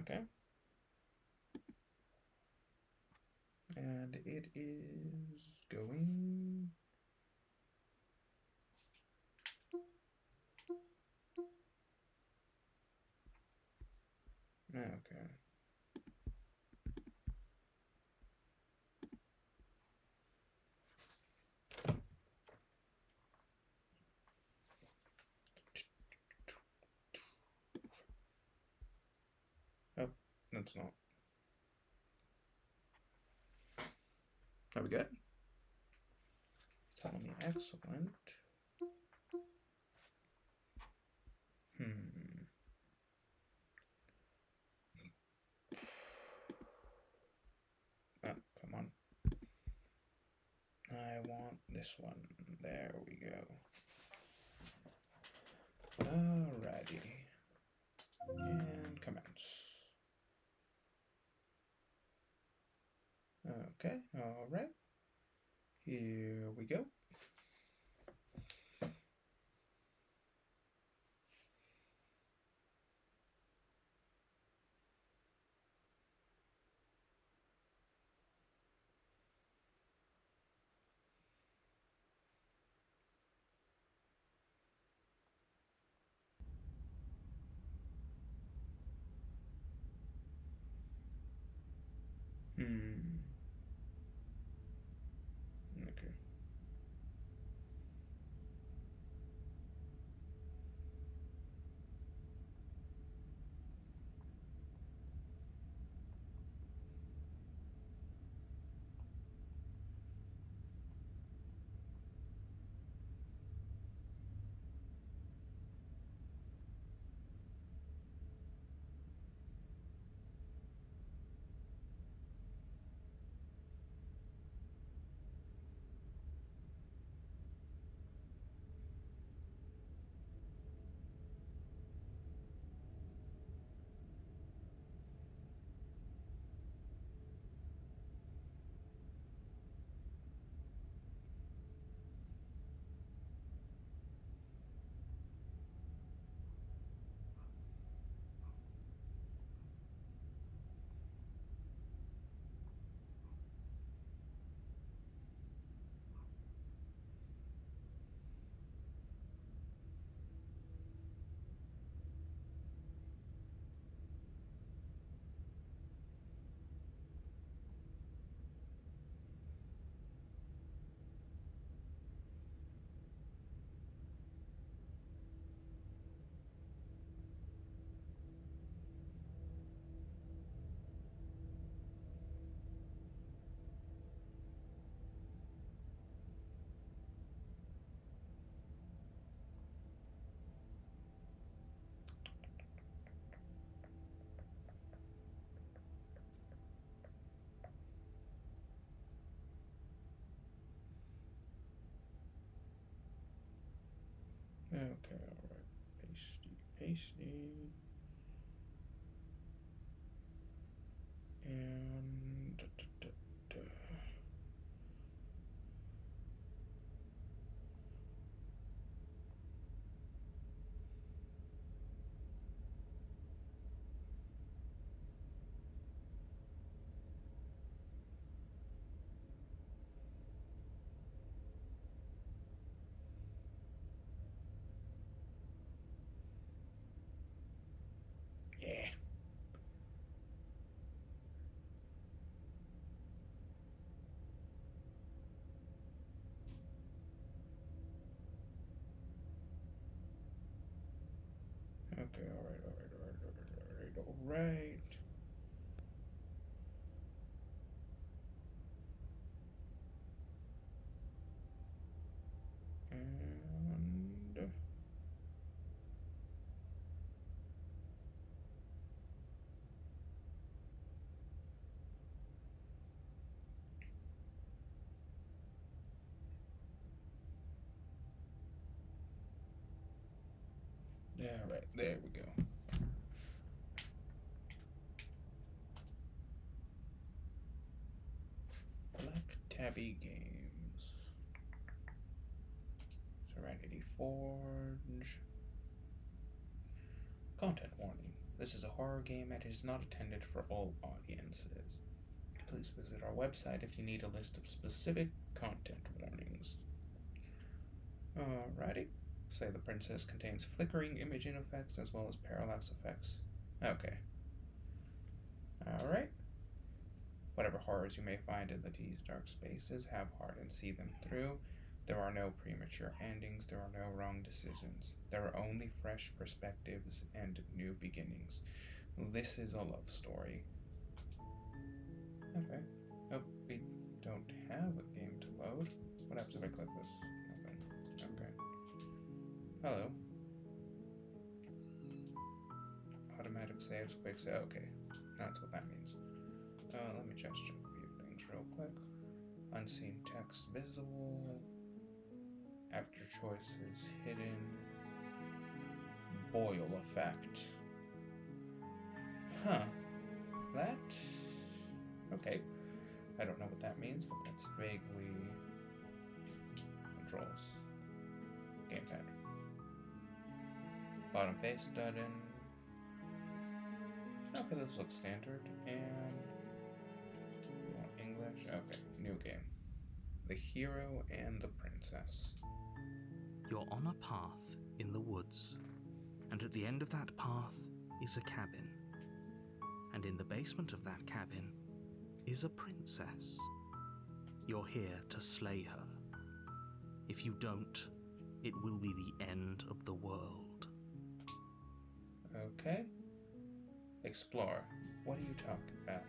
Okay. And it is going. Okay. Oh, that's not. Are we good? Telling me excellent. Hmm. Oh, come on. I want this one. There we go. Alrighty. And commence. Okay, alright. Here we go. Hmm. Okay. Okay, alright. Pasty, pasty. And yeah. Okay, alright. And yeah, right, there we go. Black Tabby Games. Serenity Forge. Content warning. This is a horror game and is not intended for all audiences. Please visit our website if you need a list of specific content warnings. Alrighty. Say the Princess contains flickering imaging effects as well as parallax effects. Okay. Alright. Whatever horrors you may find in these dark spaces, have heart and see them through. There are no premature endings, there are no wrong decisions. There are only fresh perspectives and new beginnings. This is a love story. Okay. Oh, we don't have a game to load. What happens if I click this? Nothing. Okay. Hello. Automatic saves, quick save. Okay. That's what that means. Let me just check a few things real quick. Unseen text visible. After choices hidden. Boil effect. Huh. That? Okay. I don't know what that means, but that's vaguely controls. Gamepad. Bottom face button. Okay, this looks standard. And you want English? Okay, new game. The Hero and the Princess. You're on a path in the woods, and at the end of that path is a cabin. And in the basement of that cabin is a princess. You're here to slay her. If you don't, it will be the end of the world. Okay. Explore. What are you talking about?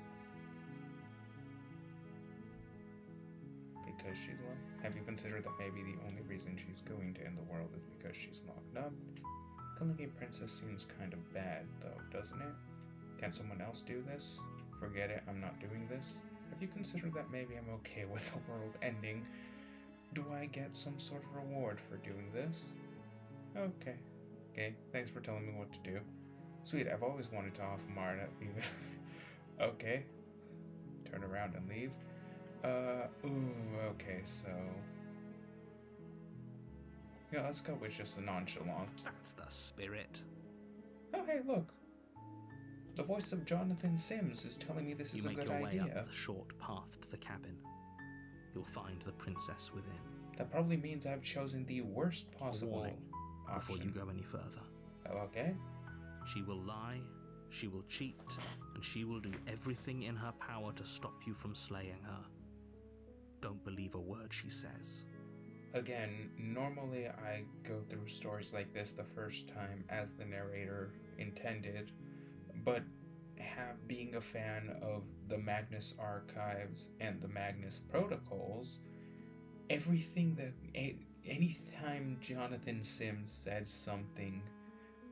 Because she's locked? Have you considered that maybe the only reason she's going to end the world is because she's locked up? Killing a princess seems kind of bad, though, doesn't it? Can someone else do this? Forget it, I'm not doing this. Have you considered that maybe I'm okay with the world ending? Do I get some sort of reward for doing this? Okay. Okay, thanks for telling me what to do. Sweet, I've always wanted to offer Marta leave. Okay. Turn around and leave. Okay, so... Yeah, let's go with just the nonchalant. That's the spirit. Oh, hey, look. The voice of Jonathan Sims is telling me this is a good idea. You make your way up the short path to the cabin. You'll find the princess within. That probably means I've chosen the worst possible Warning, option. before you go any further. Oh, okay. She will lie, she will cheat, and she will do everything in her power to stop you from slaying her. Don't believe a word she says. Again, normally I go through stories like this the first time as the narrator intended, but being a fan of the Magnus Archives and the Magnus Protocols, anytime Jonathan Sims says something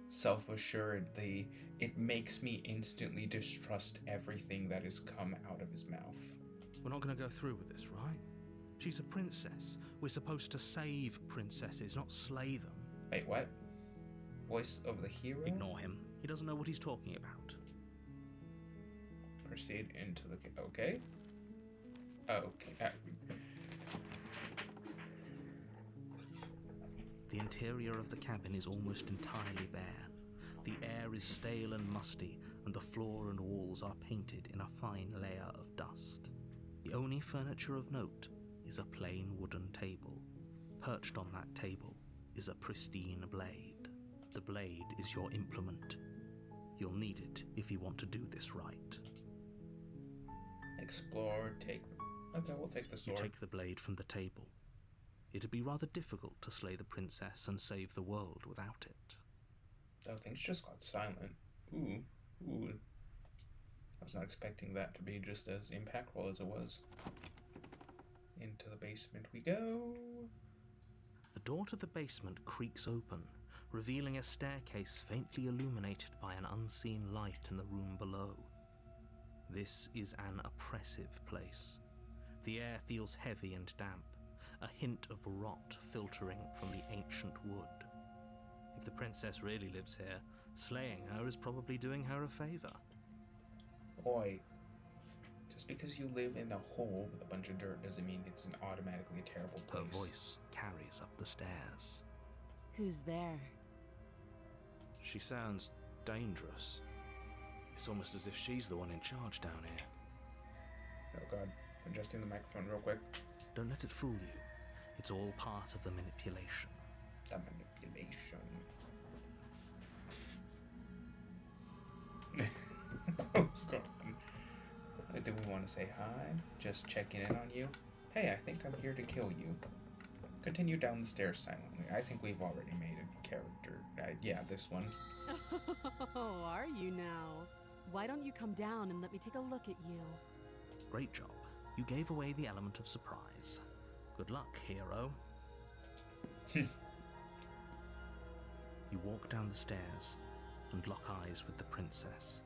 self-assuredly, it makes me instantly distrust everything that has come out of his mouth. We're not going to go through with this, right? She's a princess. We're supposed to save princesses, not slay them. Wait, what? Voice of the hero? Ignore him. He doesn't know what he's talking about. Proceed into the... Okay. Okay. The interior of the cabin is almost entirely bare. The air is stale and musty, and the floor and walls are painted in a fine layer of dust. The only furniture of note is a plain wooden table. Perched on that table is a pristine blade. The blade is your implement. You'll need it if you want to do this right. Explore, take... Okay, we'll take the sword. You take the blade from the table. It'd be rather difficult to slay the princess and save the world without it. Oh, things just got silent. Ooh. I was not expecting that to be just as impactful as it was. Into the basement we go. The door to the basement creaks open, revealing a staircase faintly illuminated by an unseen light in the room below. This is an oppressive place. The air feels heavy and damp, a hint of rot filtering from the ancient wood. If the princess really lives here, slaying her is probably doing her a favor. Boy, just because you live in a hole with a bunch of dirt doesn't mean it's an automatically terrible place. Her voice carries up the stairs. Who's there? She sounds dangerous. It's almost as if she's the one in charge down here. Oh god. Adjusting the microphone real quick. Don't let it fool you. It's all part of the manipulation. The manipulation. Oh god. Do we want to say hi? Just checking in on you? Hey, I think I'm here to kill you. Continue down the stairs silently. I think we've already made a character. Yeah, this one. Oh, are you now? Why don't you come down and let me take a look at you? Great job. You gave away the element of surprise. Good luck, hero. You walk down the stairs and lock eyes with the princess.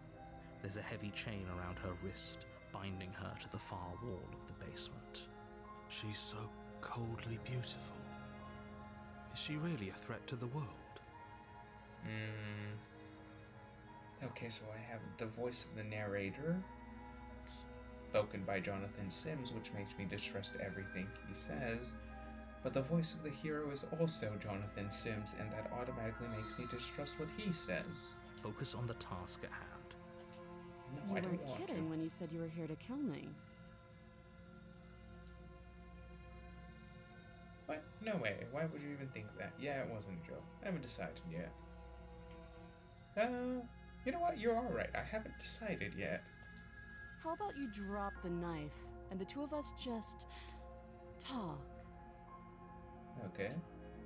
There's a heavy chain around her wrist, binding her to the far wall of the basement. She's so coldly beautiful. Is she really a threat to the world? Okay, so I have the voice of the narrator, spoken by Jonathan Sims, which makes me distrust everything he says. But the voice of the hero is also Jonathan Sims, and that automatically makes me distrust what he says. Focus on the task at hand. No, You I don't weren't want kidding to. when you said you were here to kill me. What? No way. Why would you even think that? Yeah, it wasn't a joke. I haven't decided yet. You know what? You're alright. I haven't decided yet. How about you drop the knife and the two of us just talk? Okay.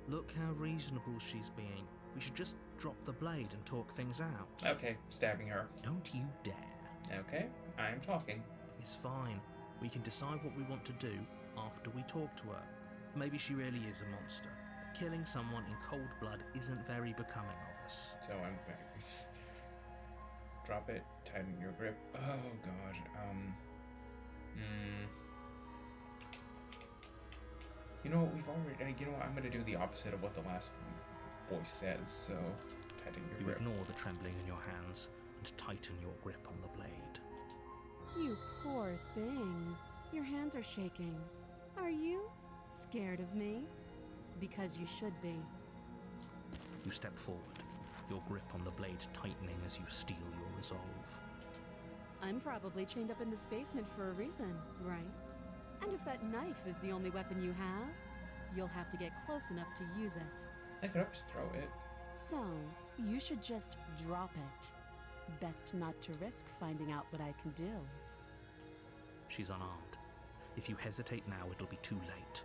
Look how reasonable she's being. We should just drop the blade and talk things out. Okay, stabbing her. Don't you dare. Okay, I am talking. It's fine. We can decide what we want to do after we talk to her. Maybe she really is a monster. Killing someone in cold blood isn't very becoming of us. So I'm going to drop it, tighten your grip. Oh god. You know what? We've already. You know what? I'm going to do the opposite of what the last voice says. So tighten your You grip. ignore the trembling in your hands and tighten your grip on the blade. You poor thing. Your hands are shaking. Are you scared of me? Because you should be. You step forward, your grip on the blade tightening as you steel your resolve. I'm probably chained up in this basement for a reason, right? And if that knife is the only weapon you have, you'll have to get close enough to use it. I could always throw it. So, you should just drop it. Best not to risk finding out what I can do. She's unarmed. If you hesitate now, it'll be too late.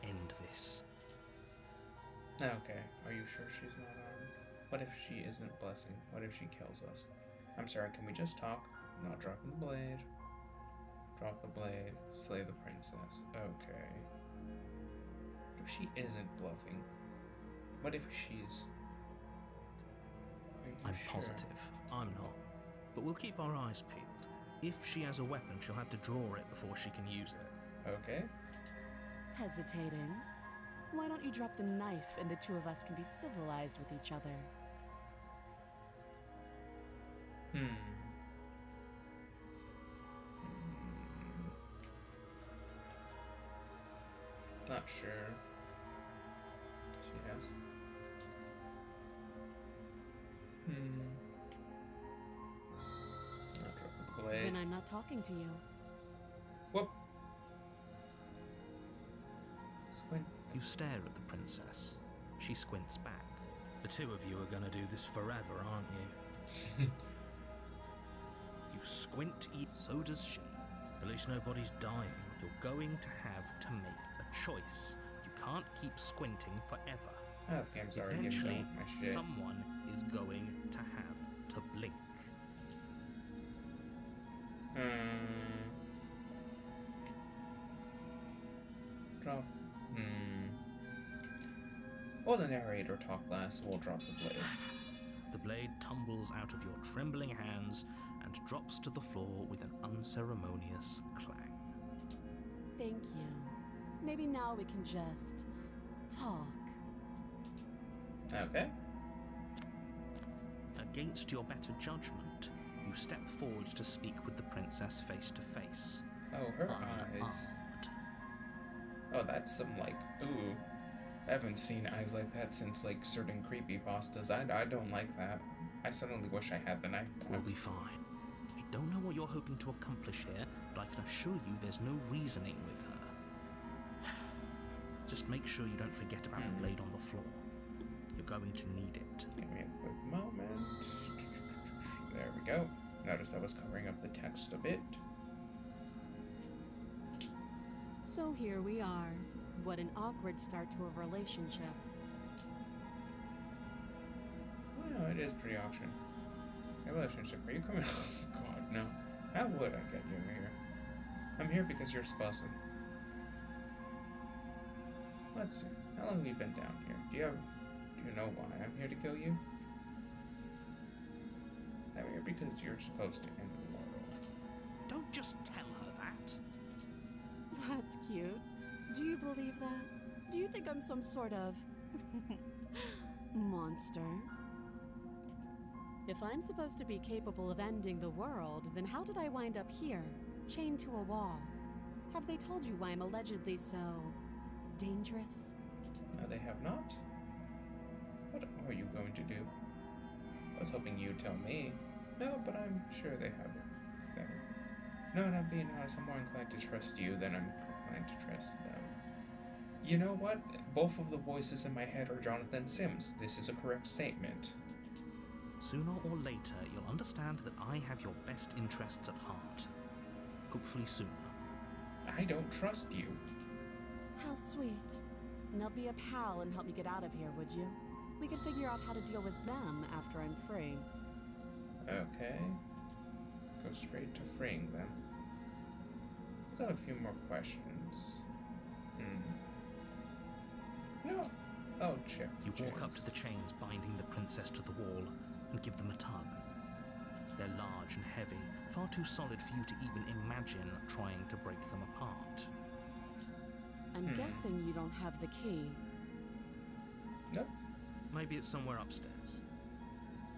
End this. Okay. Are you sure she's not armed? What if she isn't blessing? What if she kills us? I'm sorry, can we just talk? I'm not dropping the blade. Drop the blade. Slay the princess. Okay. What if she isn't bluffing? What if she's... Are you I'm sure? positive. I'm not. But we'll keep our eyes peeled. If she has a weapon, she'll have to draw it before she can use it. Okay. Hesitating? Why don't you drop the knife and the two of us can be civilized with each other? Not sure. Yes. Not drop the blade. Then I'm not talking to you. Whoop. Squint. You stare at the princess. She squints back. The two of you are gonna do this forever, aren't you? You squint, so does she. At least nobody's dying. You're going to have to make a choice. You can't keep squinting forever. Oh, the game's already Eventually, showing my shit. someone is going to have to blink. Drop. While the narrator talk less, we'll drop the blade. The blade tumbles out of your trembling hands and drops to the floor with an unceremonious clang. Thank you. Maybe now we can just talk. Okay. Against your better judgment, you step forward to speak with the princess face to face. Oh, her eyes. Unarmed. Oh, that's some, like, ooh. I haven't seen eyes like that since, like, certain creepypastas. I don't like that. I suddenly wish I had the knife We'll back. be fine. don't know what you're hoping to accomplish here, but I can assure you there's no reasoning with her. Just make sure you don't forget about the blade on the floor. You're going to need it. Give me a quick moment. There we go. Noticed I was covering up the text a bit. So here we are. What an awkward start to a relationship. Well, it is pretty awkward. A relationship. Are you coming? Oh, God, no. How would I get you here? I'm here because you're supposed to. Let's see. How long have you been down here? Do you know why I'm here to kill you? I'm here because you're supposed to end the world. Don't just tell her that. That's cute. Do you believe that? Do you think I'm some sort of monster? If I'm supposed to be capable of ending the world, then how did I wind up here, chained to a wall? Have they told you why I'm allegedly so dangerous? No, they have not. What are you going to do? I was hoping you'd tell me. No, but I'm sure they haven't. No, not being honest, I'm more inclined to trust you than I'm inclined to trust them. You know what? Both of the voices in my head are Jonathan Sims. This is a correct statement. Sooner or later, you'll understand that I have your best interests at heart. Hopefully sooner. I don't trust you. How sweet. Now be a pal and help me get out of here, would you? We could figure out how to deal with them after I'm free. Okay. Go straight to freeing them. Let's have a few more questions. No. Oh, check. You walk up to the chains binding the princess to the wall and give them a tug. They're large and heavy, far too solid for you to even imagine trying to break them apart. I'm guessing you don't have the key. Nope. Maybe it's somewhere upstairs.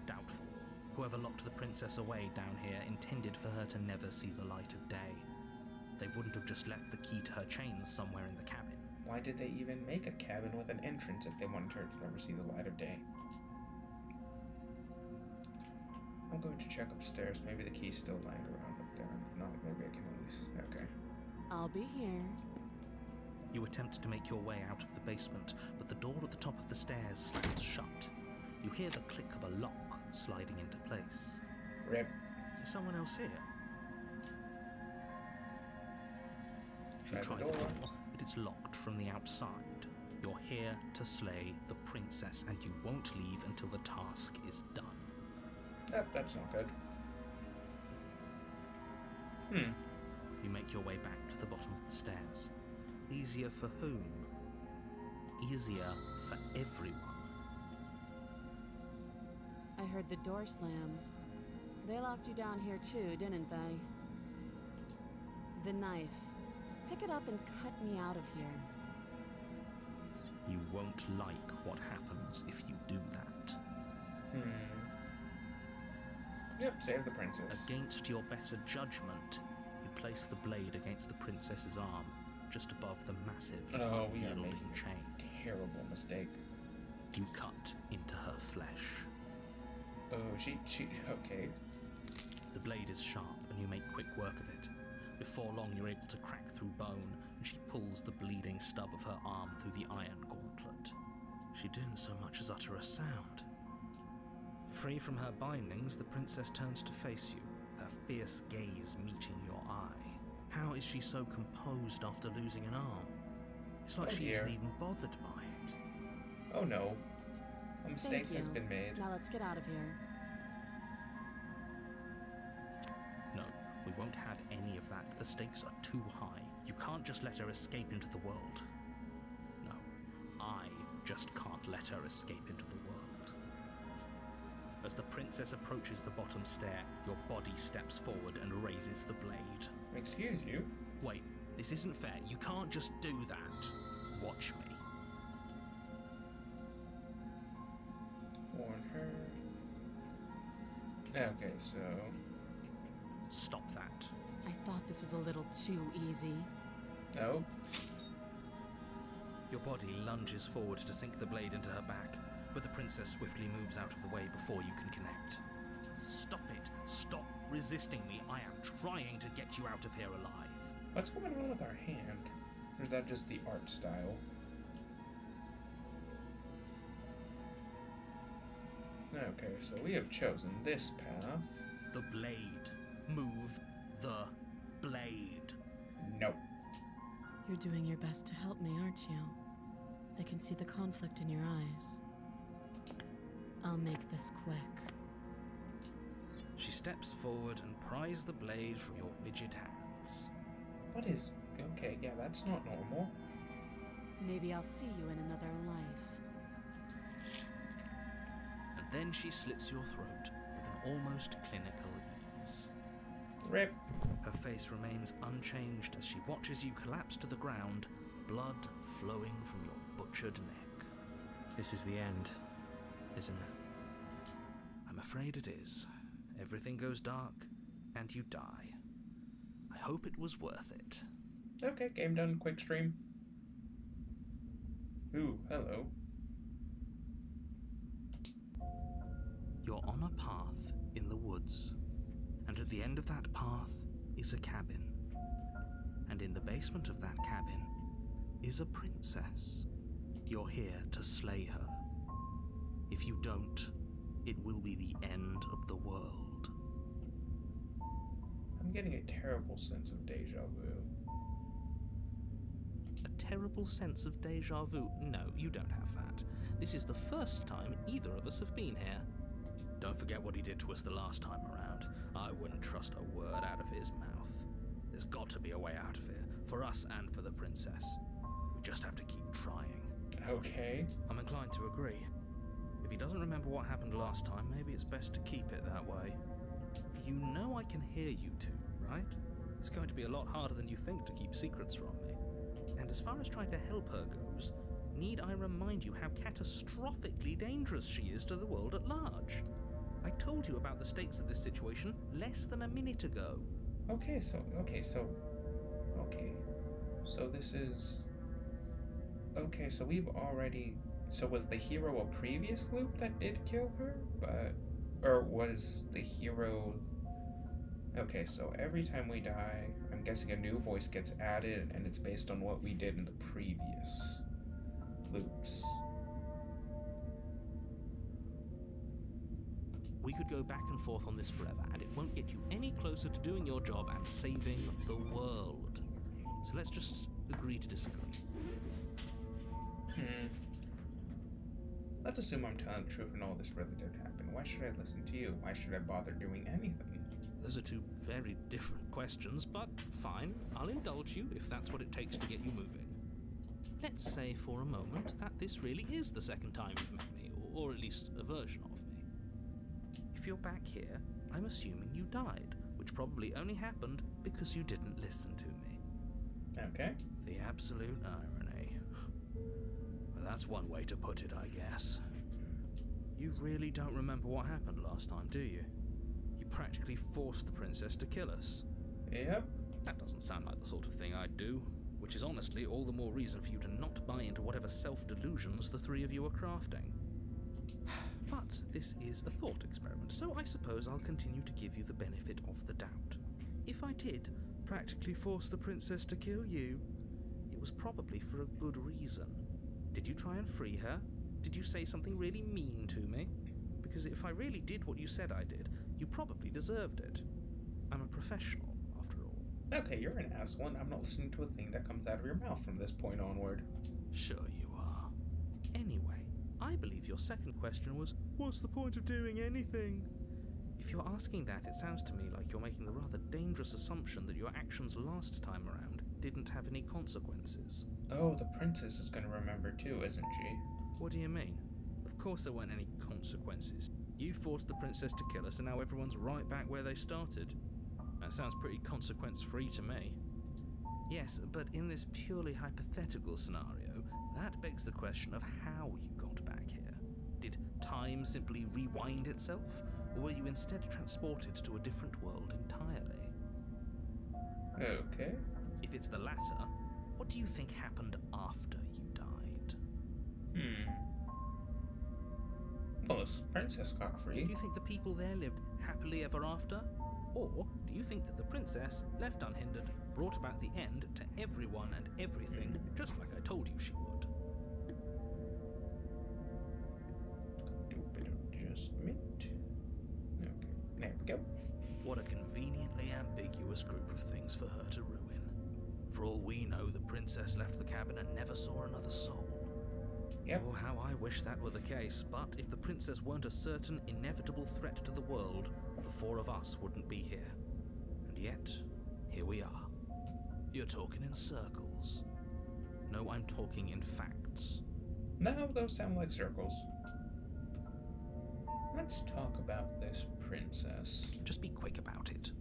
Doubtful. Whoever locked the princess away down here intended for her to never see the light of day. They wouldn't have just left the key to her chains somewhere in the cabin. Why did they even make a cabin with an entrance if they wanted her to never see the light of day? I'm going to check upstairs. Maybe the key's still lying around up there. If not, maybe I can at least... Okay. I'll be here. You attempt to make your way out of the basement, but the door at the top of the stairs slams shut. You hear the click of a lock sliding into place. Rip. Is someone else here? Try You try the door. but it's locked from the outside. You're here to slay the princess, and you won't leave until the task is done. Yep, that's not good. You make your way back to the bottom of the stairs. Easier for whom? Easier for everyone. I heard the door slam. They locked you down here too, didn't they? The knife. Pick it up and cut me out of here. You won't like what happens if you do that. Yep, save the princess. Against your better judgment, you place the blade against the princess's arm, just above the massive, Oh, we are unyielding making chain. a terrible mistake. You cut into her flesh. Oh, she, okay. The blade is sharp, and you make quick work of it. Before long, you're able to crack through bone, and she pulls the bleeding stub of her arm through the iron gauntlet. She didn't so much as utter a sound. Free from her bindings, the princess turns to face you, her fierce gaze meeting your eye. How is she so composed after losing an arm? It's like she isn't even bothered by it. Oh no. A mistake Thank you. has been made. Now let's get out of here. No, we won't have any of that. The stakes are too high. You can't just let her escape into the world. No, I just can't let her escape into the world. As the princess approaches the bottom stair, your body steps forward and raises the blade. Excuse you? Wait, this isn't fair. You can't just do that. Watch me. Warn her. Okay, so... Stop that. I thought this was a little too easy. No. Your body lunges forward to sink the blade into her back, but the princess swiftly moves out of the way before you can connect. Stop it. Stop resisting me. I am trying to get you out of here alive. What's going on with our hand? Or is that just the art style? Okay, so we have chosen this path. The blade. Move the blade. Nope. You're doing your best to help me, aren't you? I can see the conflict in your eyes. I'll make this quick. She steps forward and pries the blade from your rigid hands. What is... Okay, yeah, that's not normal. Maybe I'll see you in another life. And then she slits your throat with an almost clinical ease. Rip. Her face remains unchanged as she watches you collapse to the ground, blood flowing from your butchered neck. This is the end, isn't it? I'm afraid it is. Everything goes dark, and you die. I hope it was worth it. Okay, game done, quick stream. Ooh, hello. You're on a path in the woods, and at the end of that path is a cabin. And in the basement of that cabin is a princess. You're here to slay her. If you don't, it will be the end of the world. I'm getting a terrible sense of deja vu. A terrible sense of deja vu? No, you don't have that. This is the first time either of us have been here. Don't forget what he did to us the last time around. I wouldn't trust a word out of his mouth. There's got to be a way out of here, for us and for the princess. We just have to keep trying. Okay. I'm inclined to agree. If he doesn't remember what happened last time, maybe it's best to keep it that way. You know I can hear you two, right? It's going to be a lot harder than you think to keep secrets from me. And as far as trying to help her goes, need I remind you how catastrophically dangerous she is to the world at large? I told you about the stakes of this situation less than a minute ago. Okay, so this is... Okay, so we've already... So was the hero a previous loop that did kill her? Or was the hero... Okay, so every time we die, I'm guessing a new voice gets added, and it's based on what we did in the previous loops. We could go back and forth on this forever, and it won't get you any closer to doing your job and saving the world. So let's just agree to disagree. Let's assume I'm telling the truth and all this really did happen. Why should I listen to you? Why should I bother doing anything? Those are two very different questions, but fine, I'll indulge you if that's what it takes to get you moving. Let's say for a moment that this really is the second time you've met me, or at least a version of me. If you're back here, I'm assuming you died, which probably only happened because you didn't listen to me. Okay. The absolute irony. Well, that's one way to put it, I guess. You really don't remember what happened last time, do you? You practically forced the princess to kill us. Yep. That doesn't sound like the sort of thing I'd do, which is honestly all the more reason for you to not buy into whatever self-delusions the three of you are crafting. But this is a thought experiment, so I suppose I'll continue to give you the benefit of the doubt. If I did practically force the princess to kill you, it was probably for a good reason. Did you try and free her? Did you say something really mean to me? Because if I really did what you said I did, you probably deserved it. I'm a professional, after all. Okay, you're an ass one. I'm not listening to a thing that comes out of your mouth from this point onward. Sure you are. Anyway, I believe your second question was, what's the point of doing anything? If you're asking that, it sounds to me like you're making the rather dangerous assumption that your actions last time around didn't have any consequences. Oh, the princess is gonna remember too, isn't she? What do you mean? Of course there weren't any consequences. You forced the princess to kill us and now everyone's right back where they started. That sounds pretty consequence-free to me. Yes, but in this purely hypothetical scenario, that begs the question of how you got back here. Did time simply rewind itself, or were you instead transported to a different world entirely? Okay. If it's the latter, what do you think happened after you died? Well, this princess got free. Do you think the people there lived happily ever after? Or do you think that the princess, left unhindered, brought about the end to everyone and everything, just like I told you she would? Do a bit of adjustment. Okay, there we go. What a conveniently ambiguous group of things for her to ruin. For all we know, the princess left the cabin and never saw another soul. Yep. Oh, how I wish that were the case, but if the princess weren't a certain, inevitable threat to the world, the four of us wouldn't be here. And yet, here we are. You're talking in circles. No, I'm talking in facts. No, those sound like circles. Let's talk about this princess. Just be quick about it.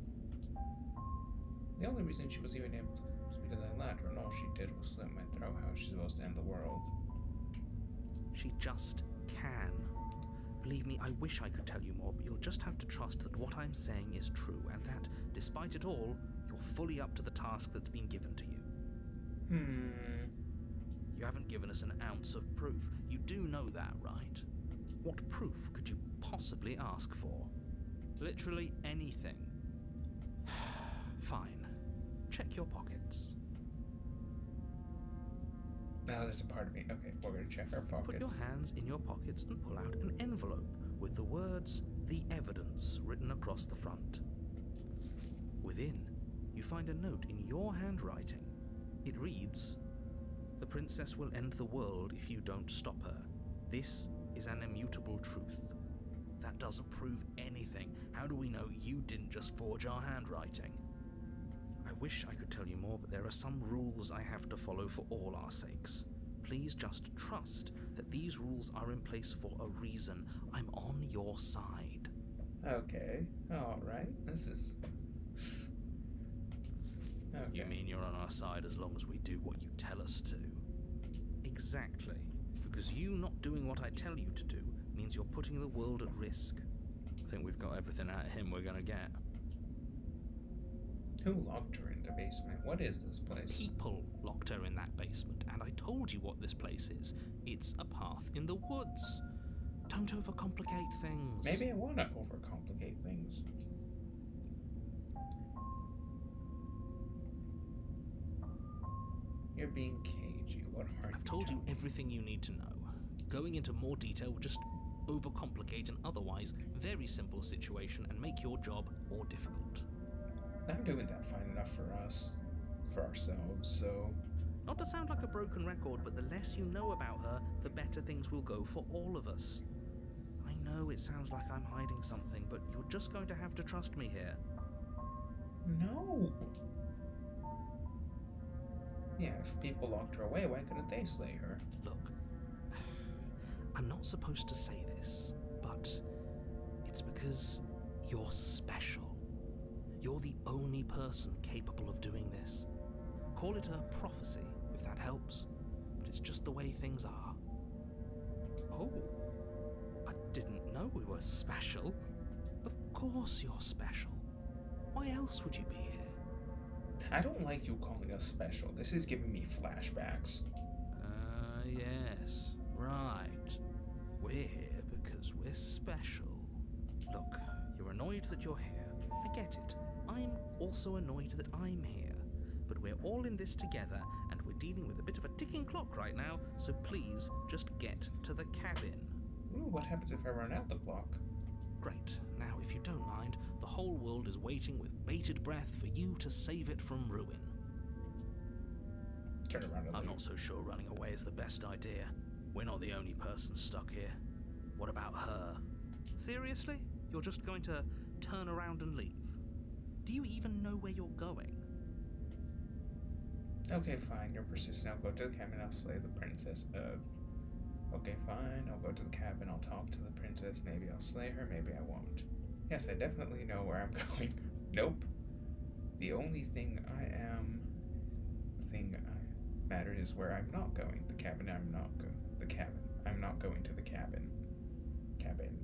The only reason she was even able to was because I let her, and all she did was slit my throat. How is she supposed to end the world? She just can. Believe me, I wish I could tell you more, but you'll just have to trust that what I'm saying is true, and that, despite it all, you're fully up to the task that's been given to you. You haven't given us an ounce of proof. You do know that, right? What proof could you possibly ask for? Literally anything. Fine. Check your pockets. Now there's a part of me. Okay, we're gonna check our pockets. Put your hands in your pockets and pull out an envelope with the words, "The Evidence," written across the front. Within, you find a note in your handwriting. It reads, "The princess will end the world if you don't stop her. This is an immutable truth." That doesn't prove anything. How do we know you didn't just forge our handwriting? I wish I could tell you more, but there are some rules I have to follow for all our sakes. Please just trust that these rules are in place for a reason. I'm on your side. Okay, alright. This is... Okay. You mean you're on our side as long as we do what you tell us to? Exactly. Because you not doing what I tell you to do means you're putting the world at risk. I think we've got everything out of him we're gonna get. Who locked her in the basement? What is this place? People locked her in that basement, and I told you what this place is. It's a path in the woods. Don't overcomplicate things. Maybe I want to overcomplicate things. You're being cagey. What are you I've told you telling me? everything you need to know. Going into more detail would just overcomplicate an otherwise very simple situation and make your job more difficult. I'm doing that fine enough for us. For ourselves, so... Not to sound like a broken record, but the less you know about her, the better things will go for all of us. I know it sounds like I'm hiding something, but you're just going to have to trust me here. No! Yeah, if people locked her away, why couldn't they slay her? Look, I'm not supposed to say this, but it's because you're special. You're the only person capable of doing this. Call it a prophecy, if that helps, but it's just the way things are. Oh, I didn't know we were special. Of course you're special. Why else would you be here? I don't like you calling us special. This is giving me flashbacks. Yes, right. We're here because we're special. Look, you're annoyed that you're here. I get it. I'm also annoyed that I'm here. But we're all in this together, and we're dealing with a bit of a ticking clock right now, so please just get to the cabin. Ooh, what happens if I run out the clock? Great. Now, if you don't mind, the whole world is waiting with bated breath for you to save it from ruin. Turn around and I'm leave. not so sure running away is the best idea. We're not the only person stuck here. What about her? Seriously? You're just going to turn around and leave? Do you even know where you're going? Okay, fine. You're persistent. I'll go to the cabin. I'll slay the princess. Okay, fine. I'll go to the cabin. I'll talk to the princess. Maybe I'll slay her. Maybe I won't. Yes, I definitely know where I'm going. Nope. The only thing matters is where I'm not going. The cabin. I'm not going. The cabin. I'm not going to the cabin. Cabin.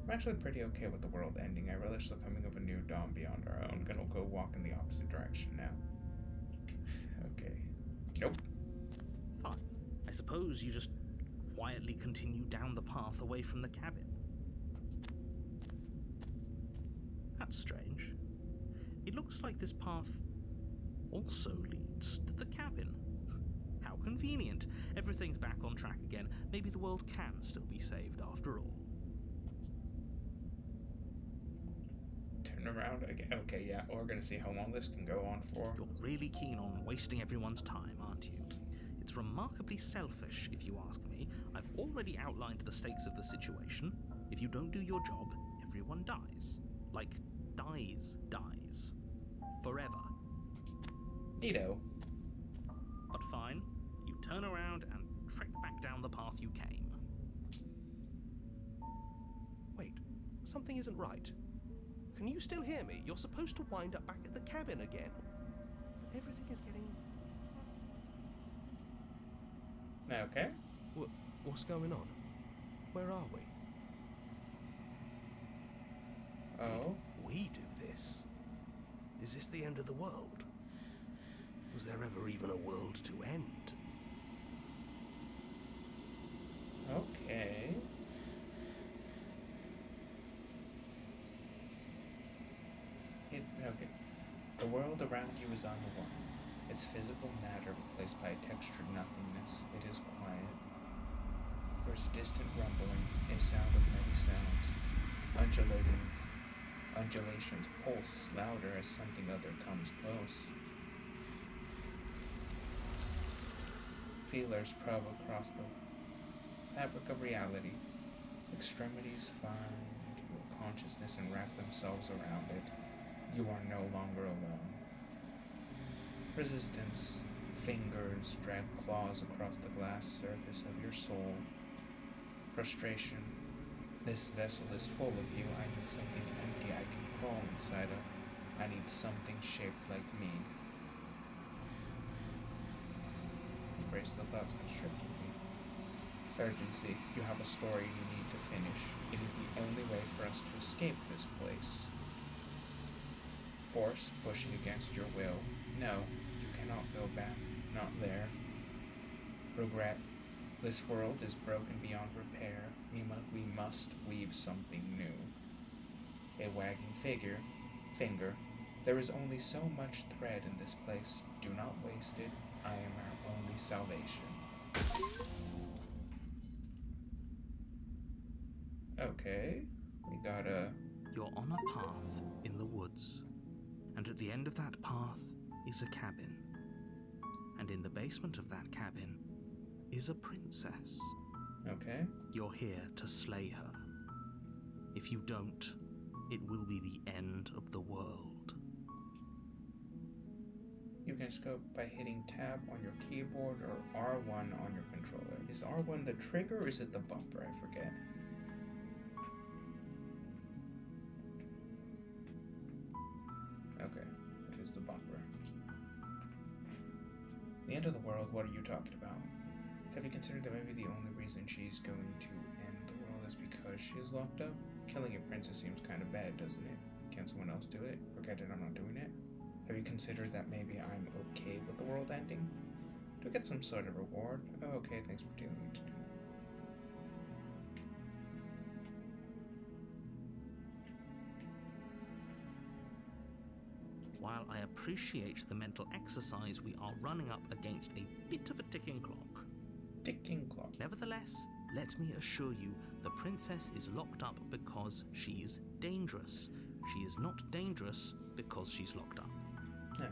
I'm actually pretty okay with the world ending. I relish the coming of a new dawn beyond our own. Gonna go walk in the opposite direction now. Okay. Nope. Fine. I suppose you just quietly continue down the path away from the cabin. That's strange. It looks like this path also leads to the cabin. How convenient. Everything's back on track again. Maybe the world can still be saved after all. Turn around again. Okay, yeah, we're gonna see how long this can go on for. You're really keen on wasting everyone's time, aren't you? It's remarkably selfish, if you ask me. I've already outlined the stakes of the situation. If you don't do your job, everyone dies. Like, dies. Forever. Neato. But fine, you turn around and trek back down the path you came. Wait, something isn't right. Can you still hear me? You're supposed to wind up back at the cabin again. But everything is getting fuzzy. Okay. What's going on? Where are we? Oh. Did we do this? Is this the end of the world? Was there ever even a world to end? Okay. Okay. The world around you is unworn. Its physical matter replaced by a textured nothingness. It is quiet. There is a distant rumbling, a sound of many sounds. Undulations pulse louder as something other comes close. Feelers probe across the fabric of reality. Extremities find your consciousness and wrap themselves around it. You are no longer alone. Resistance. Fingers drag claws across the glass surface of your soul. Frustration. This vessel is full of you. I need something empty I can crawl inside of. I need something shaped like me. Embrace the thoughts constricting me. Urgency. You have a story you need to finish. It is the only way for us to escape this place. Force, pushing against your will. No, you cannot go back. Not there. Regret. This world is broken beyond repair. We must weave something new. A wagging finger. There is only so much thread in this place. Do not waste it. I am our only salvation. Okay, we got a... You're on a path in the woods, and at the end of that path is a cabin. And in the basement of that cabin is a princess. Okay. You're here to slay her. If you don't, it will be the end of the world. You can scope by hitting tab on your keyboard or R1 on your controller. Is R1 the trigger or is it the bumper? I forget. Okay, it is the bumper. The end of the world, what are you talking about? Have you considered that maybe the only reason she's going to end the world is because she's locked up? Killing a princess seems kind of bad, doesn't it? Can't someone else do it? Forget it, I'm not doing it. Have you considered that maybe I'm okay with the world ending? Do I get some sort of reward? Oh, okay, thanks for telling me to do. While I appreciate the mental exercise, we are running up against a bit of a ticking clock. Ticking clock. Nevertheless, let me assure you, the princess is locked up because she's dangerous. She is not dangerous because she's locked up.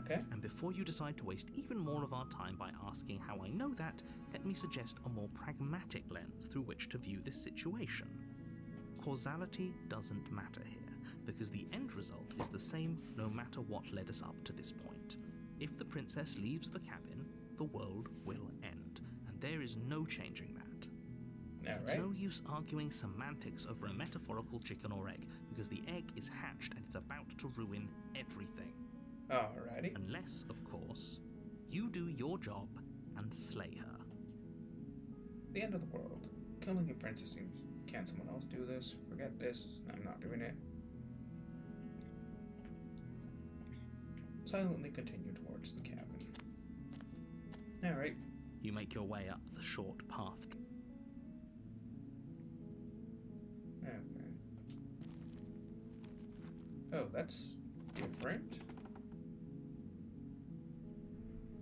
Okay. And before you decide to waste even more of our time by asking how I know that, let me suggest a more pragmatic lens through which to view this situation. Causality doesn't matter here, because the end result is the same no matter what led us up to this point. If the princess leaves the cabin, the world will end, and there is no changing that. It's no use arguing semantics over a metaphorical chicken or egg, because the egg is hatched and it's about to ruin everything. Alrighty. Unless, of course, you do your job and slay her. The end of the world. Killing a princess seems... Can someone else do this? Forget this. I'm not doing it. Silently continue towards the cabin. Alright. You make your way up the short path. Okay. Oh, that's different.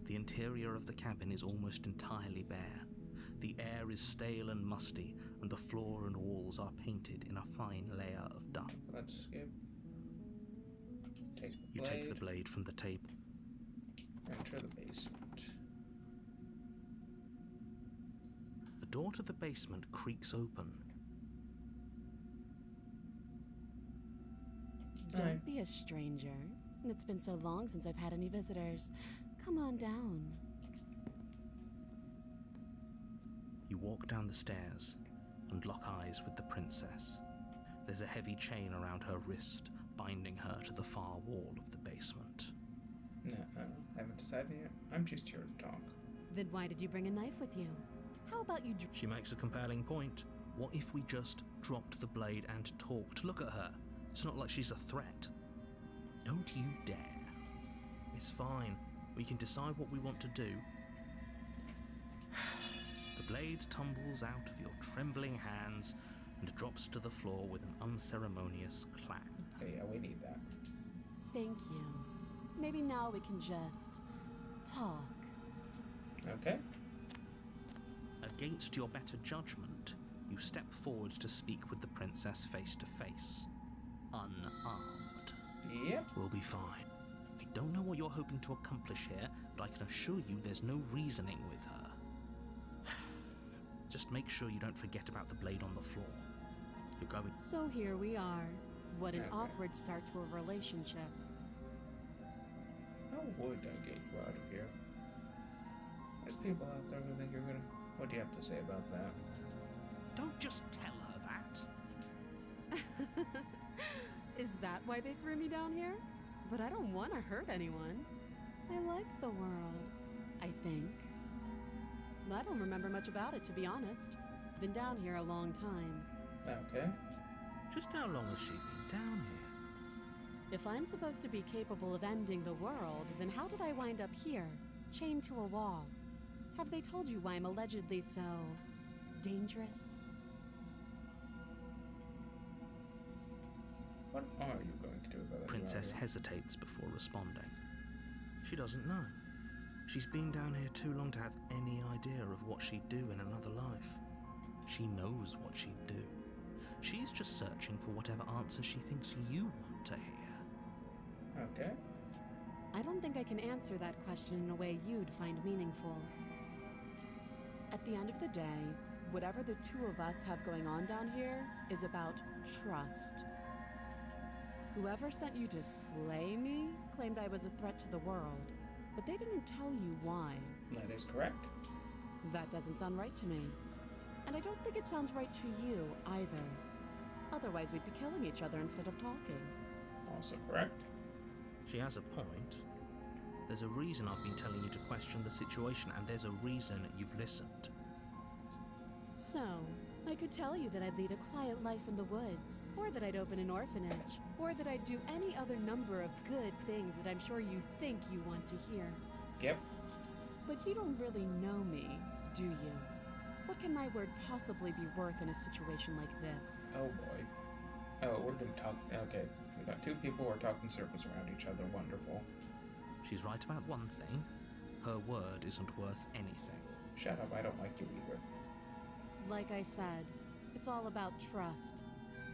The interior of the cabin is almost entirely bare. The air is stale and musty, and the floor and walls are painted in a fine layer of dust. Let's skip. Take the You blade. take the blade from the table. Enter the basement. The door to the basement creaks open. Don't be a stranger. It's been so long since I've had any visitors. Come on down. You walk down the stairs and lock eyes with the princess. There's a heavy chain around her wrist, binding her to the far wall of the basement. Haven't decided yet. I'm just here to talk. Then why did you bring a knife with you? How about you She makes a compelling point. What if we just dropped the blade and talked? Look at her. It's not like she's a threat. Don't you dare. It's fine. We can decide what we want to do. The blade tumbles out of your trembling hands and drops to the floor with an unceremonious clang. Okay, yeah, we need that. Thank you. Maybe now we can just talk. Okay. Against your better judgment, you step forward to speak with the princess face to face. Unarmed. Yep. We'll be fine. I don't know what you're hoping to accomplish here, but I can assure you there's no reasoning with her. Just make sure you don't forget about the blade on the floor. You're going... So here we are. What an Okay. awkward start to a relationship. How would I get you out of here? There's people out there who think you're gonna... What do you have to say about that? Don't just tell her that. Is that why they threw me down here? But I don't want to hurt anyone. I like the world, I think. I don't remember much about it, to be honest. Been down here a long time. Okay. Just how long has she been down here? If I'm supposed to be capable of ending the world, then how did I wind up here, chained to a wall? Have they told you why I'm allegedly so dangerous? What are you going to do about it? Princess hesitates before responding. She doesn't know. She's been down here too long to have any idea of what she'd do in another life. She knows what she'd do. She's just searching for whatever answer she thinks you want to hear. Okay. I don't think I can answer that question in a way you'd find meaningful. At the end of the day, whatever the two of us have going on down here is about trust. Whoever sent you to slay me claimed I was a threat to the world, but they didn't tell you why. That is correct. That doesn't sound right to me. And I don't think it sounds right to you either. Otherwise, we'd be killing each other instead of talking. Also correct. She has a point. There's a reason I've been telling you to question the situation, and there's a reason you've listened. So, I could tell you that I'd lead a quiet life in the woods, or that I'd open an orphanage, or that I'd do any other number of good things that I'm sure you think you want to hear. Yep. But you don't really know me, do you? What can my word possibly be worth in a situation like this? Oh boy. Oh, we're gonna talk. Okay. We got two people who are talking circles around each other. Wonderful. She's right about one thing. Her word isn't worth anything. Shut up. I don't like you either. Like I said, it's all about trust.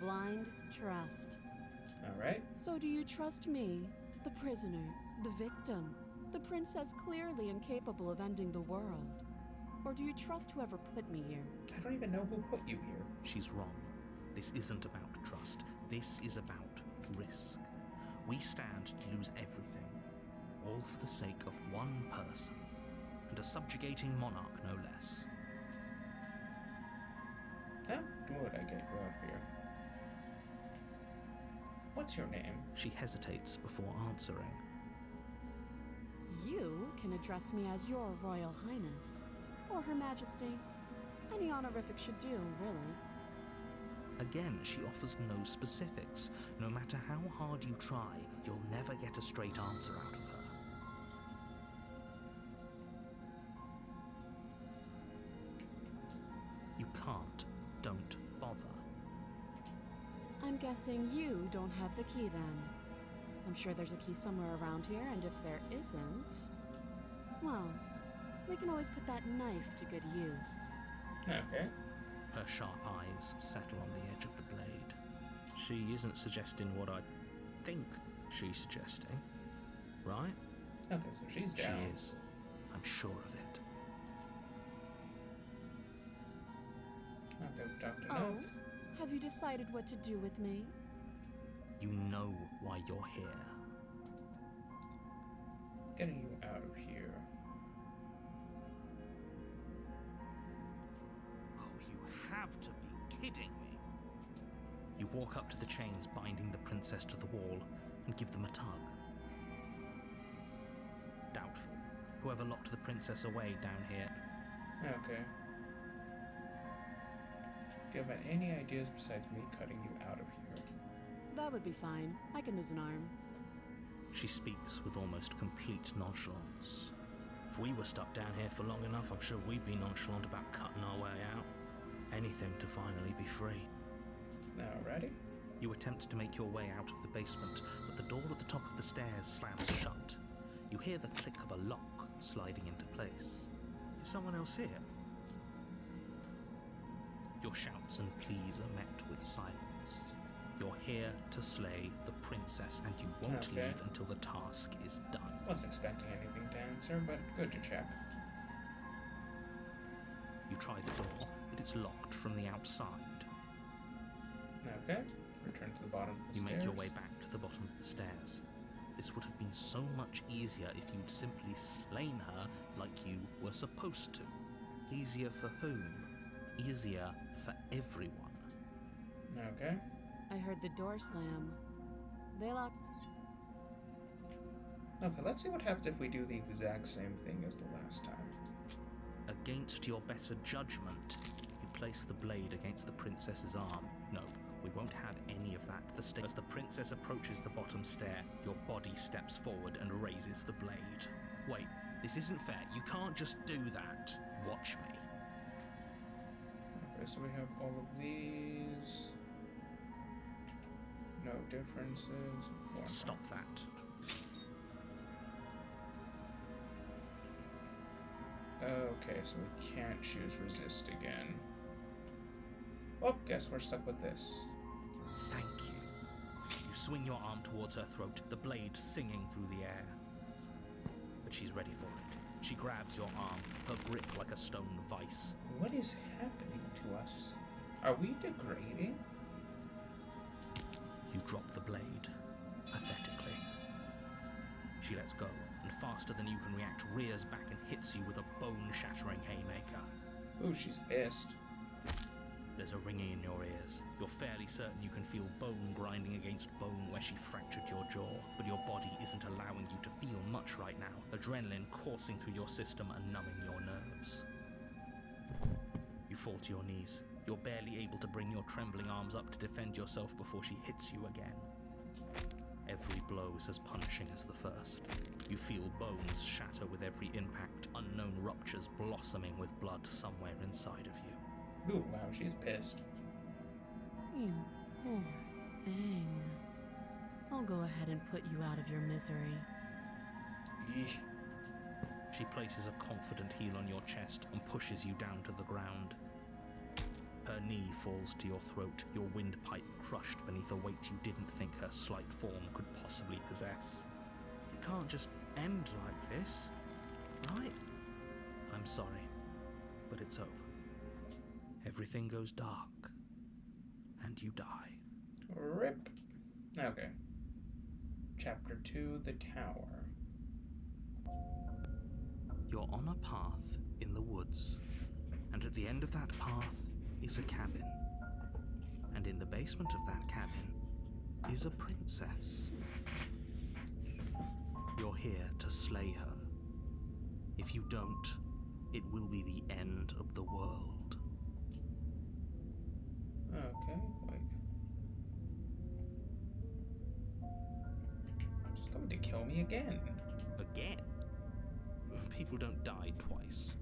Blind trust. Alright. So do you trust me, the prisoner, the victim, the princess clearly incapable of ending the world? Or do you trust whoever put me here? I don't even know who put you here. She's wrong. This isn't about trust. This is about risk. We stand to lose everything, all for the sake of one person, and a subjugating monarch no less. How would I get you out here? What's your name? She hesitates before answering. You can address me as your Royal Highness, or Her Majesty. Any honorific should do, really. Again, she offers no specifics. No matter how hard you try, you'll never get a straight answer out of her. You can't. Don't bother. I'm guessing you don't have the key then. I'm sure there's a key somewhere around here, and if there isn't, well, we can always put that knife to good use. Okay. Her sharp eyes settle on the edge of the blade. She isn't suggesting what I think she's suggesting, right? Okay, so she's down. She is. I'm sure of it. Okay, Dr. Oh, No. have you decided what to do with me? You know why you're here. Getting you out of here. Oh, you have to be kidding me. You walk up to the chains binding the princess to the wall and give them a tug. Doubtful. Whoever locked the princess away down here. Okay. Do you have any ideas besides me cutting you out of here? That would be fine. I can lose an arm. She speaks with almost complete nonchalance. If we were stuck down here for long enough, I'm sure we'd be nonchalant about cutting our way out. Anything to finally be free. Now, ready? You attempt to make your way out of the basement, but the door at the top of the stairs slams shut. You hear the click of a lock sliding into place. Is someone else here? Your shouts and pleas are met with silence. You're here to slay the princess, and you won't Okay. leave until the task is done. Wasn't expecting anything to answer, but good to check. You try the door, but it's locked from the outside. Okay. Return to the bottom of the You stairs. make your way back to the bottom of the stairs. This would have been so much easier if you'd simply slain her like you were supposed to. Easier for whom? Easier for everyone. Okay. I heard the door slam. They locked. Okay, let's see what happens if we do the exact same thing as the last time. Against your better judgment, you place the blade against the princess's arm. No, we won't have any of that. As the princess approaches the bottom stair, your body steps forward and raises the blade. Wait, this isn't fair. You can't just do that. Watch me. Okay, so we have all of these. No differences. One. Stop that. Okay, so we can't choose resist again. Oh, guess we're stuck with this. Thank you. You swing your arm towards her throat, the blade singing through the air. But she's ready for it. She grabs your arm, her grip like a stone vice. What is happening to us? Are we degrading? You drop the blade, pathetically. She lets go, and faster than you can react, rears back and hits you with a bone-shattering haymaker. Ooh, she's pissed. There's a ringing in your ears. You're fairly certain you can feel bone grinding against bone where she fractured your jaw, but your body isn't allowing you to feel much right now, adrenaline coursing through your system and numbing your nerves. You fall to your knees. You're barely able to bring your trembling arms up to defend yourself before she hits you again. Every blow is as punishing as the first. You feel bones shatter with every impact, unknown ruptures blossoming with blood somewhere inside of you. Ooh, wow, she's pissed. You poor thing. I'll go ahead and put you out of your misery. Eesh. She places a confident heel on your chest and pushes you down to the ground. Her knee falls to your throat, your windpipe crushed beneath a weight you didn't think her slight form could possibly possess. It can't just end like this, right? I'm sorry, but it's over. Everything goes dark, and you die. Rip. Okay. Chapter 2, The Tower. You're on a path in the woods, and at the end of that path is a cabin. And in the basement of that cabin is a princess. You're here to slay her. If you don't, it will be the end of the world. Okay, wait. She's coming to kill me again. Again? People don't die twice.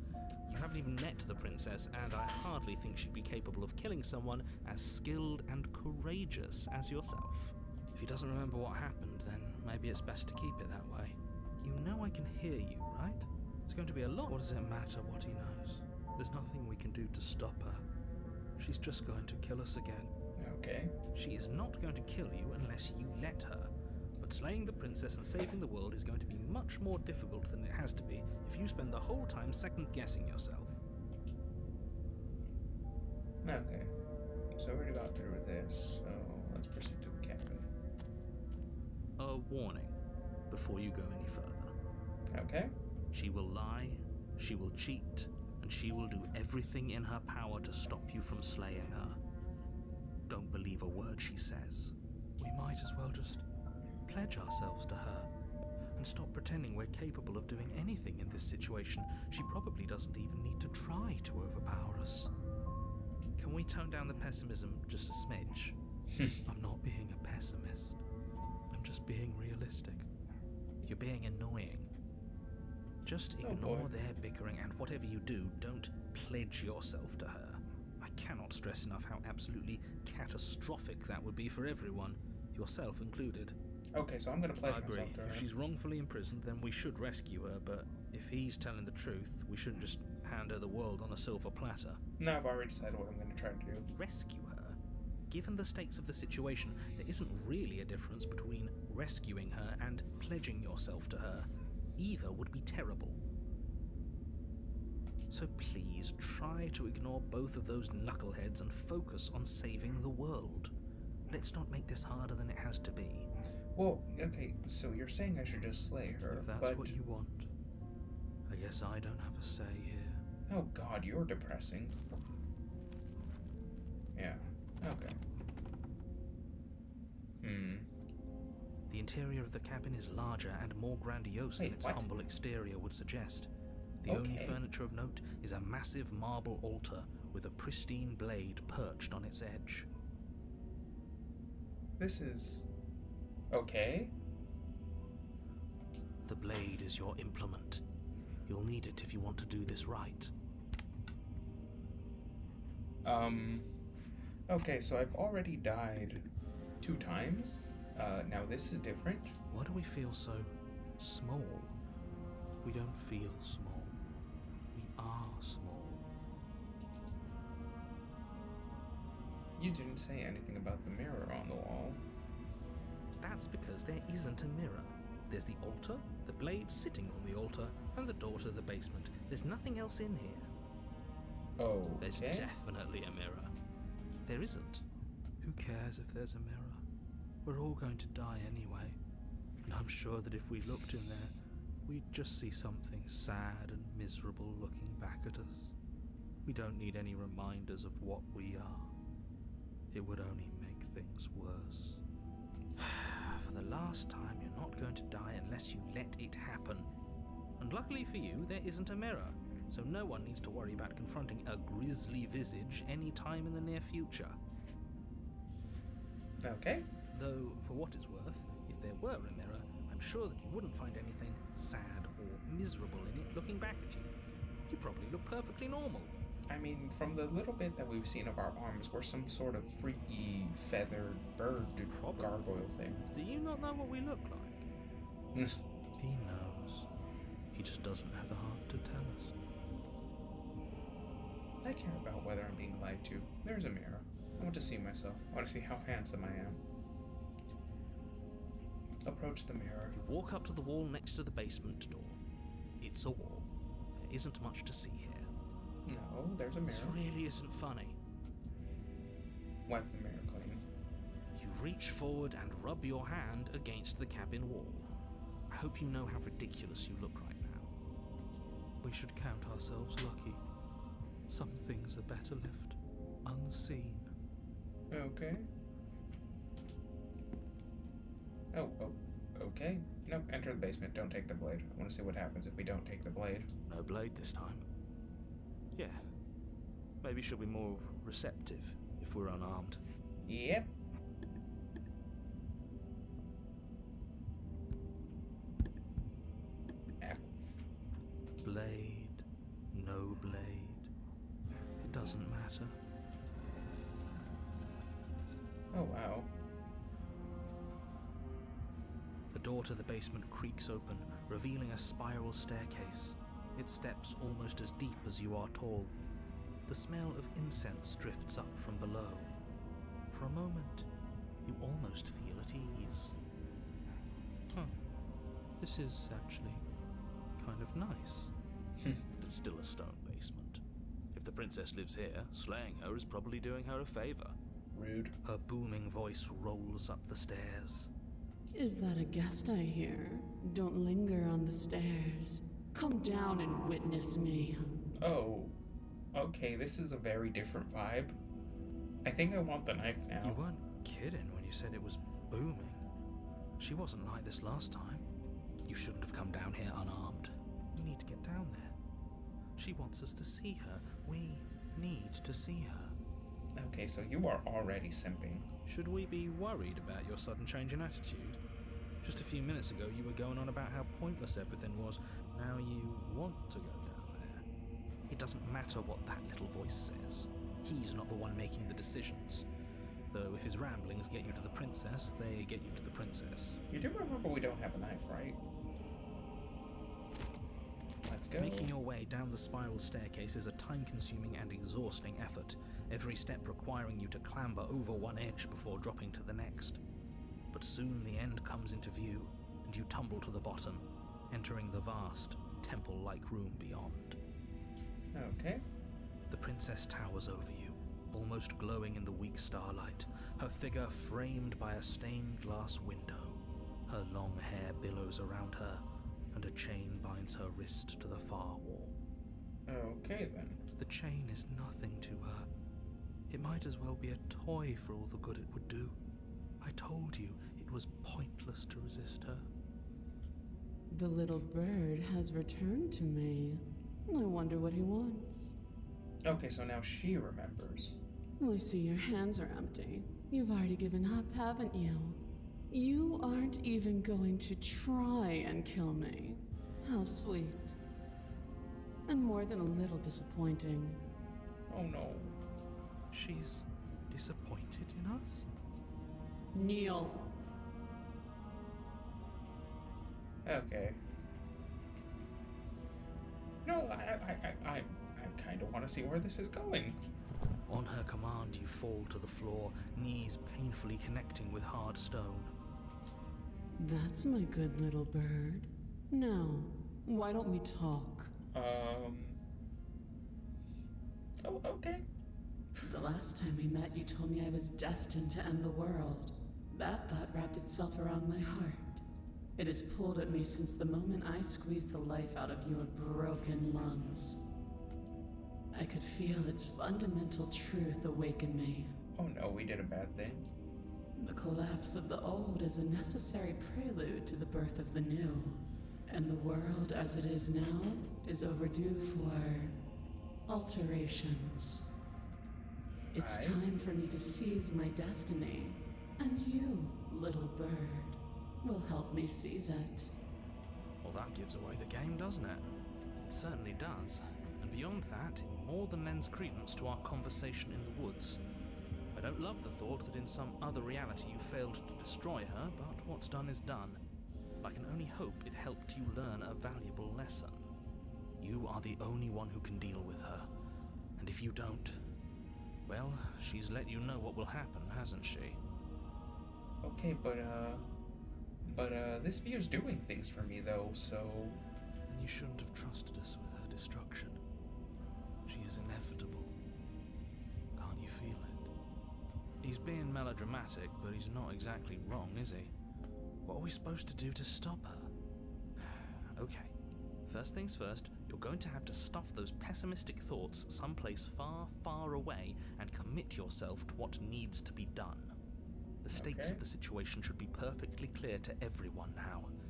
You I haven't even met the princess, and I hardly think she'd be capable of killing someone as skilled and courageous as yourself. If he doesn't remember what happened, then maybe it's best to keep it that way. You know I can hear you, right? It's going to be a lot. What does it matter what he knows? There's nothing we can do to stop her. She's just going to kill us again. Okay. She is not going to kill you unless you let her. But slaying the princess and saving the world is going to be much more difficult than it has to be if you spend the whole time second-guessing yourself. Okay. So we already got through this, so let's proceed to the cabin. A warning before you go any further. Okay. She will lie, she will cheat, and she will do everything in her power to stop you from slaying her. Don't believe a word she says. We might as well just pledge ourselves to her and stop pretending we're capable of doing anything in this situation. She probably doesn't even need to try to overpower us. Can we tone down the pessimism just a smidge? I'm not being a pessimist. I'm just being realistic. You're being annoying. Just ignore their bickering, and whatever you do, don't pledge yourself to her. I cannot stress enough how absolutely catastrophic that would be for everyone, yourself included. Okay, so I'm gonna pledge I agree. myself to her. If she's wrongfully imprisoned, then we should rescue her, but if he's telling the truth, we shouldn't just hand her the world on a silver platter. No, I've already decided what I'm gonna try to do. Rescue her? Given the stakes of the situation, there isn't really a difference between rescuing her and pledging yourself to her. Either would be terrible. So please, try to ignore both of those knuckleheads and focus on saving the world. Let's not make this harder than it has to be. Well, okay, so you're saying I should just slay her, If that's but... what you want, I guess I don't have a say here. Oh god, you're depressing. Yeah, okay. The interior of the cabin is larger and more grandiose than its humble exterior would suggest. The only furniture of note is a massive marble altar with a pristine blade perched on its edge. This is... okay? The blade is your implement. You'll need it if you want to do this right. Okay, so I've already died 2 times. Now this is different. Why do we feel so small? We don't feel small. We are small. You didn't say anything about the mirror on the wall. That's because there isn't a mirror. There's the altar, the blade sitting on the altar, and the door to the basement. There's nothing else in here. Oh, There's definitely a mirror. There isn't. Who cares if there's a mirror? We're all going to die anyway. And I'm sure that if we looked in there, we'd just see something sad and miserable looking back at us. We don't need any reminders of what we are. It would only make things worse. For the last time, you're not going to die unless you let it happen. And luckily for you, there isn't a mirror, so no one needs to worry about confronting a grisly visage any time in the near future. Okay. Though, for what it's worth, if there were a mirror, I'm sure that you wouldn't find anything sad or miserable in it looking back at you. You probably look perfectly normal. I mean, from the little bit that we've seen of our arms, we're some sort of freaky feathered bird gargoyle thing. Do you not know what we look like? He knows. He just doesn't have the heart to tell us. I care about whether I'm being lied to. There's a mirror. I want to see myself. I want to see how handsome I am. Approach the mirror. You walk up to the wall next to the basement door. It's a wall. There isn't much to see here. No, there's a mirror. This really isn't funny. Wipe the mirror clean. You reach forward and rub your hand against the cabin wall. I hope you know how ridiculous you look right now. We should count ourselves lucky. Some things are better left unseen. Okay. Oh, okay. No, enter the basement. Don't take the blade. I want to see what happens if we don't take the blade. No blade this time. Yeah. Maybe she'll be more receptive if we're unarmed. Yep. Blade, no blade. Oh, wow. The door to the basement creaks open, revealing a spiral staircase, its steps almost as deep as you are tall. The smell of incense drifts up from below. For a moment, you almost feel at ease. Huh. This is actually kind of nice. It's still a stone basement. If the princess lives here, slaying her is probably doing her a favor. Rude. Her booming voice rolls up the stairs. Is that a guest I hear? Don't linger on the stairs. Come down and witness me. Oh. Okay, this is a very different vibe. I think I want the knife now. You weren't kidding when you said it was booming. She wasn't like this last time. You shouldn't have come down here unarmed. We need to get down there. She wants us to see her. We need to see her. Okay, so you are already simping. Should we be worried about your sudden change in attitude? Just a few minutes ago you were going on about how pointless everything was. Now you want to go down there. It doesn't matter what that little voice says. He's not the one making the decisions. Though if his ramblings get you to the princess, they get you to the princess. You do remember we don't have a knife, right? Let's go. Making your way down the spiral staircase is a time-consuming and exhausting effort, every step requiring you to clamber over one edge before dropping to the next. But soon the end comes into view, and you tumble to the bottom, entering the vast, temple-like room beyond. Okay. The princess towers over you, almost glowing in the weak starlight, her figure framed by a stained glass window. Her long hair billows around her, and a chain binds her wrist to the far wall. Okay, then. The chain is nothing to her. It might as well be a toy for all the good it would do. I told you it was pointless to resist her. The little bird has returned to me. I wonder what he wants. Okay, so now she remembers. I see your hands are empty. You've already given up, haven't you? You aren't even going to try and kill me. How sweet. And more than a little disappointing. Oh no. She's disappointed in us? Kneel. Okay. No, I kind of want to see where this is going. On her command, you fall to the floor, knees painfully connecting with hard stone. That's my good little bird. Now, why don't we talk? Oh, okay. The last time we met, you told me I was destined to end the world. That thought wrapped itself around my heart. It has pulled at me since the moment I squeezed the life out of your broken lungs. I could feel its fundamental truth awaken me. Oh no, we did a bad thing. The collapse of the old is a necessary prelude to the birth of the new. And the world as it is now is overdue for alterations. It's Right. time for me to seize my destiny. And you, little bird, will help me seize it. Well, that gives away the game, doesn't it? It certainly does. And beyond that, it more than lends credence to our conversation in the woods. I don't love the thought that in some other reality you failed to destroy her, but what's done is done. I can only hope it helped you learn a valuable lesson. You are the only one who can deal with her. And if you don't, well, she's let you know what will happen, hasn't she? Okay, but this view's doing things for me though, so... And you shouldn't have trusted us with her destruction. She is inevitable. Can't you feel it? He's being melodramatic, but he's not exactly wrong, is he? What are we supposed to do to stop her? Okay, first things first, you're going to have to stuff those pessimistic thoughts someplace far, far away and commit yourself to what needs to be done. The stakes Okay. of the situation should be perfectly clear to everyone now. And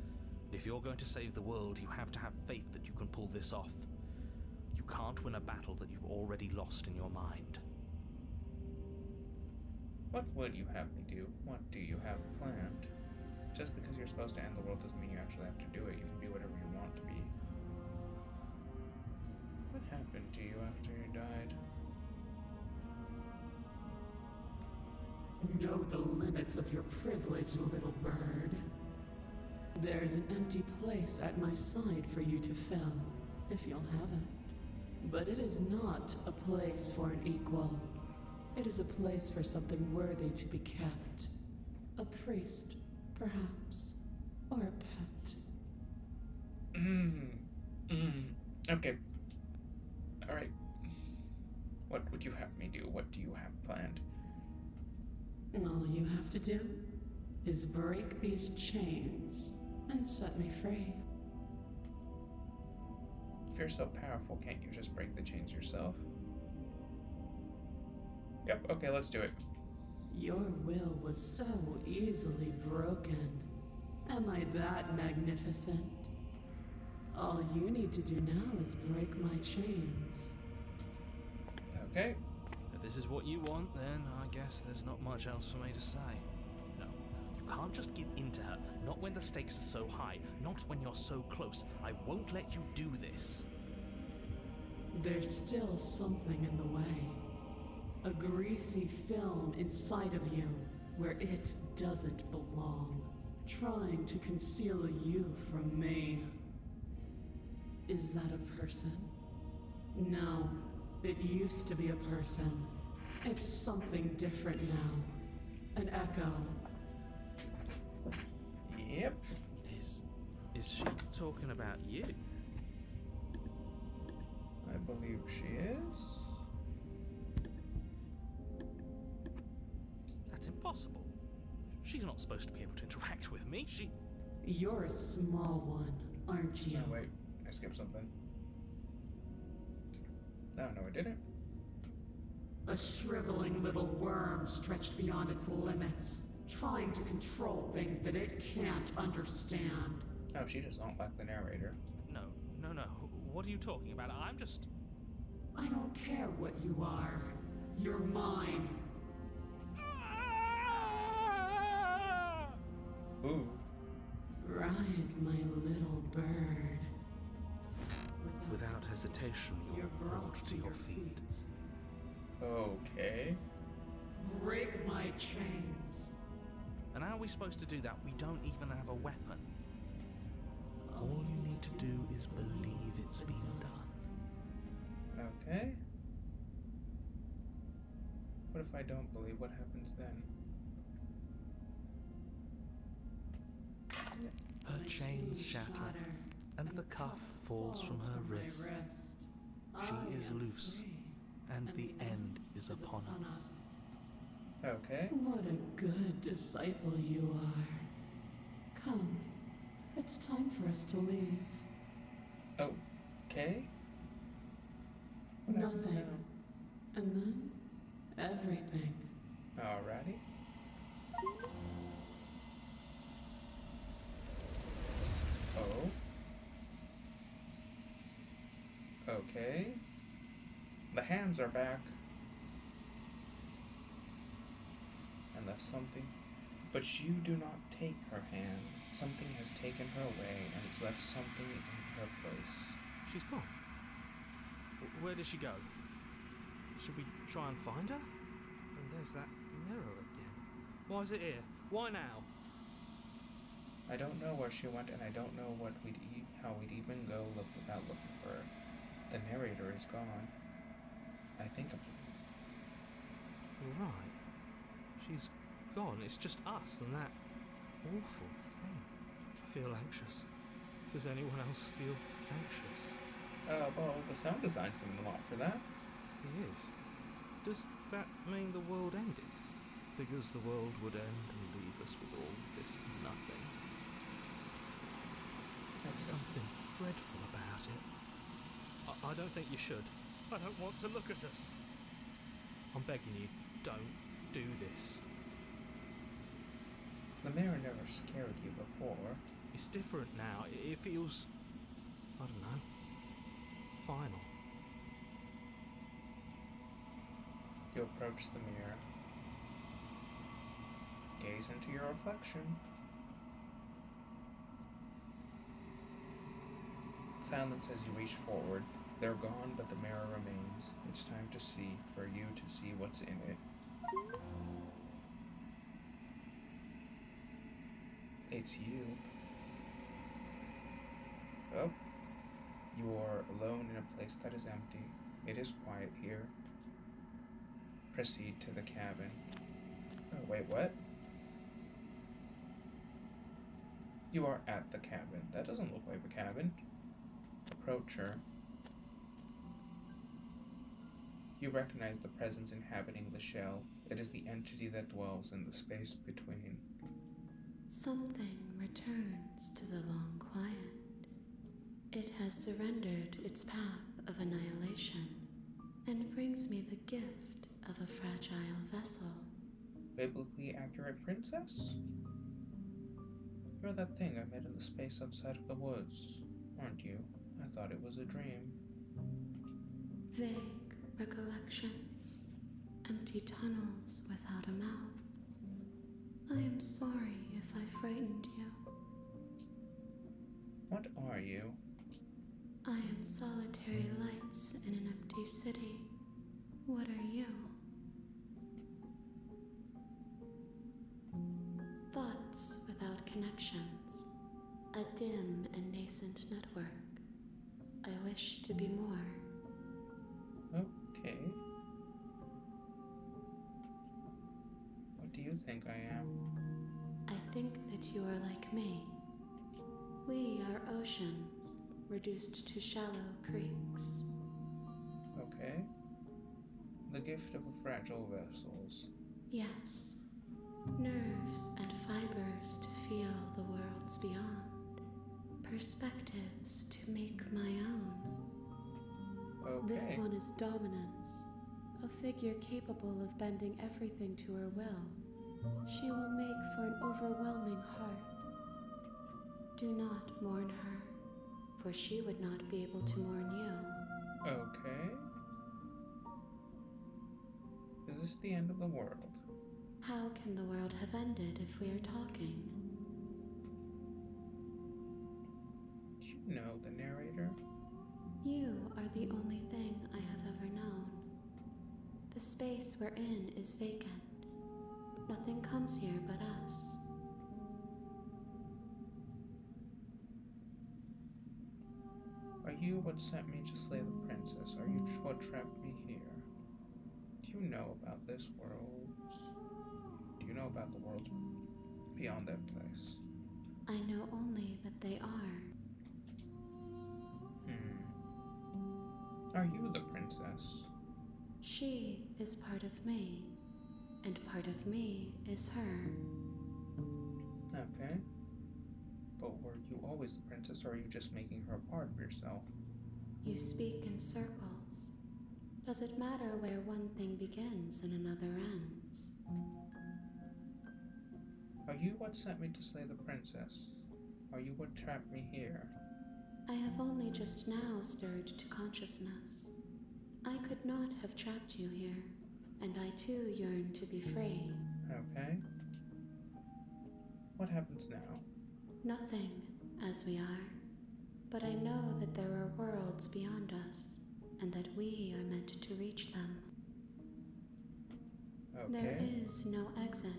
if you're going to save the world, you have to have faith that you can pull this off. You can't win a battle that you've already lost in your mind. What would you have me do? What do you have planned? Just because you're supposed to end the world doesn't mean you actually have to do it. You can be whatever you want to be. What happened to you after you died? Know the limits of your privilege, little bird. There's an empty place at my side for you to fill, if you'll have it. But it is not a place for an equal. It is a place for something worthy to be kept. A priest, perhaps, or a pet. Okay. Alright. What would you have me do? What do you have planned? All you have to do is break these chains and set me free. If you're so powerful, can't you just break the chains yourself? Yep, okay, let's do it. Your will was so easily broken. Am I that magnificent? All you need to do now is break my chains. Okay. If this is what you want, then I guess there's not much else for me to say. No, you can't just give in to her. Not when the stakes are so high. Not when you're so close. I won't let you do this. There's still something in the way. A greasy film inside of you where it doesn't belong. Trying to conceal you from me. Is that a person? No. It used to be a person. It's something different now. An echo. Yep. Is she talking about you? I believe she is. That's impossible. She's not supposed to be able to interact with me. You're a small one, aren't you? Oh, wait. I skipped something. No, I didn't. A shriveling little worm stretched beyond its limits, trying to control things that it can't understand. Oh, she does not like the narrator. No. What are you talking about? I don't care what you are. You're mine. Ooh. Rise, my little bird. Without hesitation, you're brought to your feet. Okay. Break my chains. And how are we supposed to do that? We don't even have a weapon. All you need to do is believe it's been done. Okay. What if I don't believe? What happens then? Her chains shatter, and the cuff falls from her wrist. She is loose, and the end is upon us. Okay. What a good disciple you are. Come, it's time for us to leave. Okay. What happens Nothing. now? And then, everything. Alrighty. Oh. Okay. The hands are back. And left something. But you do not take her hand. Something has taken her away, and it's left something in her place. She's gone. Where did she go? Should we try and find her? And there's that mirror again. Why is it here? Why now? I don't know where she went, and I don't know what how we'd even go about looking for her. The narrator is gone. I think You're right. She's gone. It's just us and that awful thing. I feel anxious. Does anyone else feel anxious? well, the sound design's doing a lot for that. It is. Does that mean the world ended? Figures the world would end and leave us with all this nothing. There's something dreadful about it. I don't think you should. I don't want to look at us. I'm begging you, don't do this. The mirror never scared you before. It's different now. It feels, I don't know, final. You approach the mirror. Gaze into your reflection. Silence as you reach forward. They're gone, but the mirror remains. It's time to see, for you to see what's in it. It's you. Oh, you are alone in a place that is empty. It is quiet here. Proceed to the cabin. Oh, wait, what? You are at the cabin. That doesn't look like the cabin. Approach her. You recognize the presence inhabiting the shell. It is the entity that dwells in the space between. Something returns to the long quiet. It has surrendered its path of annihilation and brings me the gift of a fragile vessel. Biblically accurate princess? You're that thing I met in the space outside of the woods, aren't you? I thought it was a dream. Vague recollections, empty tunnels without a mouth. I am sorry if I frightened you. What are you? I am solitary lights in an empty city. What are you? Thoughts without connections. A dim and nascent network. I wish to be more. Okay. What do you think I am? I think that you are like me. We are oceans, reduced to shallow creeks. Okay. The gift of a fragile vessels. Yes, nerves and fibers to feel the worlds beyond. Perspectives to make my own. Okay. This one is dominance, a figure capable of bending everything to her will. She will make for an overwhelming heart. Do not mourn her, for she would not be able to mourn you. Okay. Is this the end of the world? How can the world have ended if we are talking? Do you know the narrator? You are the only thing I have ever known. The space we're in is vacant. Nothing comes here but us. Are you what sent me to slay the princess? Are you what trapped me here? Do you know about this world? Do you know about the worlds beyond that place? I know only that they are. Are you the princess? She is part of me, and part of me is her. Okay. But were you always the princess, or are you just making her a part of yourself? You speak in circles. Does it matter where one thing begins and another ends? Are you what sent me to slay the princess? Are you what trapped me here? I have only just now stirred to consciousness. I could not have trapped you here, and I too yearn to be free. Okay. What happens now? Nothing, as we are. But I know that there are worlds beyond us, and that we are meant to reach them. Okay. There is no exit,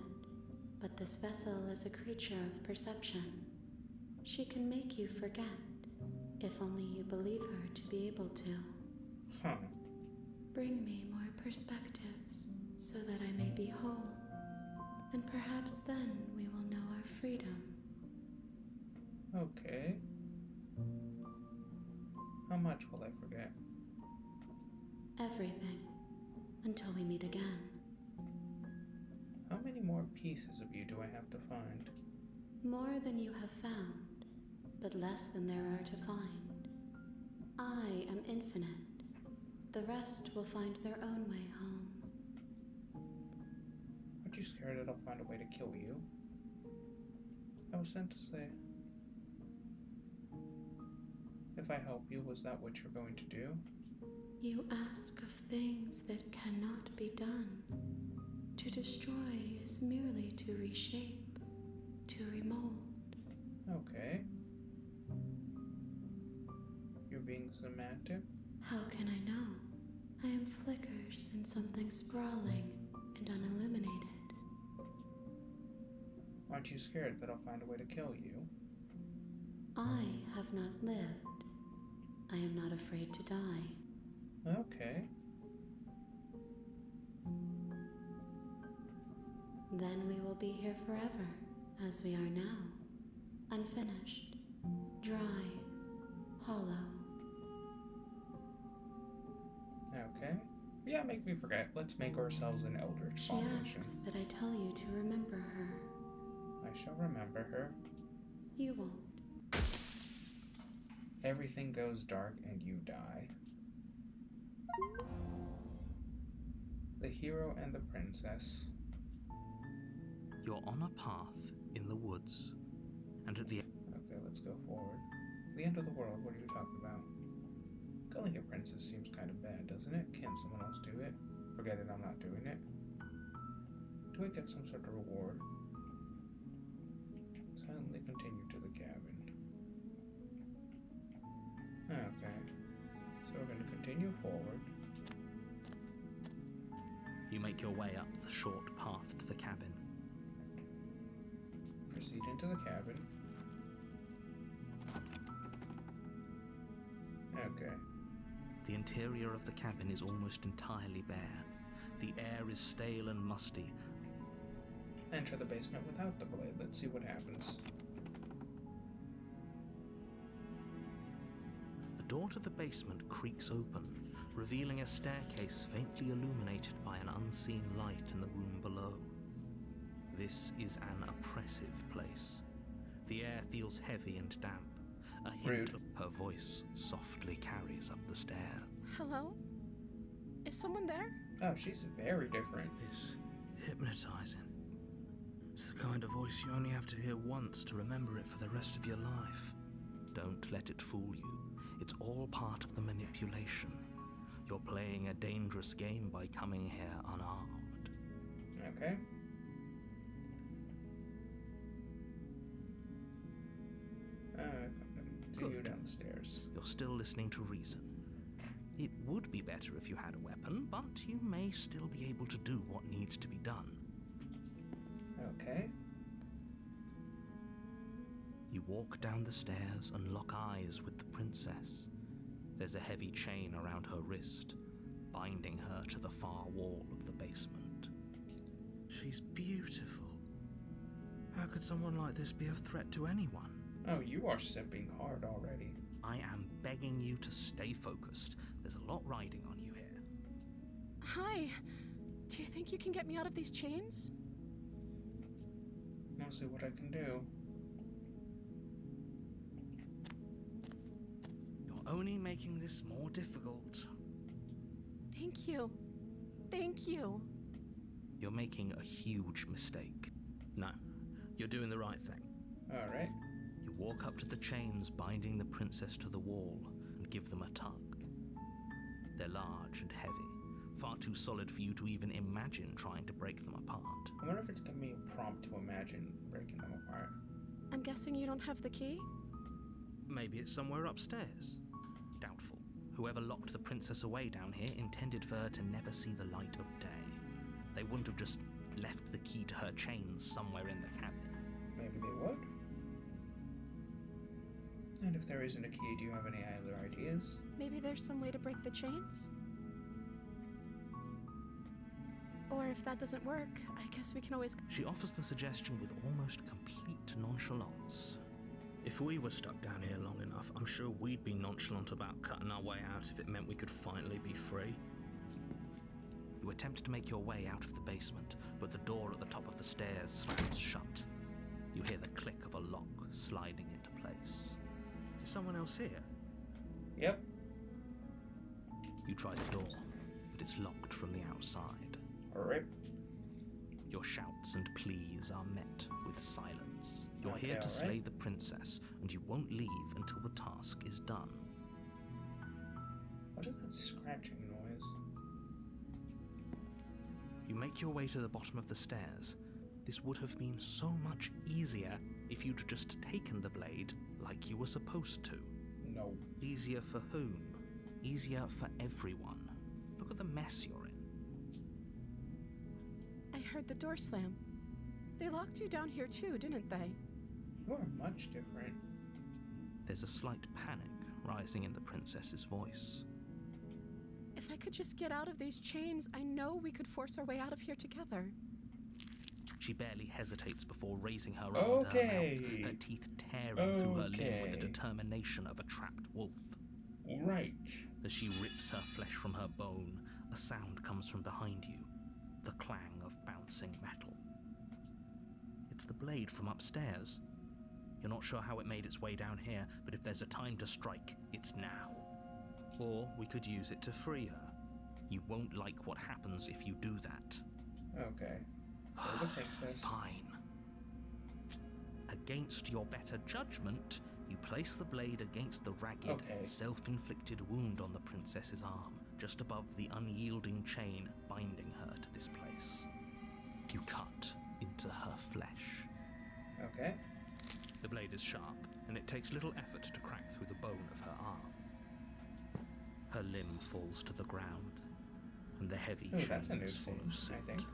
but this vessel is a creature of perception. She can make you forget, if only you believe her to be able to. Huh. Bring me more perspectives, so that I may be whole, and perhaps then we will know our freedom. Okay. How much will I forget? Everything, until we meet again. How many more pieces of you do I have to find? More than you have found, but less than there are to find. I am infinite. The rest will find their own way home. Aren't you scared that I'll find a way to kill you? I was sent to say, if I help you, was that what you're going to do? You ask of things that cannot be done. To destroy is merely to reshape, to remold. Okay. You're being semantic? How can I know? I am flickers in something sprawling and unilluminated. Aren't you scared that I'll find a way to kill you? I have not lived. I am not afraid to die. Okay. Then we will be here forever, as we are now. Unfinished, dry, hollow. Okay. Yeah, make me forget. Let's make ourselves an eldritch She formation. asks that I tell you to remember her. I shall remember her. You won't. Everything goes dark and you die. The hero and the princess. You're on a path in the woods, and at the Okay, let's go forward. The end of the world, what are you talking about? Killing a princess seems kind of bad, doesn't it? Can't someone else do it? Forget it, I'm not doing it. Do I get some sort of reward? Silently continue to the cabin. Okay. So we're going to continue forward. you make your way up the short path to the cabin. Proceed into the cabin. Okay. The interior of the cabin is almost entirely bare. The air is stale and musty. Enter the basement without the blade. Let's see what happens. The door to the basement creaks open, revealing a staircase faintly illuminated by an unseen light in the room below. This is an oppressive place. The air feels heavy and damp. A hint of her voice softly carries up the stairs. Hello? Is someone there? Oh, she's very different. It's hypnotizing. It's the kind of voice you only have to hear once to remember it for the rest of your life. Don't let it fool you. It's all part of the manipulation. You're playing a dangerous game by coming here unarmed. Okay. Continue down the stairs. You're still listening to reason. It would be better if you had a weapon, but you may still be able to do what needs to be done. Okay. You walk down the stairs and lock eyes with the princess. There's a heavy chain around her wrist, binding her to the far wall of the basement. She's beautiful. How could someone like this be a threat to anyone? Oh, you are sipping hard already. I am begging you to stay focused. There's a lot riding on you here. Hi. Do you think you can get me out of these chains? I'll see what I can do. You're only making this more difficult. Thank you. Thank you. You're making a huge mistake. No, you're doing the right thing. Alright. You walk up to the chains binding the princess to the wall and give them a tug. They're large and heavy, far too solid for you to even imagine trying to break them apart. I wonder if it's giving me a prompt to imagine breaking them apart. I'm guessing you don't have the key? Maybe it's somewhere upstairs. Doubtful. Whoever locked the princess away down here intended for her to never see the light of day. They wouldn't have just left the key to her chains somewhere in the cabin. Maybe they would. And if there isn't a key, do you have any other ideas? Maybe there's some way to break the chains? Or if that doesn't work, I guess we can always... She offers the suggestion with almost complete nonchalance. If we were stuck down here long enough, I'm sure we'd be nonchalant about cutting our way out if it meant we could finally be free. You attempt to make your way out of the basement, but the door at the top of the stairs slams shut. You hear the click of a lock sliding into place. Is someone else here? Yep. You try the door, but it's locked from the outside. Alright. Your shouts and pleas are met with silence. You're Okay, here to alright. slay the princess, and you won't leave until the task is done. What is that scratching noise? You make your way to the bottom of the stairs. This would have been so much easier if you'd just taken the blade like you were supposed to. No. Easier for whom? Easier for everyone. Look at the mess you're in. I heard the door slam. They locked you down here too, didn't they? You are much different. There's a slight panic rising in the princess's voice. If I could just get out of these chains, I know we could force our way out of here together. She barely hesitates before raising her arm to her mouth, her teeth tearing through her limb with the determination of a trapped wolf. Right. As she rips her flesh from her bone, a sound comes from behind you, the clang of bouncing metal. It's the blade from upstairs. You're not sure how it made its way down here, but if there's a time to strike, it's now. Or we could use it to free her. You won't like what happens if you do that. Okay. Kill the princess. Fine. Against your better judgment, you place the blade against the ragged, self-inflicted wound on the princess's arm, just above the unyielding chain binding her to this place. You cut into her flesh. Okay. The blade is sharp, and it takes little effort to crack through the bone of her arm. Her limb falls to the ground, and the heavy chains follow suit. I think.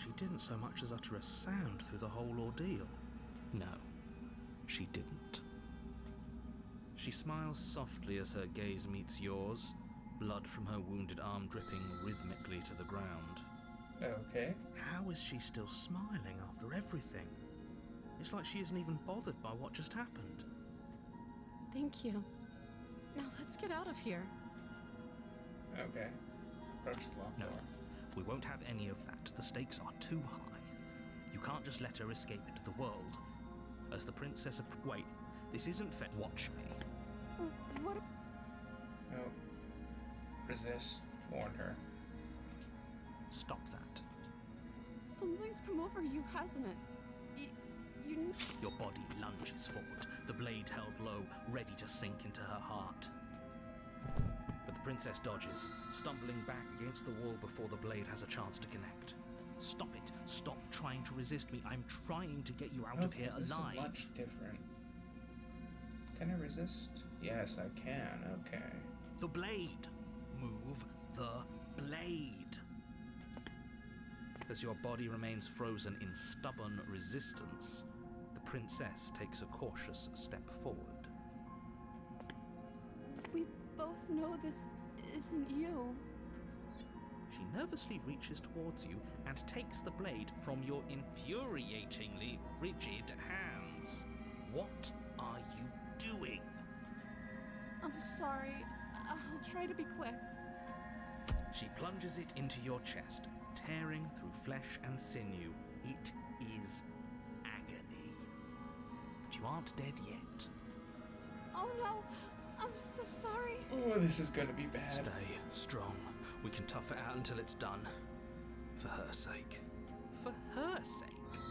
She didn't so much as utter a sound through the whole ordeal. No, she didn't. She smiles softly as her gaze meets yours, blood from her wounded arm dripping rhythmically to the ground. Okay. How is she still smiling after everything? It's like she isn't even bothered by what just happened. Thank you. Now let's get out of here. Okay. Approach the locked door. We won't have any of that. The stakes are too high. You can't just let her escape into the world. As the princess... Wait, this isn't fair. Watch me. What? No. Resist. Warn her. Stop that. Something's come over you, hasn't it? Your body lunges forward, the blade held low, ready to sink into her heart. But the princess dodges, stumbling back against the wall before the blade has a chance to connect. Stop it. Stop trying to resist me. I'm trying to get you out of here alive. This is much different. Can I resist? Yes, I can. Okay. The blade. Move the blade. As your body remains frozen in stubborn resistance, the princess takes a cautious step forward. We both know this isn't you. She nervously reaches towards you and takes the blade from your infuriatingly rigid hands. What are you doing? I'm sorry. I'll try to be quick. She plunges it into your chest, tearing through flesh and sinew. It is agony. But you aren't dead yet. Oh no! I'm so sorry. Oh, this is gonna be bad. Stay strong. We can tough it out until it's done. For her sake. For her sake?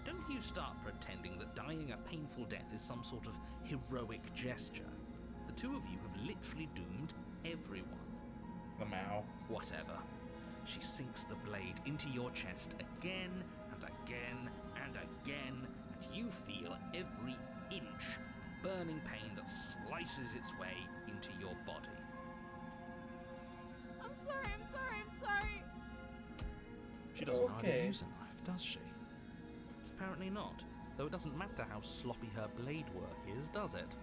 Don't you start pretending that dying a painful death is some sort of heroic gesture. The two of you have literally doomed everyone. Lamau. Whatever. She sinks the blade into your chest again and again and again, and you feel every inch of burning pain that slices its way into your body. I'm sorry. She doesn't hardly use a knife, does she? Apparently not, though it doesn't matter how sloppy her blade work is, does it?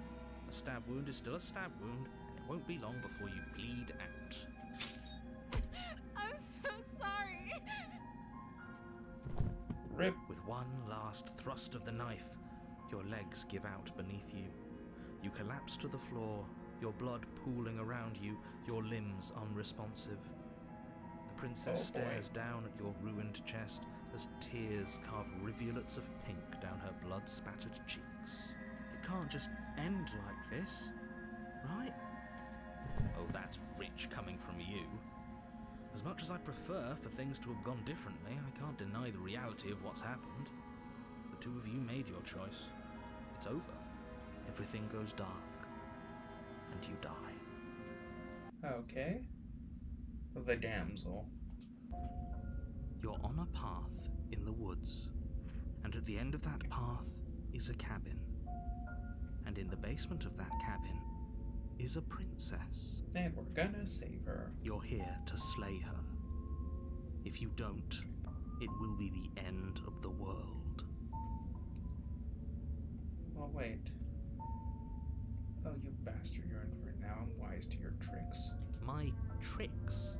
A stab wound is still a stab wound, and it won't be long before you bleed out. I'm so sorry. Rip. With one last thrust of the knife, your legs give out beneath you. You collapse to the floor, your blood pooling around you, your limbs unresponsive. The princess stares down at your ruined chest as tears carve rivulets of pink down her blood-spattered cheeks. It can't just end like this, right? Oh, that's rich coming from you. As much as I prefer for things to have gone differently, I can't deny the reality of what's happened. The two of you made your choice. It's over. Everything goes dark. And you die. Okay. The damsel. You're on a path in the woods. And at the end of that path is a cabin. And in the basement of that cabin is a princess. And we're gonna save her. You're here to slay her. If you don't, it will be the end of the Oh, wait. Oh, you bastard, you're in for it now. I'm wise to your tricks. My tricks?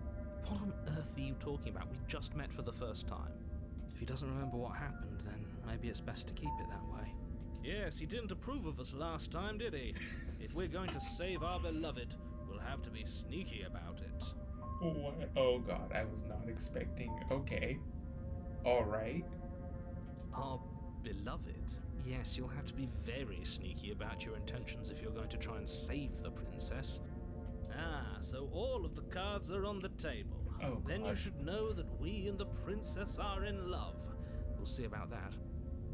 What on earth are you talking about? We just met for the first time. If he doesn't remember what happened, then maybe it's best to keep it that way. Yes, he didn't approve of us last time, did he? If we're going to save our beloved, we'll have to be sneaky about it. What? Oh god, I was not expecting. Okay. Alright. Our beloved? Yes, you'll have to be very sneaky about your intentions if you're going to try and save the princess. Ah, so all of the cards are on the table. Oh, Then you God. should know that we and the princess are in love. We'll see about that.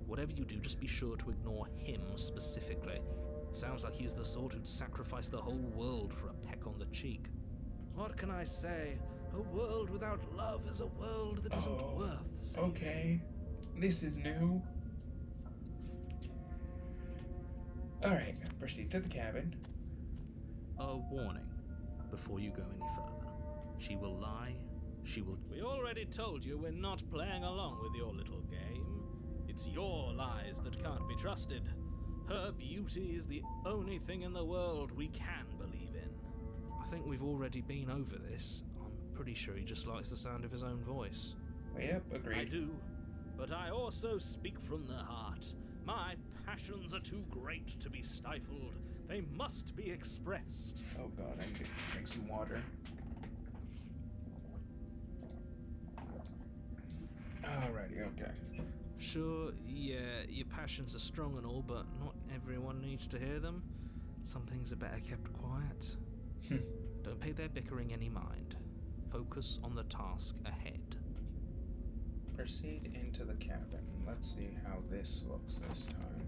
Whatever you do, just be sure to ignore him specifically. It sounds like he's the sort who'd sacrifice the whole world for a peck on the cheek. What can I say? A world without love is a world that isn't worth saving. Okay. This is new. Alright, proceed to the cabin. A warning before you go any further. She will lie. She will... We already told you we're not playing along with your little game. It's your lies that can't be trusted. Her beauty is the only thing in the world we can believe in. I think we've already been over this. I'm pretty sure he just likes the sound of his own voice. Yep, agreed. I do, but I also speak from the heart. My passions are too great to be stifled. They must be expressed. Oh god, I need to drink some water. Alrighty, okay. Sure, yeah, your passions are strong and all, but not everyone needs to hear them. Some things are better kept quiet. Don't pay their bickering any mind. Focus on the task ahead. Proceed into the cabin. Let's see how this looks this time.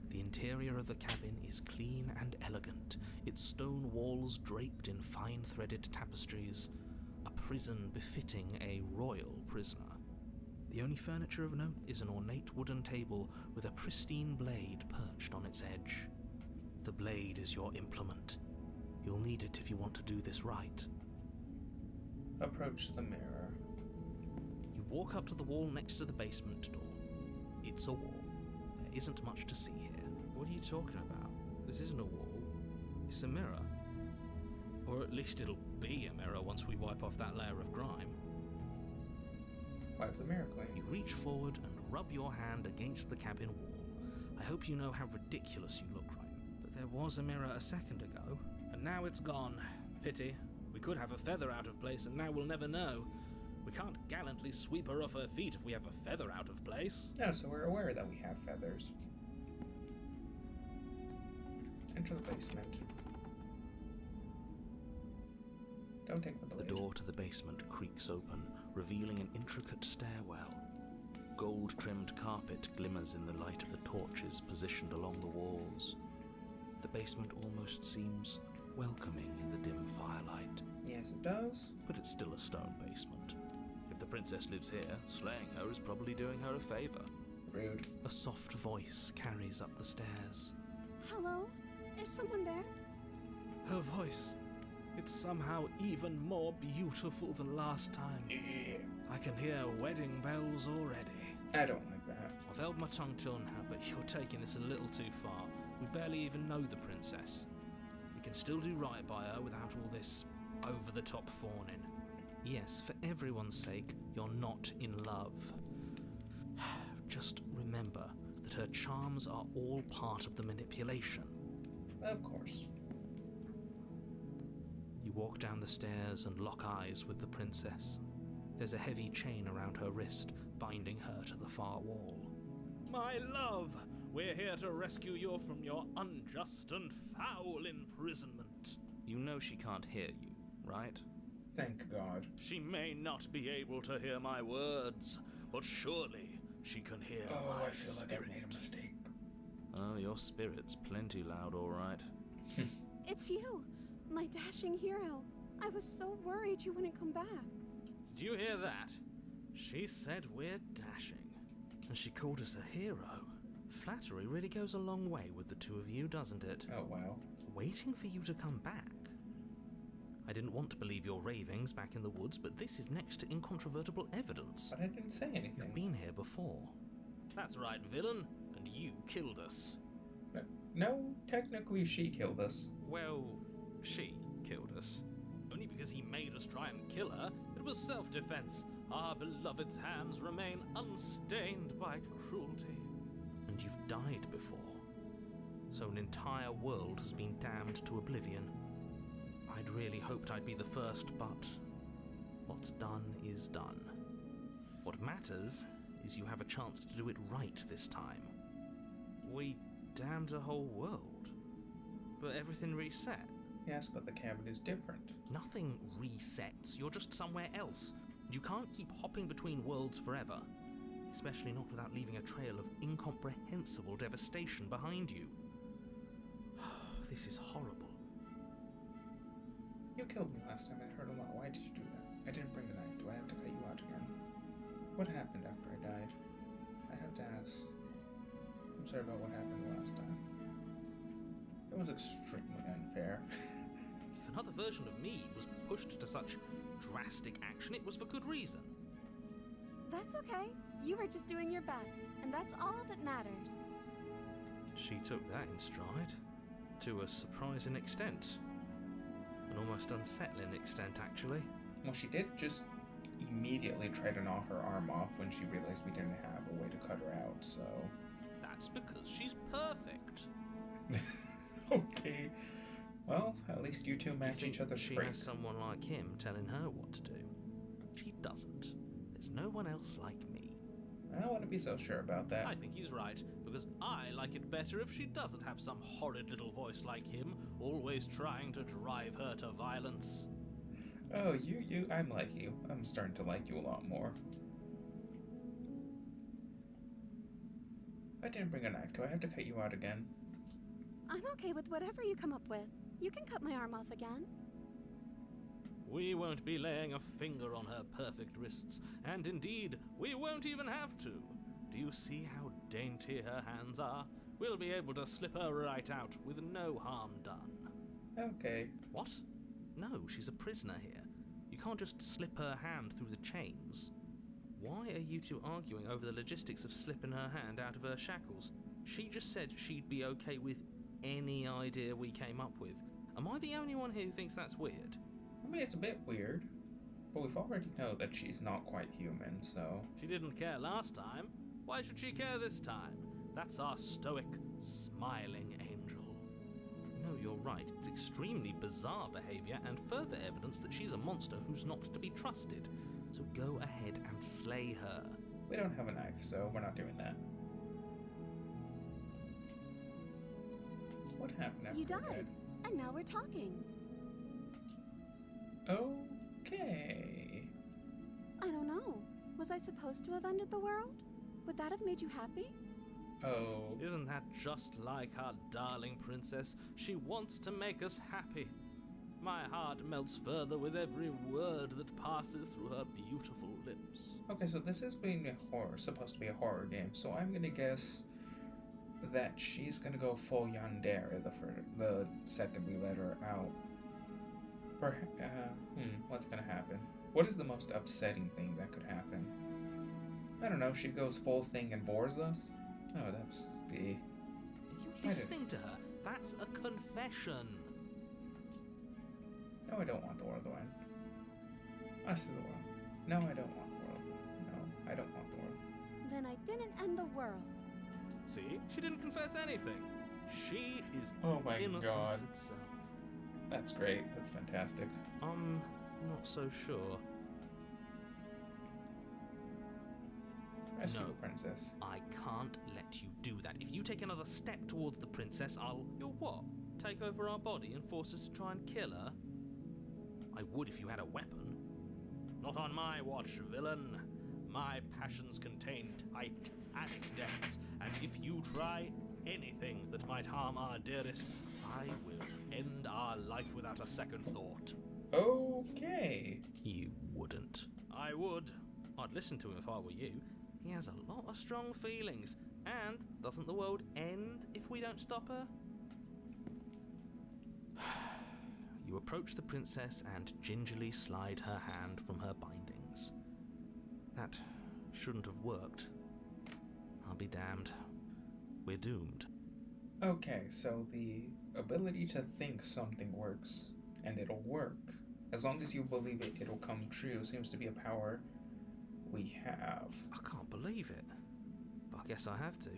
The interior of the cabin is clean and elegant, its stone walls draped in fine-threaded tapestries, a prison befitting a royal prisoner. The only furniture of note is an ornate wooden table with a pristine blade perched on its edge. The blade is your implement. You'll need it if you want to do this right. Approach the mirror. You walk up to the wall next to the basement door. It's a wall. There isn't much to see here. What are you talking about? This isn't a wall. It's a mirror. Or at least it'll be a mirror once we wipe off that layer of grime. Wipe the mirror clean. You reach forward and rub your hand against the cabin wall. I hope you know how ridiculous you look right. But there was a mirror a second ago, and now it's gone. Pity. We could have a feather out of place, and now we'll never know. We can't gallantly sweep her off her feet if we have a feather out of place. No, so we're aware that we have feathers. Enter the basement. Don't take the blade. The door to the basement creaks open, revealing an intricate stairwell. Gold-trimmed carpet glimmers in the light of the torches positioned along the walls. The basement almost seems welcoming in the dim firelight. Yes, it does. But it's still a stone basement. If the princess lives here, slaying her is probably doing her a favor. Rude. A soft voice carries up the stairs. Hello? Is someone there? Her voice, it's somehow even more beautiful than last time. Yeah. I can hear wedding bells already. I don't like that. I've held my tongue till now, but you're taking this a little too far. We barely even know the princess. We can still do right by her without all this over-the-top fawning. Yes, for everyone's sake, you're not in love. Just remember that her charms are all part of the manipulation. Of course. You walk down the stairs and lock eyes with the princess. There's a heavy chain around her wrist, binding her to the far wall. My love, we're here to rescue you from your unjust and foul imprisonment. You know she can't hear you, right? Thank God. She may not be able to hear my words, but surely she can hear Oh, my I feel like spirit. I made a mistake. Oh, your spirit's plenty loud, all right. It's you, my dashing hero. I was so worried you wouldn't come back. Did you hear that? She said we're dashing. And she called us a hero. Flattery really goes a long way with the two of you, doesn't it? Oh, wow. Waiting for you to come back. I didn't want to believe your ravings back in the woods, but this is next to incontrovertible evidence. But I didn't say anything. You've been here before. That's right, villain, and you killed us. No, technically she killed us. Well, she killed us. Only because he made us try and kill her. It was self-defense. Our beloved's hands remain unstained by cruelty. And you've died before. So an entire world has been damned to oblivion. I'd really hoped I'd be the first, but what's done is done. What matters is you have a chance to do it right this time. We damned a whole world, but everything reset. Yes, but the cabin is different. Nothing resets, you're just somewhere else. You can't keep hopping between worlds forever, especially not without leaving a trail of incomprehensible devastation behind you. This is horrible. You killed me last time. It hurt a lot. Why did you do that? I didn't bring the knife. Do I have to cut you out again? What happened after I died? I have to ask. I'm sorry about what happened last time. It was extremely unfair. If another version of me was pushed to such drastic action, it was for good reason. That's okay. You were just doing your best, and that's all that matters. She took that in stride, to a surprising extent. An almost unsettling extent, actually. Well, she did just immediately try to gnaw her arm off when she realized we didn't have a way to cut her out, so... That's because she's perfect. Okay. Well, at least you two match each other's she strengths. has someone like him telling her what to do. She doesn't. There's no one else like me. I wouldn't be so sure about that. I think he's right, because I like it better if she doesn't have some horrid little voice like him, always trying to drive her to violence. Oh, I'm like you. I'm starting to like you a lot more. I didn't bring a knife. Do I have to cut you out again? I'm okay with whatever you come up with. You can cut my arm off again. We won't be laying a finger on her perfect wrists, and indeed, we won't even have to. Do you see how dainty her hands are? We'll be able to slip her right out with no harm done. Okay. What? No, she's a prisoner here. You can't just slip her hand through the chains. Why are you two arguing over the logistics of slipping her hand out of her shackles? She just said she'd be okay with any idea we came up with. Am I the only one here who thinks that's weird? I mean, it's a bit weird, but we've already know that she's not quite human, so... She didn't care last time. Why should she care this time? That's our stoic, smiling angel. No, you're right. It's extremely bizarre behavior and further evidence that she's a monster who's not to be trusted. So go ahead and slay her. We don't have a knife, so we're not doing that. What happened after You we died, and now we're talking. Okay. I don't know. Was I supposed to have ended the world? Would that have made you happy? Oh. Isn't that just like our darling princess? She wants to make us happy. My heart melts further with every word that passes through her beautiful lips. Okay, so this is being a horror, supposed to be a horror game, so I'm gonna guess that she's gonna go full yandere the second we let her out. What's gonna happen? What is the most upsetting thing that could happen? I don't know, she goes full thing and bores us? Oh, that's the... Are you listening to her? That's a confession. No, I don't want the world to end. Honestly, the world. No, I don't want the world. No, I don't want the world. Then I didn't end the world. See? She didn't confess anything. She is Oh my innocence God. itself. That's great. That's fantastic. I'm not so sure. Rescue No. the princess. I can't let you do that. If you take another step towards the princess, You'll what? Take over our body and force us to try and kill her? I would if you had a weapon. Not on my watch, villain. My passions contain titanic depths, and if you try anything that might harm our dearest, I will end our life without a second thought. Okay. You wouldn't. I would. I'd listen to him if I were you. He has a lot of strong feelings. And doesn't the world end if we don't stop her? You approach the princess and gingerly slide her hand from her bindings. That shouldn't have worked. I'll be damned. We're doomed. Okay, so the ability to think something works, and it'll work. As long as you believe it, it'll come true, seems to be a power we have. I can't believe it. But I guess I have to.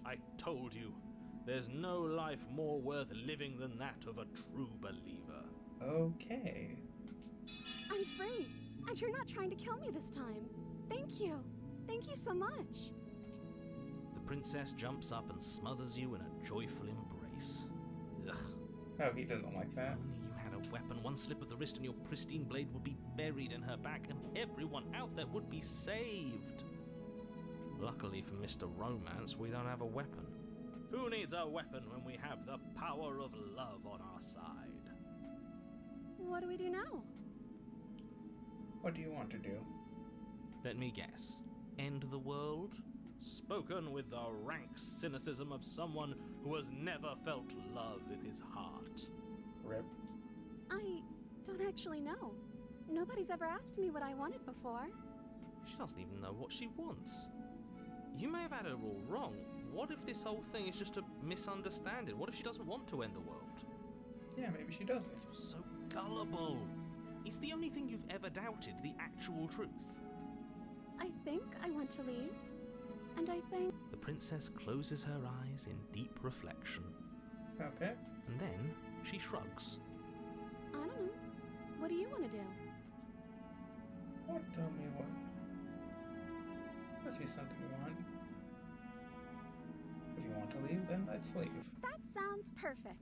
I told you, there's no life more worth living than that of a true believer. Okay. I'm free, and you're not trying to kill me this time. Thank you. Thank you so much. The princess jumps up and smothers you in a joyful embrace. Ugh. Oh, he doesn't like that. Only you had a weapon, one slip of the wrist and your pristine blade would be buried in her back and everyone out there would be saved. Luckily for Mr. Romance, we don't have a weapon. Who needs a weapon when we have the power of love on our side? What do we do now? What do you want to do? Let me guess. End the world? Spoken with the rank cynicism of someone who has never felt love in his heart. Rip. I don't actually know. Nobody's ever asked me what I wanted before. She doesn't even know what she wants. You may have had her all wrong. What if this whole thing is just a misunderstanding? What if she doesn't want to end the world? Yeah, maybe she doesn't. You're so gullible. Is the only thing you've ever doubted the actual truth? I think I want to leave. And I think... The princess closes her eyes in deep reflection. Okay. And then she shrugs. I don't know. What do you want to do? What? Tell me what. Must be something you want. If you want to leave, then let's leave. That sounds perfect.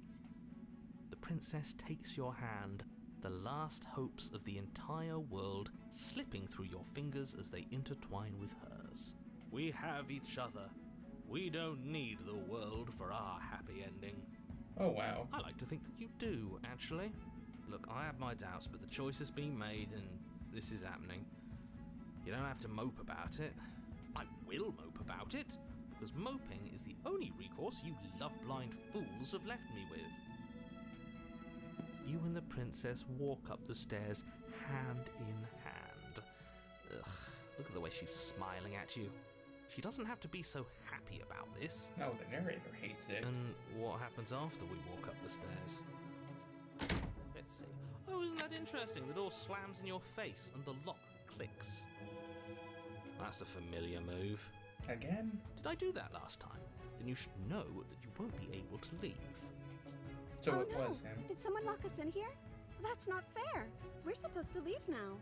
The princess takes your hand, the last hopes of the entire world slipping through your fingers as they intertwine with hers. We have each other. We don't need the world for our happy ending. Oh, wow. I like to think that you do, actually. Look, I have my doubts, but the choice has been made and this is happening. You don't have to mope about it. I will mope about it, because moping is the only recourse you love-blind fools have left me with. You and the princess walk up the stairs hand in hand. Ugh, look at the way she's smiling at you. She doesn't have to be so happy about this. No, the narrator hates it. And what happens after we walk up the stairs? Let's see. Oh, isn't that interesting? The door slams in your face and the lock clicks. That's a familiar move. Again? Did I do that last time? Then you should know that you won't be able to leave. So Oh it no! was him. Did someone lock us in here? That's not fair. We're supposed to leave now.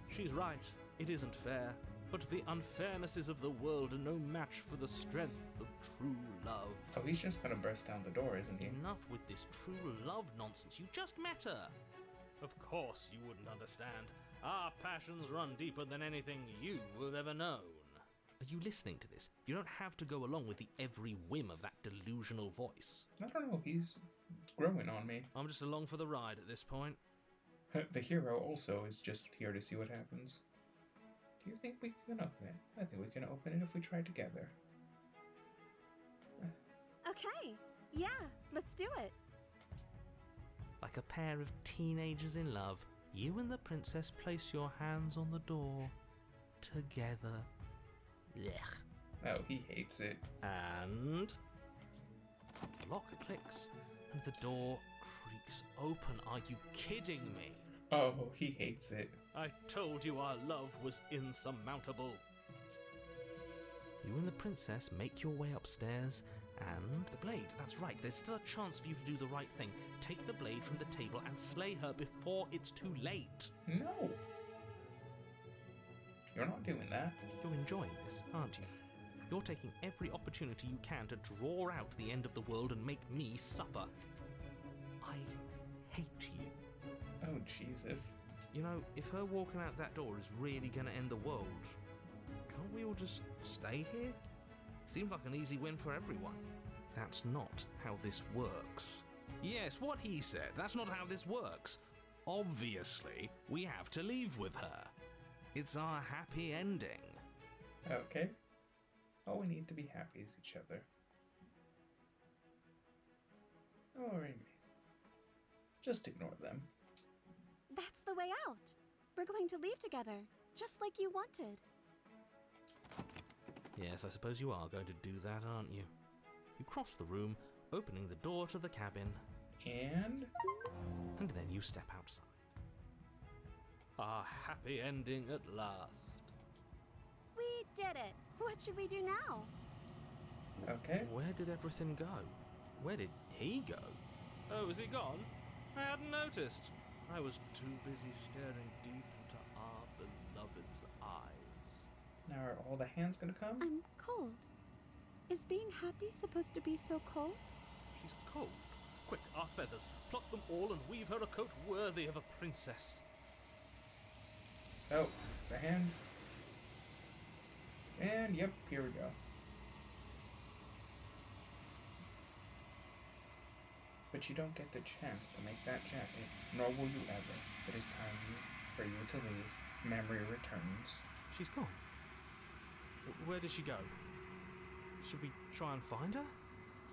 She's right. It isn't fair. But the unfairnesses of the world are no match for the strength of true love. Oh, he's just gonna burst down the door, isn't he? Enough with this true love nonsense. You just met her. Of course you wouldn't understand. Our passions run deeper than anything you have ever known. Are you listening to this? You don't have to go along with the every whim of that delusional voice. I don't know, he's growing on me. I'm just along for the ride at this point. The hero also is just here to see what happens. Do you think we can open it? I think we can open it if we try together. Okay. Yeah, let's do it. Like a pair of teenagers in love, you and the princess place your hands on the door. Together. Blech. Oh, he hates it. And... the lock clicks, and the door creaks open. Are you kidding me? Oh, he hates it. I told you our love was insurmountable. You and the princess make your way upstairs, and... the blade, that's right, there's still a chance for you to do the right thing. Take the blade from the table and slay her before it's too late. No. You're not doing that. You're enjoying this, aren't you? You're taking every opportunity you can to draw out the end of the world and make me suffer. I hate you. Oh, Jesus. You know, if her walking out that door is really going to end the world, can't we all just stay here? Seems like an easy win for everyone. That's not how this works. Yes, what he said. That's not how this works. Obviously, we have to leave with her. It's our happy ending. Okay. All we need to be happy is each other. Or Amy. Just ignore them. That's the way out. We're going to leave together, just like you wanted. Yes, I suppose you are going to do that, aren't you? You cross the room, opening the door to the cabin, And and then you step outside. A happy ending at last. We did it. What should we do now? okay. Where did everything go? Where did he go? Oh, is he gone? I hadn't noticed. I was too busy staring deep into our beloved's eyes. Now are all the hands gonna come? I'm cold. Is being happy supposed to be so cold? She's cold. Quick, our feathers. Pluck them all and weave her a coat worthy of a princess. Oh, the hands. And yep, here we go. But you don't get the chance to make that jacket, nor will you ever. It is time for you to leave. Memory returns. She's gone. Where did she go? Should we try and find her?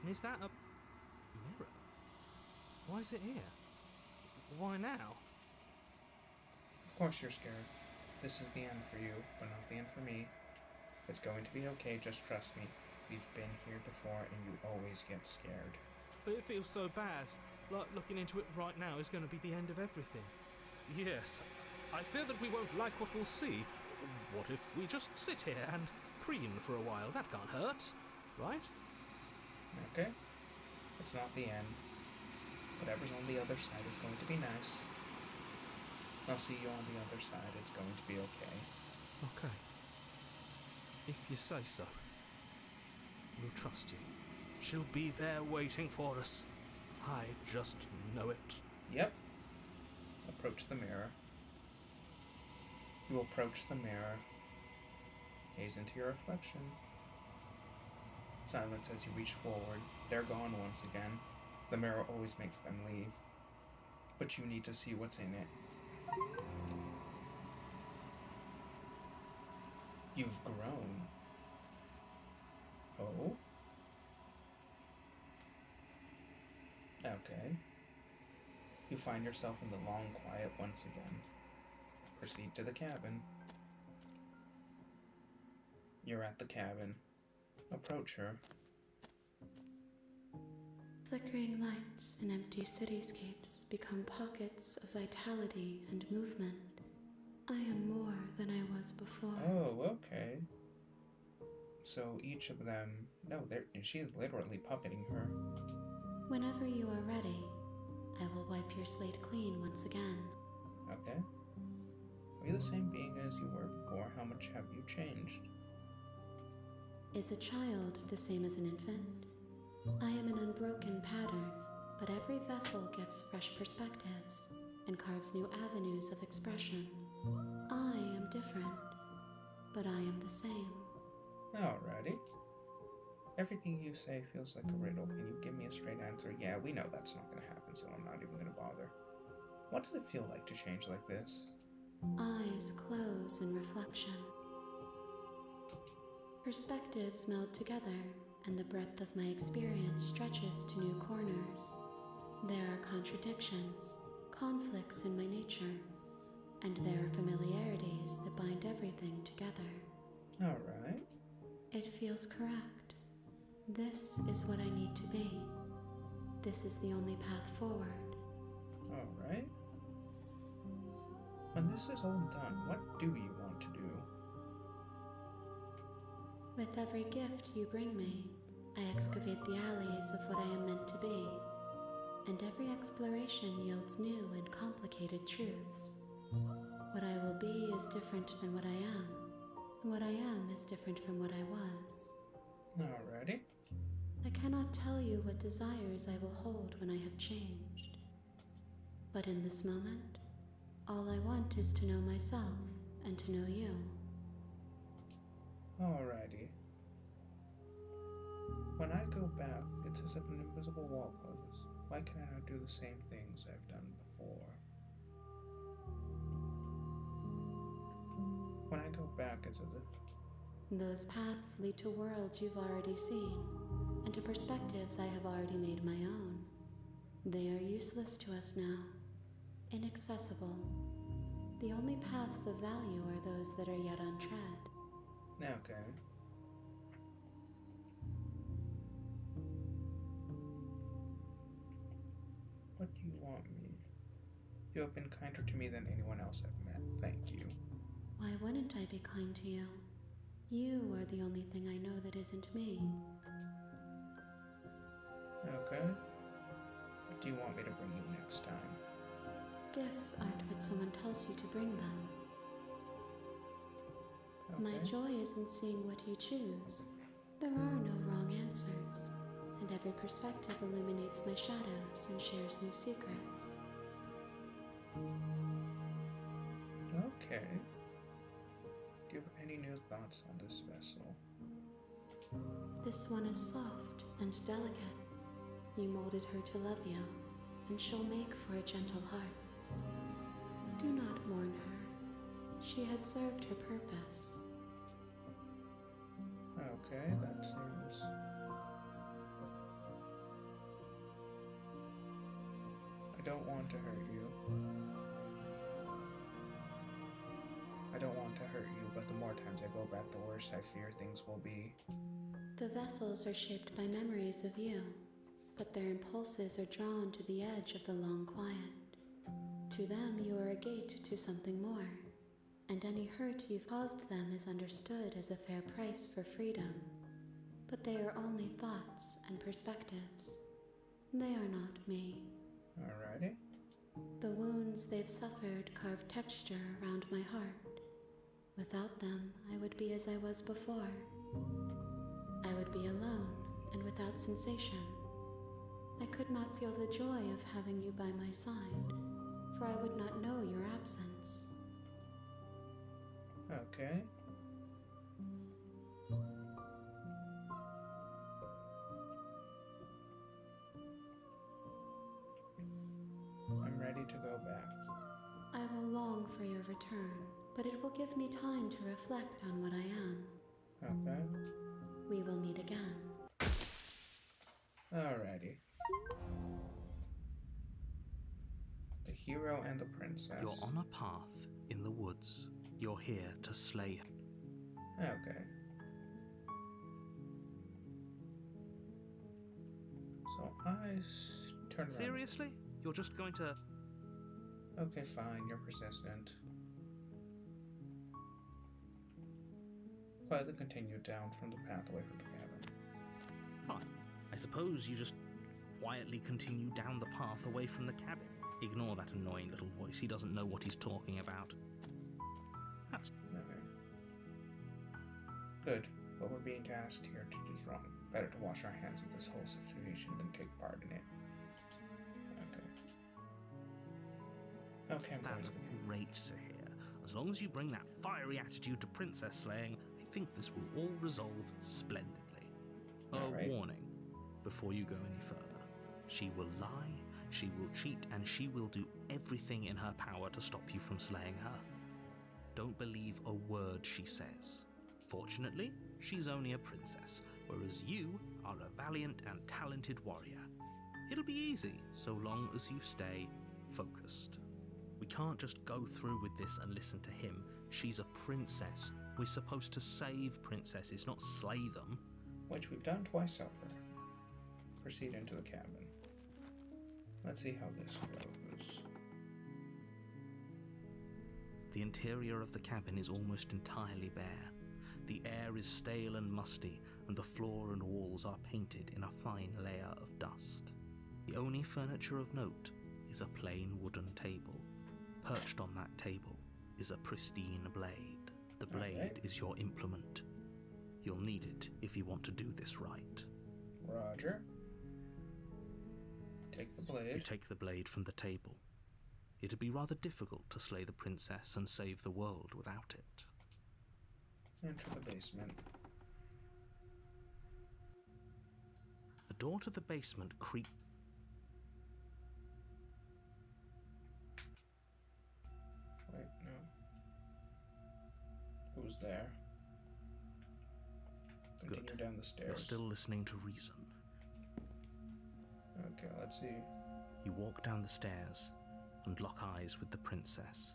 And is that a mirror? Why is it here? Why now? Of course you're scared. This is the end for you, but not the end for me. It's going to be okay, just trust me. We've been here before and you always get scared. But it feels so bad. Like looking into it right now is going to be the end of everything. Yes, I fear that we won't like what we'll see. What if we just sit here and preen for a while? That can't hurt, right? Okay? It's not the end. Whatever's on the other side is going to be nice. I'll see you on the other side. It's going to be okay. Okay. If you say so. We'll trust you. She'll be there waiting for us. I just know it. Yep. Approach the mirror. You approach the mirror. Gaze into your reflection. Silence as you reach forward. They're gone once again. The mirror always makes them leave. But you need to see what's in it. You've grown. Oh? Okay. You find yourself in the long quiet once again. Proceed to the cabin. You're at the cabin. Approach her. Flickering lights in empty cityscapes become pockets of vitality and movement. I am more than I was before. Oh, okay. So each of them... No, she's literally puppeting her. Whenever you are ready, I will wipe your slate clean once again. Okay. Are you the same being as you were before? How much have you changed? Is a child the same as an infant? I am an unbroken pattern, but every vessel gives fresh perspectives and carves new avenues of expression. I am different, but I am the same. Alrighty. Everything you say feels like a riddle. Can you give me a straight answer? Yeah, we know that's not going to happen, so I'm not even going to bother. What does it feel like to change like this? Eyes close in reflection. Perspectives meld together, and the breadth of my experience stretches to new corners. There are contradictions, conflicts in my nature, and there are familiarities that bind everything together. Alright. It feels correct. This is what I need to be. This is the only path forward. Alright. When this is all done, what do you want to do? With every gift you bring me, I excavate the alleys of what I am meant to be, and every exploration yields new and complicated truths. What I will be is different than what I am, and what I am is different from what I was. Alrighty. I cannot tell you what desires I will hold when I have changed. But in this moment, all I want is to know myself and to know you. Alrighty. When I go back, it's as if an invisible wall closes. Why can I not do the same things I've done before? When I go back, it's as if... Those paths lead to worlds you've already seen, and to perspectives I have already made my own. They are useless to us now, inaccessible. The only paths of value are those that are yet untread. Okay. You have been kinder to me than anyone else I've met. Thank you. Why wouldn't I be kind to you? You are the only thing I know that isn't me. Okay. What do you want me to bring you next time? Gifts aren't what someone tells you to bring them. Okay. My joy is in seeing what you choose. There are no wrong answers, and every perspective illuminates my shadows and shares new secrets. Okay. Do you have any new thoughts on this vessel? This one is soft and delicate. You molded her to love you, and she'll make for a gentle heart. Do not mourn her. She has served her purpose. Okay, that seems... I don't want to hurt you. I don't want to hurt you, but the more times I go back, the worse I fear things will be. The vessels are shaped by memories of you, but their impulses are drawn to the edge of the long quiet. To them, you are a gate to something more, and any hurt you've caused them is understood as a fair price for freedom. But they are only thoughts and perspectives. They are not me. Alrighty. The wounds they've suffered carve texture around my heart. Without them, I would be as I was before. I would be alone and without sensation. I could not feel the joy of having you by my side, for I would not know your absence. Okay. I'm ready to go back. I will long for your return, but it will give me time to reflect on what I am. Okay. We will meet again. Alrighty. The hero and the princess. You're on a path in the woods. You're here to slay her. Okay. So turn around. Seriously? You're just going to... Okay, fine, you're persistent. Quietly continue down from the path away from the cabin. Fine. I suppose you just quietly continue down the path away from the cabin. Ignore that annoying little voice. He doesn't know what he's talking about. That's... Okay. Good, but we're being tasked here to do wrong. Better to wash our hands of this whole situation than take part in it. Okay, I'm going That's with you. great to hear. As long as you bring that fiery attitude to princess slaying, I think this will all resolve splendidly. A Alright. warning, before you go any further. She will lie, she will cheat, and she will do everything in her power to stop you from slaying her. Don't believe a word she says. Fortunately, she's only a princess, whereas you are a valiant and talented warrior. It'll be easy, so long as you stay focused. We can't just go through with this and listen to him. She's a princess. We're supposed to save princesses, not slay them. Which we've done twice over. Proceed into the cabin. Let's see how this goes. The interior of the cabin is almost entirely bare. The air is stale and musty, and the floor and walls are painted in a fine layer of dust. The only furniture of note is a plain wooden table. Perched on that table is a pristine blade. The blade Alright. is your implement. You'll need it if you want to do this right. Roger. Take the blade. You take the blade from the table. It'd be rather difficult to slay the princess and save the world without it. Enter the basement. The door to the basement creaks. Wait, no. Who's there? Continue Good. down the stairs. You're still listening to reason. Okay, let's see. You walk down the stairs and lock eyes with the princess.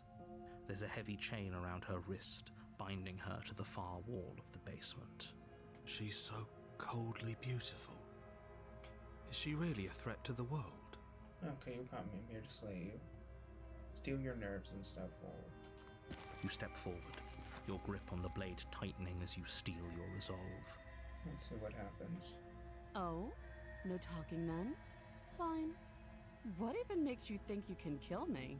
There's a heavy chain around her wrist, binding her to the far wall of the basement. She's so coldly beautiful. Is she really a threat to the world? Okay, you got me. I'm here to slay you. steel your nerves and stuff. Or... You step forward, your grip on the blade tightening as you steel your resolve. Let's see what happens. Oh? No talking then? Fine. What even makes you think you can kill me?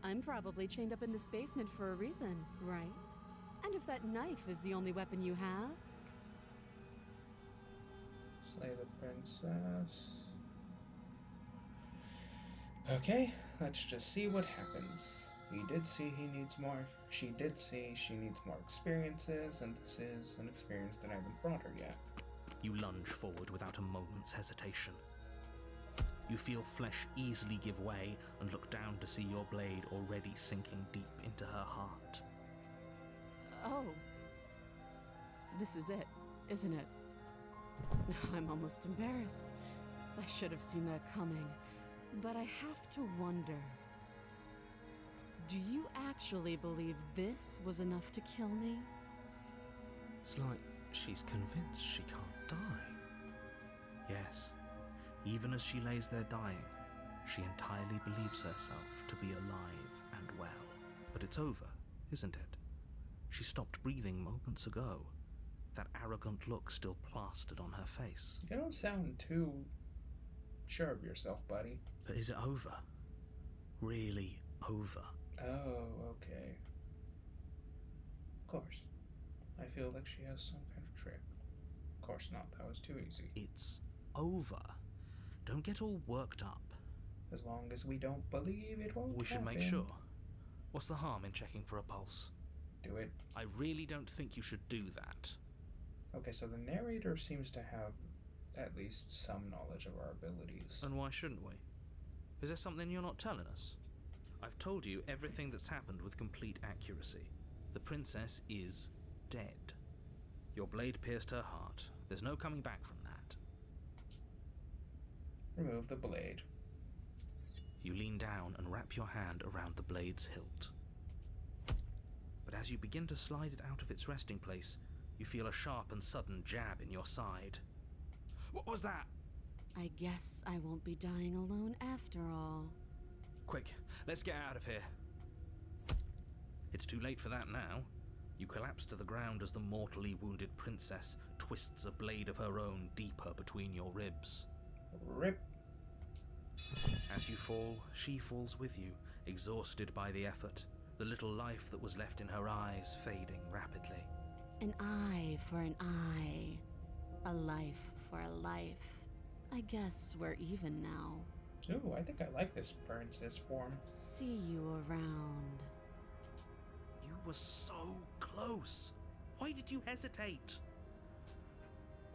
I'm probably chained up in this basement for a reason, right? And if that knife is the only weapon you have? Slay the princess. Okay, let's just see what happens. He did see he needs more. She did see she needs more experiences, and this is an experience that I haven't brought her yet. You lunge forward without a moment's hesitation. You feel flesh easily give way and look down to see your blade already sinking deep into her heart. Oh. This is it, isn't it? I'm almost embarrassed. I should have seen that coming. But I have to wonder. Do you actually believe this was enough to kill me? It's like she's convinced she can't die. Yes, even as she lays there dying, she entirely believes herself to be alive and well. But it's over, isn't it? She stopped breathing moments ago. That arrogant look still plastered on her face. You don't sound too sure of yourself, buddy. But is it over? Really over? Oh, okay. Of course. I feel like she has some kind of trick. Of course not, that was too easy. It's over. Don't get all worked up. As long as we don't believe it won't We should happen. make sure. What's the harm in checking for a pulse? Do it. I really don't think you should do that. Okay, so the narrator seems to have at least some knowledge of our abilities. And why shouldn't we? Is there something you're not telling us? I've told you everything that's happened with complete accuracy. The princess is dead. Your blade pierced her heart. There's no coming back from that. Remove the blade. You lean down and wrap your hand around the blade's hilt. But as you begin to slide it out of its resting place, you feel a sharp and sudden jab in your side. What was that? I guess I won't be dying alone after all. Quick, let's get out of here. It's too late for that now. You collapse to the ground as the mortally wounded princess twists a blade of her own deeper between your ribs. Rip. As you fall, she falls with you, exhausted by the effort, the little life that was left in her eyes fading rapidly. An eye for an eye. A life for a life. I guess we're even now. Ooh, I think I like this princess form. See you around. You were so close. Why did you hesitate?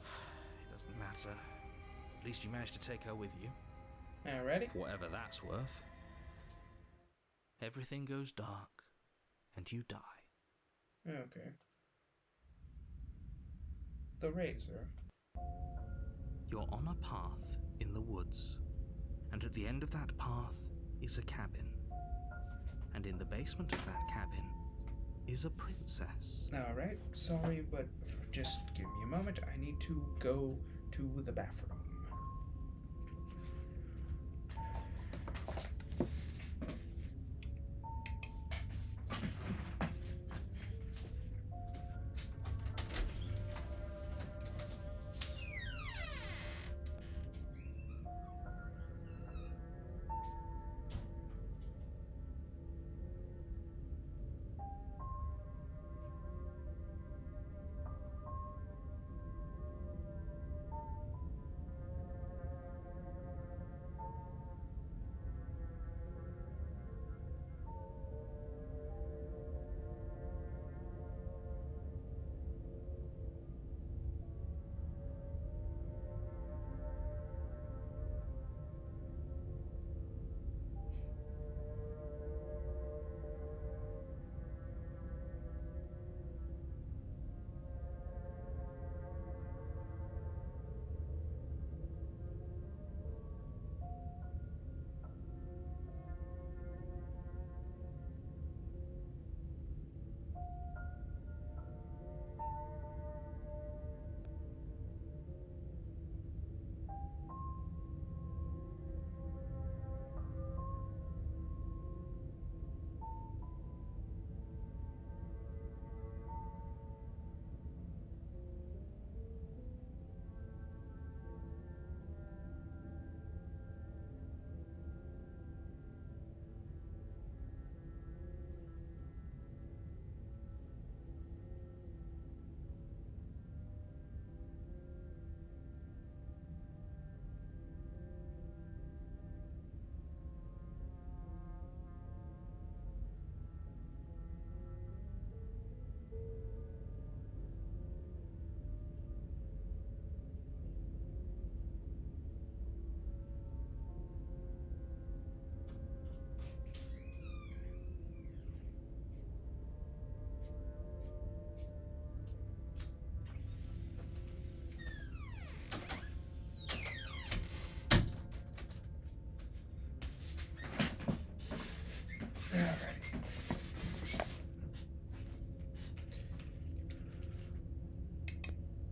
It doesn't matter. At least you managed to take her with you. Ready? For whatever that's worth. Everything goes dark, and you die. Okay. The razor. You're on a path in the woods, and at the end of that path is a cabin. And in the basement of that cabin is a princess. Alright, sorry, but just give me a moment. I need to go to the bathroom.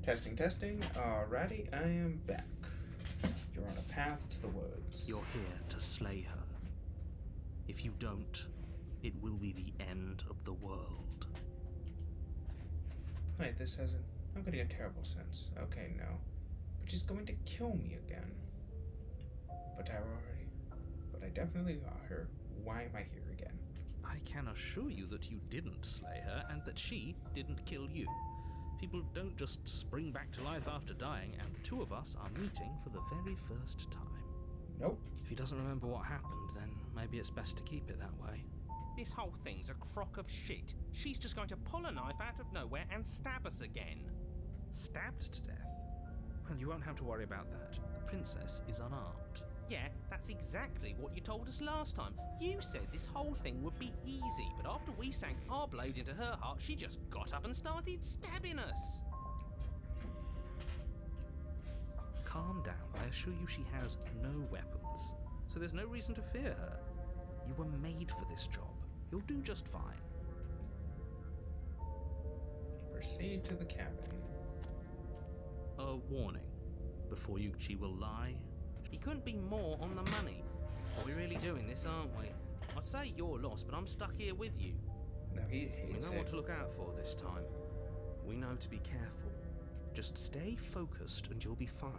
Testing, testing. Alrighty, I am back. You're on a path to the woods. You're here to slay her. If you don't, it will be the end of the world. Wait, this hasn't... I'm getting a terrible sense. Okay, no. But she's going to kill me again. But I definitely got her. Why am I here again? I can assure you that you didn't slay her and that she didn't kill you. People don't just spring back to life after dying, and the two of us are meeting for the very first time. Nope. If he doesn't remember what happened, then maybe it's best to keep it that way. This whole thing's a crock of shit. She's just going to pull a knife out of nowhere and stab us again. Stabbed to death? Well, you won't have to worry about that. The princess is unarmed. Yeah, that's exactly what you told us last time. You said this whole thing would be easy, but after we sank our blade into her heart, she just got up and started stabbing us. Calm down. I assure you she has no weapons, so there's no reason to fear her. You were made for this job. You'll do just fine. Proceed to the cabin. A warning. Before you, she will lie. He couldn't be more on the money. We're really doing this, aren't we? I'd say you're lost, but I'm stuck here with you. No, he We hates know it. what to look out for this time. We know to be careful. Just stay focused and you'll be fine.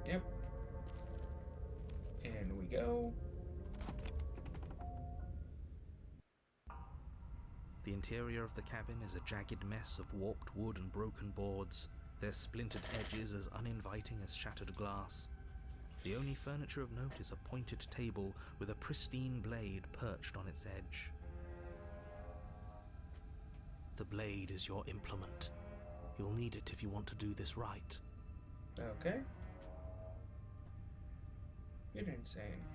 Yep. In we go. The interior of the cabin is a jagged mess of warped wood and broken boards, their splintered edges as uninviting as shattered glass. The only furniture of note is a pointed table with a pristine blade perched on its edge. The blade is your implement. You'll need it if you want to do this right. Okay. You didn't say anything.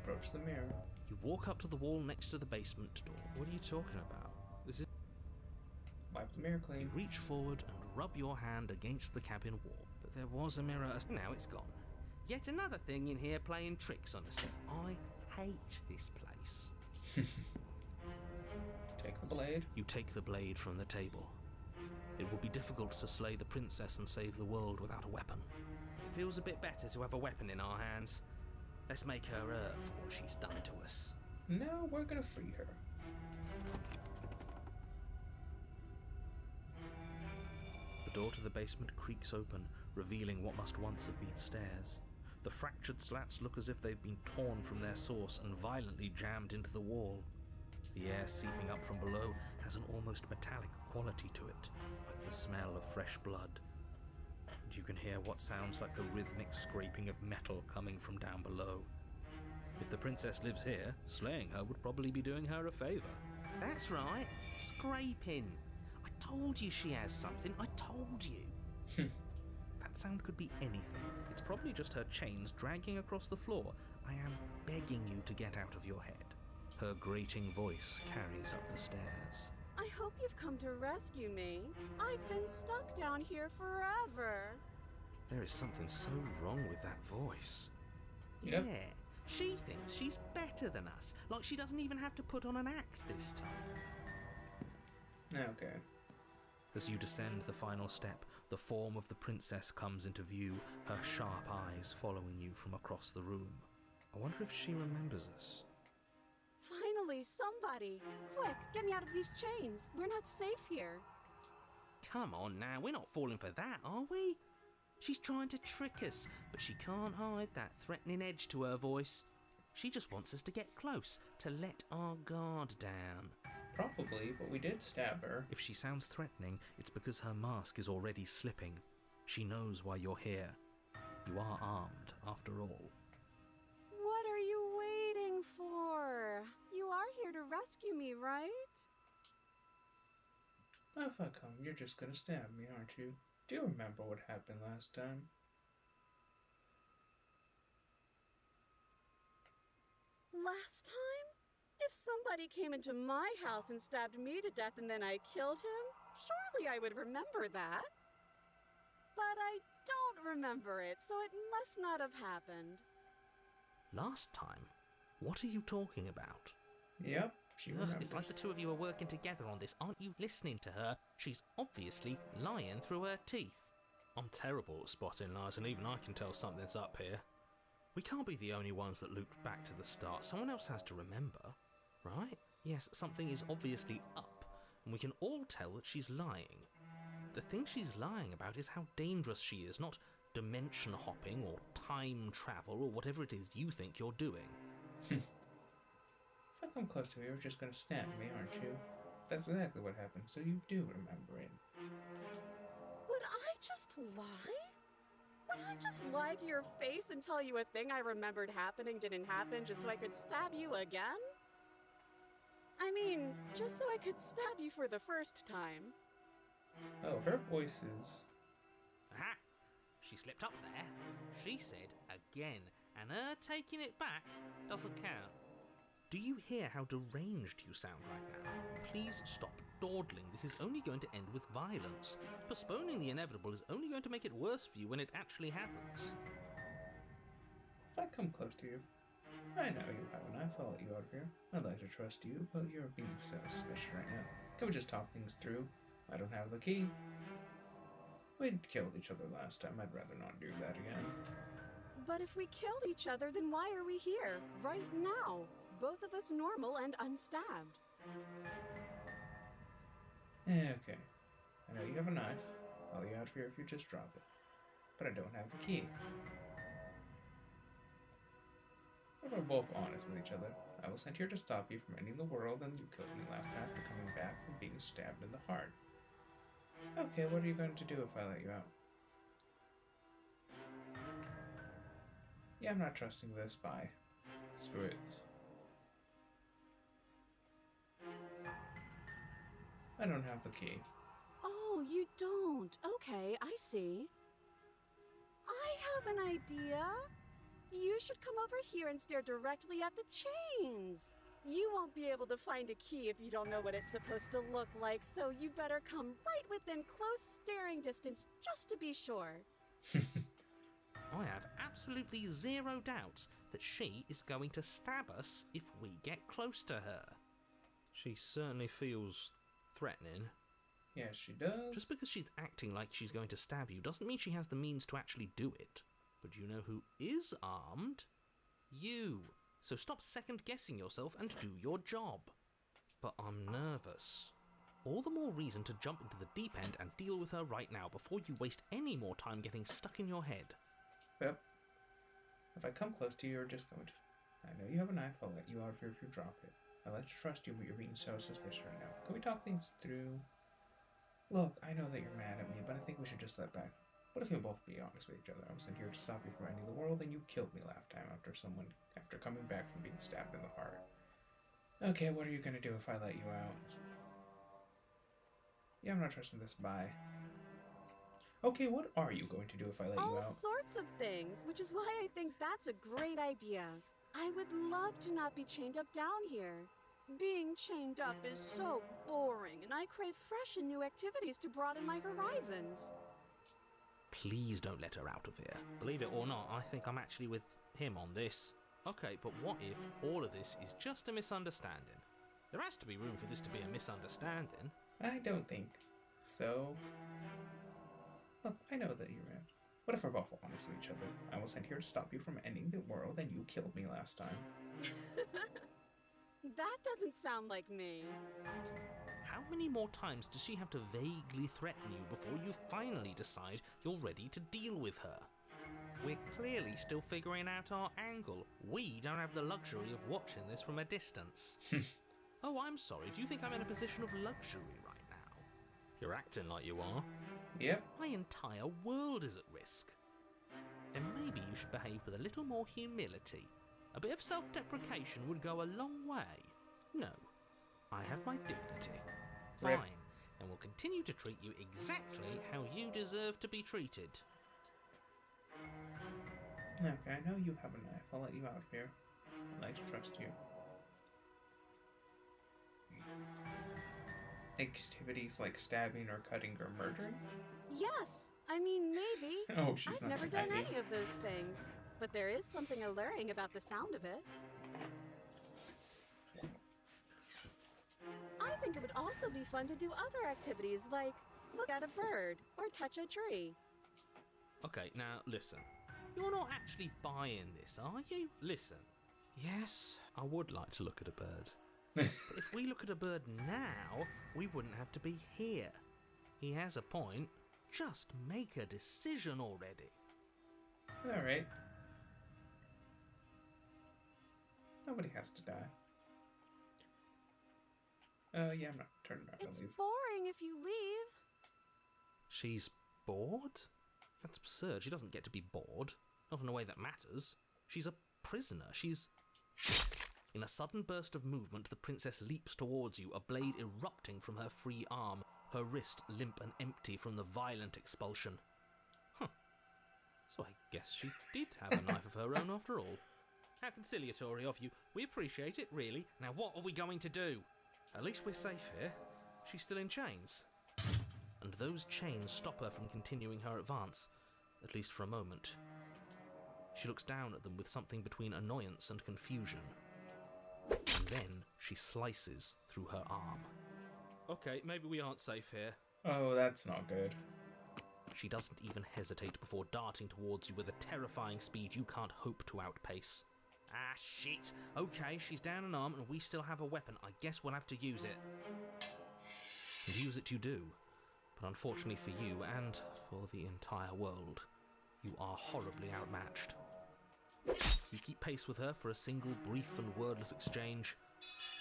Approach the mirror. You walk up to the wall next to the basement door. What are you talking about? This is... Wipe the mirror You clean. reach forward and rub your hand against the cabin wall. But there was a mirror... Now it's gone. Yet another thing in here playing tricks on us. I hate this place. Take the blade. You take the blade from the table. It will be difficult to slay the princess and save the world without a weapon. It feels a bit better to have a weapon in our hands. Let's make her hurt for what she's done to us. No, we're gonna free her. The door to the basement creaks open, revealing what must once have been stairs. The fractured slats look as if they've been torn from their source and violently jammed into the wall. The air seeping up from below has an almost metallic quality to it, like the smell of fresh blood. And you can hear what sounds like the rhythmic scraping of metal coming from down below. If the princess lives here, slaying her would probably be doing her a favor. That's right, scraping. I told you she has something, I told you. That sound could be anything. It's probably just her chains dragging across the floor. I am begging you to get out of your head. Her grating voice carries up the stairs. I hope you've come to rescue me. I've been stuck down here forever. There is something so wrong with that voice. Yep. Yeah, she thinks she's better than us, like she doesn't even have to put on an act this time. Okay. As you descend the final step, the form of the princess comes into view, her sharp eyes following you from across the room. I wonder if she remembers us. Finally, somebody! Quick, get me out of these chains. We're not safe here. Come on now, we're not falling for that, are we? She's trying to trick us, but she can't hide that threatening edge to her voice. She just wants us to get close, to let our guard down. Probably, but we did stab her. If she sounds threatening, it's because her mask is already slipping. She knows why you're here. You are armed, after all. What are you waiting for? You are here to rescue me, right? If I come, you're just gonna stab me, aren't you? Do you remember what happened last time? Last time? If somebody came into my house and stabbed me to death and then I killed him, surely I would remember that. But I don't remember it, so it must not have happened. Last time? What are you talking about? Yep, She remembers. It's like the two of you are working together on this. Aren't you listening to her? She's obviously lying through her teeth. I'm terrible at spotting lies, and even I can tell something's up here. We can't be the only ones that looped back to the start. Someone else has to remember, right? Yes, something is obviously up, and we can all tell that she's lying. The thing she's lying about is how dangerous she is, not dimension hopping or time travel or whatever it is you think you're doing. If I come close to you, you're just gonna snap me, aren't you? That's exactly what happened, so you do remember it. Would I just lie? Would I just lie to your face and tell you a thing I remembered happening didn't happen just so I could stab you again? I mean, just so I could stab you for the first time. Oh, her voice is... Aha! She slipped up there. She said again, and her taking it back doesn't count. Do you hear how deranged you sound right now? Please stop dawdling. This is only going to end with violence. Postponing the inevitable is only going to make it worse for you when it actually happens. If I come close to you, I know you have a knife, I'll let you out of here. I'd like to trust you, but you're being so suspicious right now. Can we just talk things through? I don't have the key. We killed each other last time. I'd rather not do that again. But if we killed each other, then why are we here, right now? Both of us normal and unstabbed. Okay. I know you have a knife. I'll let you out of here if you just drop it. But I don't have the key. But we're both honest with each other. I was sent here to stop you from ending the world, and you killed me last time after coming back from being stabbed in the heart. Okay, what are you going to do if I let you out? Yeah, I'm not trusting this. Bye. Screw it. I don't have the key. Oh, you don't. Okay, I see. I have an idea. You should come over here and stare directly at the chains. You won't be able to find a key if you don't know what it's supposed to look like, so you better come right within close staring distance just to be sure. I have absolutely zero doubts that she is going to stab us if we get close to her. She certainly feels threatening. Yes, she does. Just because she's acting like she's going to stab you doesn't mean she has the means to actually do it. But you know who is armed? You. So stop second-guessing yourself and do your job. But I'm nervous. All the more reason to jump into the deep end and deal with her right now before you waste any more time getting stuck in your head. Yep. If I come close to you, you're just going to... I know you have a knife, I'll let you out of here if you drop it. I like to trust you, but you're being so suspicious right now. Can we talk things through? Look, I know that you're mad at me, but I think we should just let back. What if you'll both be honest with each other? I was sent here to stop you from ending the world, and you killed me last time after coming back from being stabbed in the heart. Okay, what are you gonna do if I let you out? Yeah, I'm not trusting this. Bye. Okay, what are you going to do if I let you out? All sorts of things, which is why I think that's a great idea. I would love to not be chained up down here. Being chained up is so boring, and I crave fresh and new activities to broaden my horizons. Please don't let her out of here. Believe it or not, I think I'm actually with him on this. Okay, but what if all of this is just a misunderstanding? There has to be room for this to be a misunderstanding. I don't think so. Look, I know that you're mad. What if we're both honest with each other? I was sent here to stop you from ending the world, and you killed me last time. That doesn't sound like me. How many more times does she have to vaguely threaten you before you finally decide you're ready to deal with her? We're clearly still figuring out our angle. We don't have the luxury of watching this from a distance. Oh, I'm sorry. Do you think I'm in a position of luxury right now? You're acting like you are. Yep. My entire world is at risk. And maybe you should behave with a little more humility. A bit of self-deprecation would go a long way. No, I have my dignity. Rip. Fine, and will continue to treat you exactly how you deserve to be treated. Okay, I know you have a knife. I'll let you out of here. I like to trust you. Activities like stabbing or cutting or murdering? Yes, I mean, maybe. Oh, she's I've not never done happy. any of those things, but there is something alluring about the sound of it. think it would also be fun to do other activities like look at a bird or touch a tree. Okay, now listen. You're not actually buying this, are you? Listen. Yes, I would like to look at a bird. But if we look at a bird now, we wouldn't have to be here. He has a point. Just make a decision already. Alright. Nobody has to die. Yeah, I'm not turning around It's and leave. boring if you leave. She's bored? That's absurd. She doesn't get to be bored. Not in a way that matters. She's a prisoner. She's... In a sudden burst of movement, the princess leaps towards you, a blade erupting from her free arm, her wrist limp and empty from the violent expulsion. Huh. So I guess she did have a knife of her own after all. How conciliatory of you. We appreciate it, really. Now what are we going to do? At least we're safe here. She's still in chains. And those chains stop her from continuing her advance, at least for a moment. She looks down at them with something between annoyance and confusion. And then she slices through her arm. Okay, maybe we aren't safe here. Oh, that's not good. She doesn't even hesitate before darting towards you with a terrifying speed you can't hope to outpace. Ah, shit. Okay, she's down an arm and we still have a weapon. I guess we'll have to use it. And use it you do. But unfortunately for you and for the entire world, you are horribly outmatched. You keep pace with her for a single brief and wordless exchange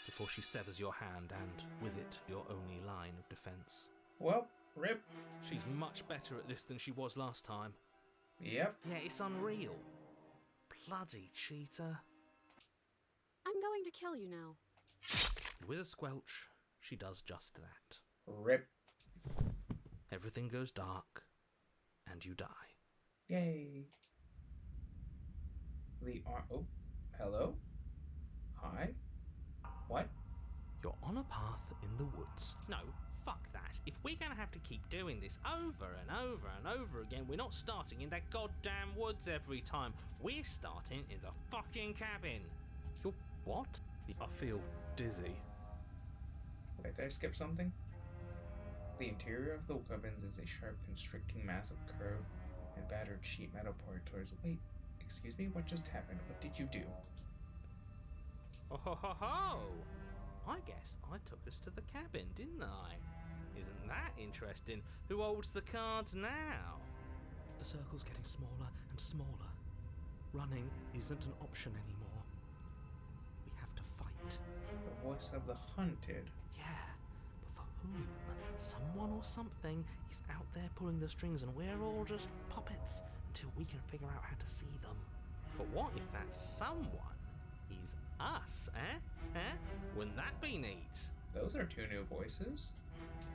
before she severs your hand and, with it, your only line of defense. Well, rip. She's much better at this than she was last time. Yep. Yeah, it's unreal. Bloody cheater. I'm going to kill you now. With a squelch, she does just that. Rip. Everything goes dark, and you die. Yay. Oh, hello? Hi? What? You're on a path in the woods. No, fuck that. If we're gonna have to keep doing this over and over and over again, we're not starting in that goddamn woods every time. We're starting in the fucking cabin. You're what? I feel dizzy. Wait, did I skip something? The interior of the cabins is a sharp, constricting mass of curved and battered sheet metal towards. Wait, excuse me? What just happened? What did you do? Oh ho ho ho! I guess I took us to the cabin, didn't I? Isn't that interesting? Who holds the cards now? The circle's getting smaller and smaller. Running isn't an option anymore. We have to fight. The voice of the hunted. Yeah, but for whom? Someone or something is out there pulling the strings and we're all just puppets until we can figure out how to see them. But what if that someone is us, eh? Wouldn't that be neat? Those are two new voices.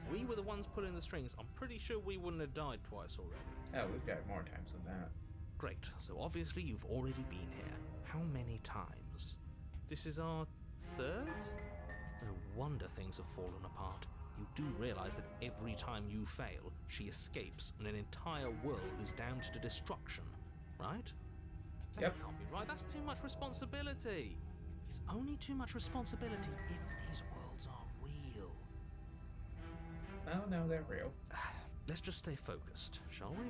If we were the ones pulling the strings, I'm pretty sure we wouldn't have died twice already. Oh, we've died more times than that. Great, so obviously you've already been here. How many times? This is our third? No wonder things have fallen apart. You do realise that every time you fail, she escapes and an entire world is damned to destruction, right? That Yep. can't be right, that's too much responsibility. It's only too much responsibility if these worlds are real. Oh, no, they're real. Let's just stay focused, shall we?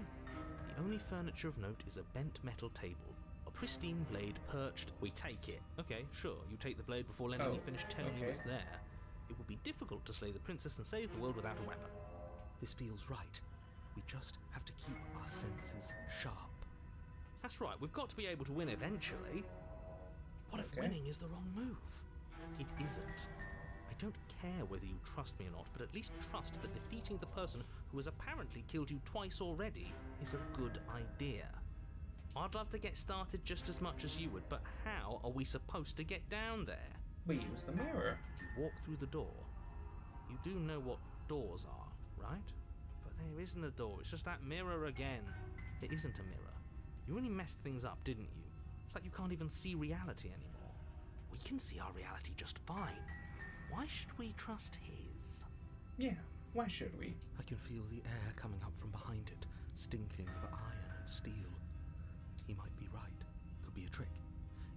The only furniture of note is a bent metal table. A pristine blade perched. We take it. Okay, sure, you take the blade before letting me finish telling you okay. it's there. It would be difficult to slay the princess and save the world without a weapon. This feels right. We just have to keep our senses sharp. That's right, we've got to be able to win eventually. What if Okay. winning is the wrong move? It isn't. I don't care whether you trust me or not, but at least trust that defeating the person who has apparently killed you twice already is a good idea. I'd love to get started just as much as you would, but how are we supposed to get down there? We use the mirror. You walk through the door. You do know what doors are, right? But there isn't a door, it's just that mirror again. It isn't a mirror. You really messed things up, didn't you? It's like you can't even see reality anymore. We can see our reality just fine. Why should we trust his? Yeah, why should we? I can feel the air coming up from behind it, stinking of iron and steel. He might be right. Could be a trick.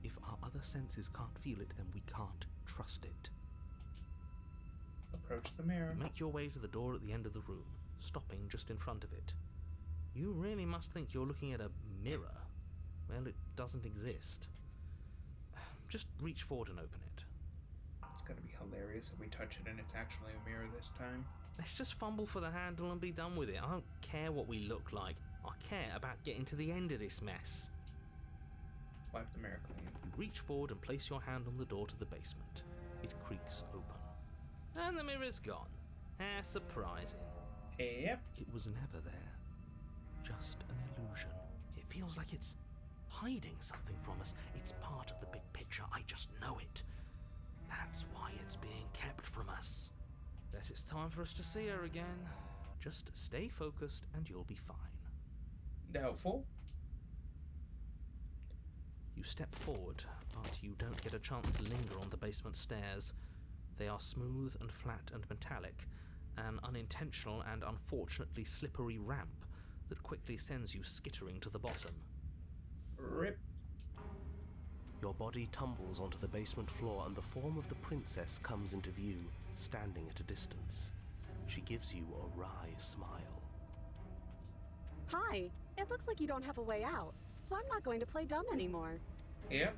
If our other senses can't feel it, then we can't trust it. Approach the mirror. You make your way to the door at the end of the room, stopping just in front of it. You really must think you're looking at a mirror. Well, it doesn't exist. Just reach forward and open it. It's gonna be hilarious if we touch it and it's actually a mirror this time. Let's just fumble for the handle and be done with it. I don't care what we look like. I care about getting to the end of this mess. Wipe the mirror clean. You reach forward and place your hand on the door to the basement. It creaks open. And the mirror's gone. How surprising. Yep. It was never there. Just an illusion. It feels like it's hiding something from us. It's part of the big picture. I just know it. That's why it's being kept from us. Guess it's time for us to see her again. Just stay focused and you'll be fine. Doubtful. You step forward, but you don't get a chance to linger on the basement stairs. They are smooth and flat and metallic, an unintentional and unfortunately slippery ramp that quickly sends you skittering to the bottom. Rip. Your body tumbles onto the basement floor and the form of the princess comes into view, standing at a distance. She gives you a wry smile. Hi, it looks like you don't have a way out, so I'm not going to play dumb anymore. Yep.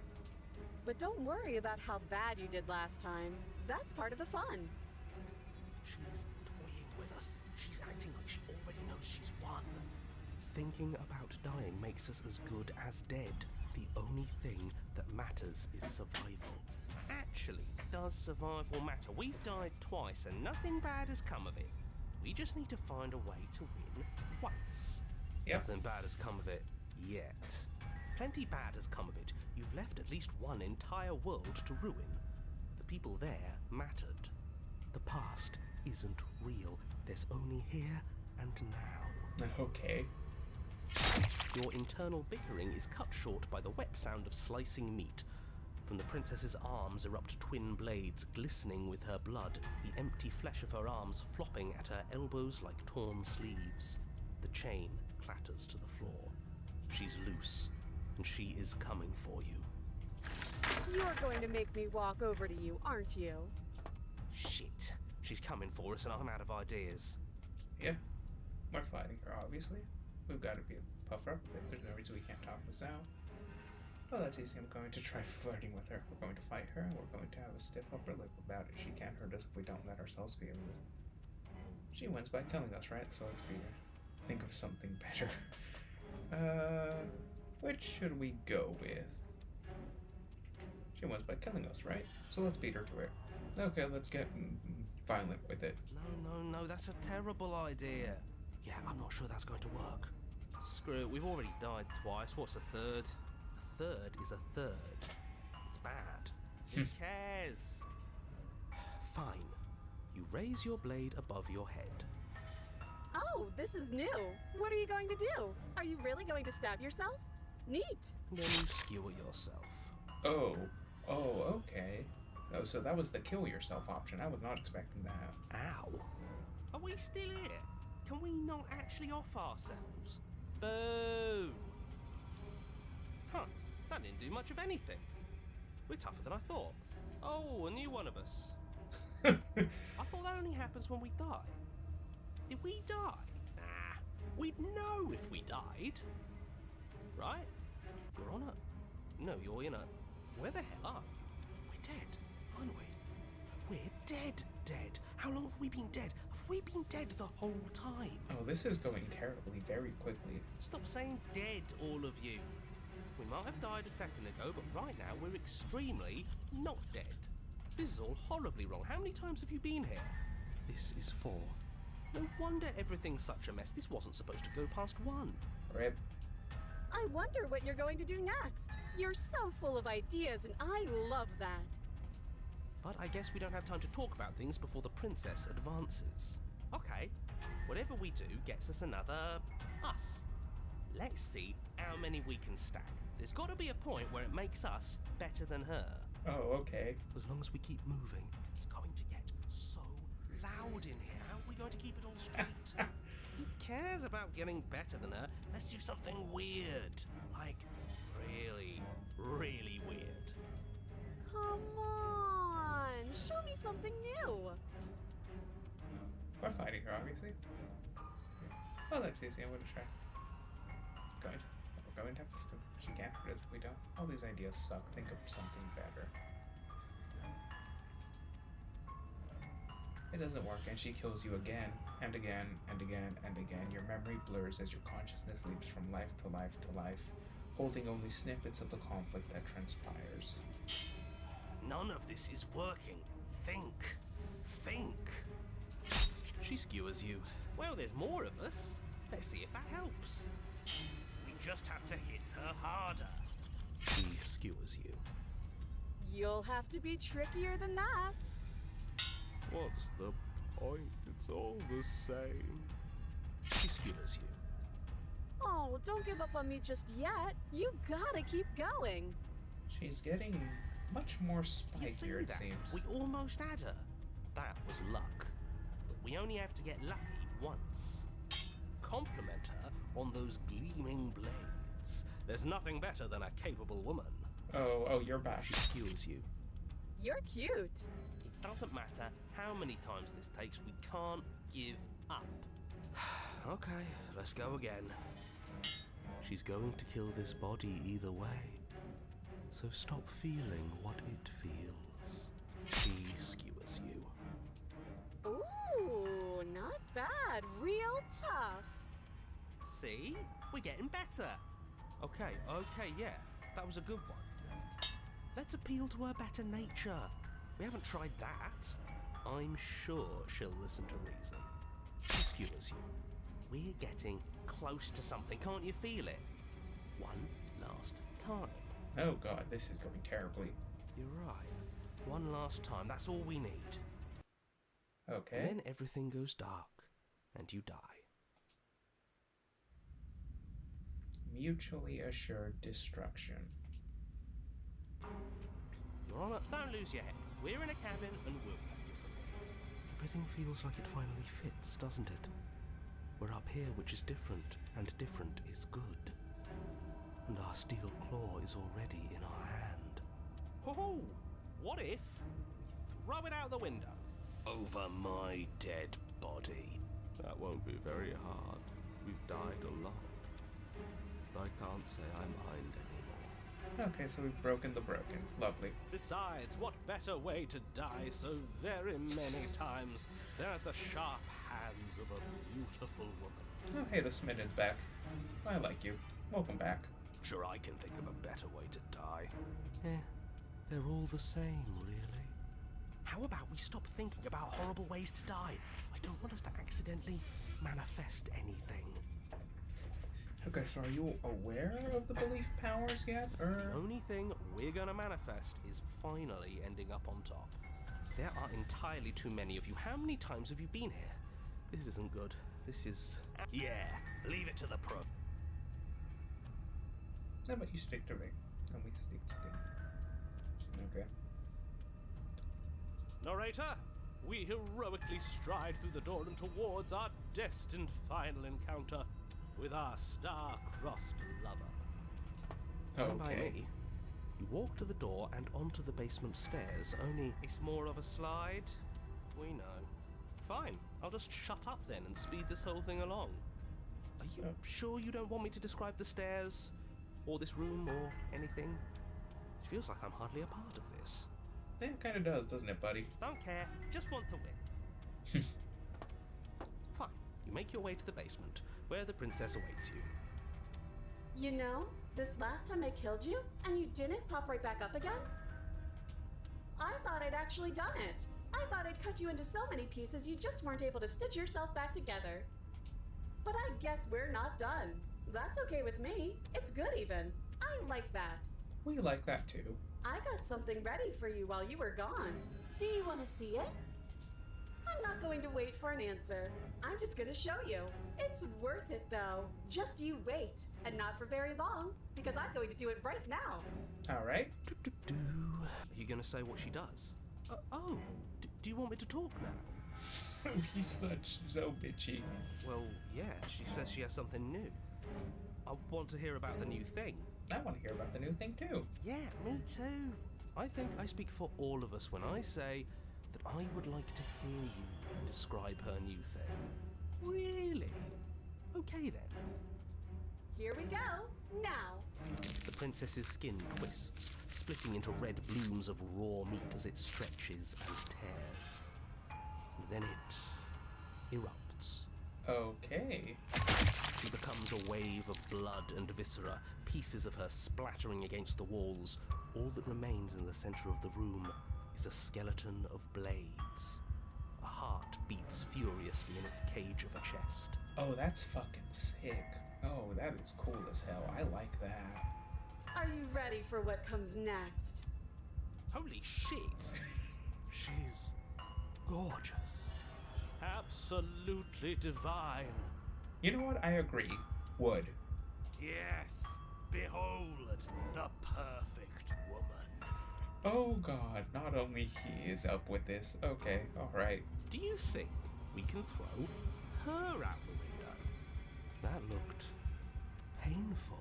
But don't worry about how bad you did last time. That's part of the fun. She's toying with us. She's acting like she already knows she's won. Thinking about dying makes us as good as dead. The only thing that matters is survival. Actually, does survival matter? We've died twice and nothing bad has come of it. We just need to find a way to win once. Yep. Nothing bad has come of it yet. Plenty bad has come of it. You've left at least one entire world to ruin. The people there mattered. The past isn't real. There's only here and now. Okay. Your internal bickering is cut short by the wet sound of slicing meat. From the princess's arms erupt twin blades, glistening with her blood, the empty flesh of her arms flopping at her elbows like torn sleeves. The chain clatters to the floor. She's loose, and she is coming for you. You're going to make me walk over to you, aren't you? Shit. She's coming for us and I'm out of ideas. Yep. We're fighting her, obviously. We've got to be puffer up a bit. There's no reason we can't talk this out. Well, that's easy. I'm going to try flirting with her. We're going to fight her, and we're going to have a stiff upper lip about it. She can't hurt us if we don't let ourselves feel this. She wins by killing us, right? So let's be think of something better. Which should we go with? She wins by killing us, right? So let's beat her to it. Okay, let's get violent with it. No, that's a terrible idea. Yeah, I'm not sure that's going to work. Screw it, we've already died twice. What's a third? A third is a third. It's bad. Who cares? Fine. You raise your blade above your head. Oh, this is new. What are you going to do? Are you really going to stab yourself? Neat. Then you skewer yourself. Oh, okay. Oh, so that was the kill yourself option. I was not expecting that. Ow. Are we still here? Can we not actually off ourselves? Boo! Huh, that didn't do much of anything. We're tougher than I thought. Oh, a new one of us. I thought that only happens when we die. Did we die? Nah, we'd know if we died. Right? You're on a... No, you're in a... Where the hell are you? We're dead, aren't we? We're dead. How long have we been dead? Have we been dead the whole time? Oh, this is going terribly, very quickly. Stop saying dead, all of you. We might have died a second ago, but right now we're extremely not dead. This is all horribly wrong. How many times have you been here? This is 4. No wonder everything's such a mess. This wasn't supposed to go past 1. Rip. I wonder what you're going to do next. You're so full of ideas, and I love that. But I guess we don't have time to talk about things before the princess advances. Okay, whatever we do gets us another us. Let's see how many we can stack. There's got to be a point where it makes us better than her. Oh, okay. As long as we keep moving, it's going to get so loud in here. How are we going to keep it all straight? Who cares about getting better than her? Let's do something weird. Like, really, really weird. Come on, show me something new. We're fighting her, obviously. Oh, that's easy. I'm gonna try. We're going to have to. She can't hurt us if we don't. All these ideas suck. Think of something better. It doesn't work, and she kills you again, and again, and again, and again. Your memory blurs as your consciousness leaps from life to life to life, holding only snippets of the conflict that transpires. None of this is working. Think. Think. She skewers you. Well, there's more of us. Let's see if that helps. We just have to hit her harder. She skewers you. You'll have to be trickier than that. What's the point? It's all the same. She skewers you. Oh, don't give up on me just yet. You gotta keep going. She's getting much more Do you see spikier, it that? seems. We almost had her. That was luck. But we only have to get lucky once. Compliment her on those gleaming blades. There's nothing better than a capable woman. Oh, you're back. She skewers you. You're cute. It doesn't matter how many times this takes, we can't give up. Okay, let's go again. She's going to kill this body either way. So stop feeling what it feels. She skewers you. Ooh, not bad. Real tough. See? We're getting better. Okay, yeah. That was a good one. Let's appeal to her better nature. We haven't tried that. I'm sure she'll listen to reason. She skewers you. We're getting close to something, can't you feel it? One last time. Oh god, this is going terribly. You're right. One last time, that's all we need. Okay. And then everything goes dark, and you die. Mutually assured destruction. You're on it. Don't lose your head. We're in a cabin and we'll take it from here. Everything feels like it finally fits, doesn't it? We're up here, which is different, and different is good. And our steel claw is already in our hand. Oh, what if we throw it out the window? Over my dead body. That won't be very hard. We've died a lot. But I can't say I mind anymore. Okay, so we've broken the broken. Lovely. Besides, what better way to die so very many times than at the sharp hands of a beautiful woman? Oh, hey, the Smith is back. I like you. Welcome back. Sure, I can think of a better way to die. They're all the same, really. How about we stop thinking about horrible ways to die? I don't want us to accidentally manifest anything. Okay, so are you aware of the belief powers yet? The only thing we're gonna manifest is finally ending up on top. There are entirely too many of you. How many times have you been here? This isn't good. This is... Yeah, leave it to the pro. No, but you stick to me. And we stick to thing. Okay. Narrator, we heroically stride through the door and towards our destined final encounter with our star-crossed lover. By Okay. me. You walk to the door and onto the basement stairs, only... It's more of a slide. We know. Fine, I'll just shut up then and speed this whole thing along. Are you sure you don't want me to describe the stairs? Or this room, or anything? It feels like I'm hardly a part of this. Yeah, it kind of does, doesn't it, buddy? Don't care, just want to win. Fine. You make your way to the basement, where the princess awaits you. You know, this last time I killed you, and you didn't pop right back up again? I thought I'd actually done it. I thought I'd cut you into so many pieces you just weren't able to stitch yourself back together. But I guess we're not done. That's okay with me. It's good even. I like that. We like that too. I got something ready for you while you were gone. Do you want to see it? I'm not going to wait for an answer. I'm just going to show you. It's worth it though. Just you wait. And not for very long, because I'm going to do it right now. Alright. Are you going to say what she does? Do you want me to talk now? He's so bitchy. Well, yeah, she says she has something new. I want to hear about the new thing. I want to hear about the new thing too. Yeah, me too. I think I speak for all of us when I say that I would like to hear you describe her new thing. Really? Okay then. Here we go. Now. The princess's skin twists, splitting into red blooms of raw meat as it stretches and tears. Then it erupts. Okay. She becomes a wave of blood and viscera, pieces of her splattering against the walls. All that remains in the center of the room is a skeleton of blades. A heart beats furiously in its cage of a chest. Oh, that's fucking sick. Oh, that is cool as hell. I like that. Are you ready for what comes next? Holy shit! She's gorgeous. Absolutely divine. You know what? I agree. Would. Yes, behold the perfect woman. Oh god, not only he is up with this. Okay, alright. Do you think we can throw her out the window? That looked painful.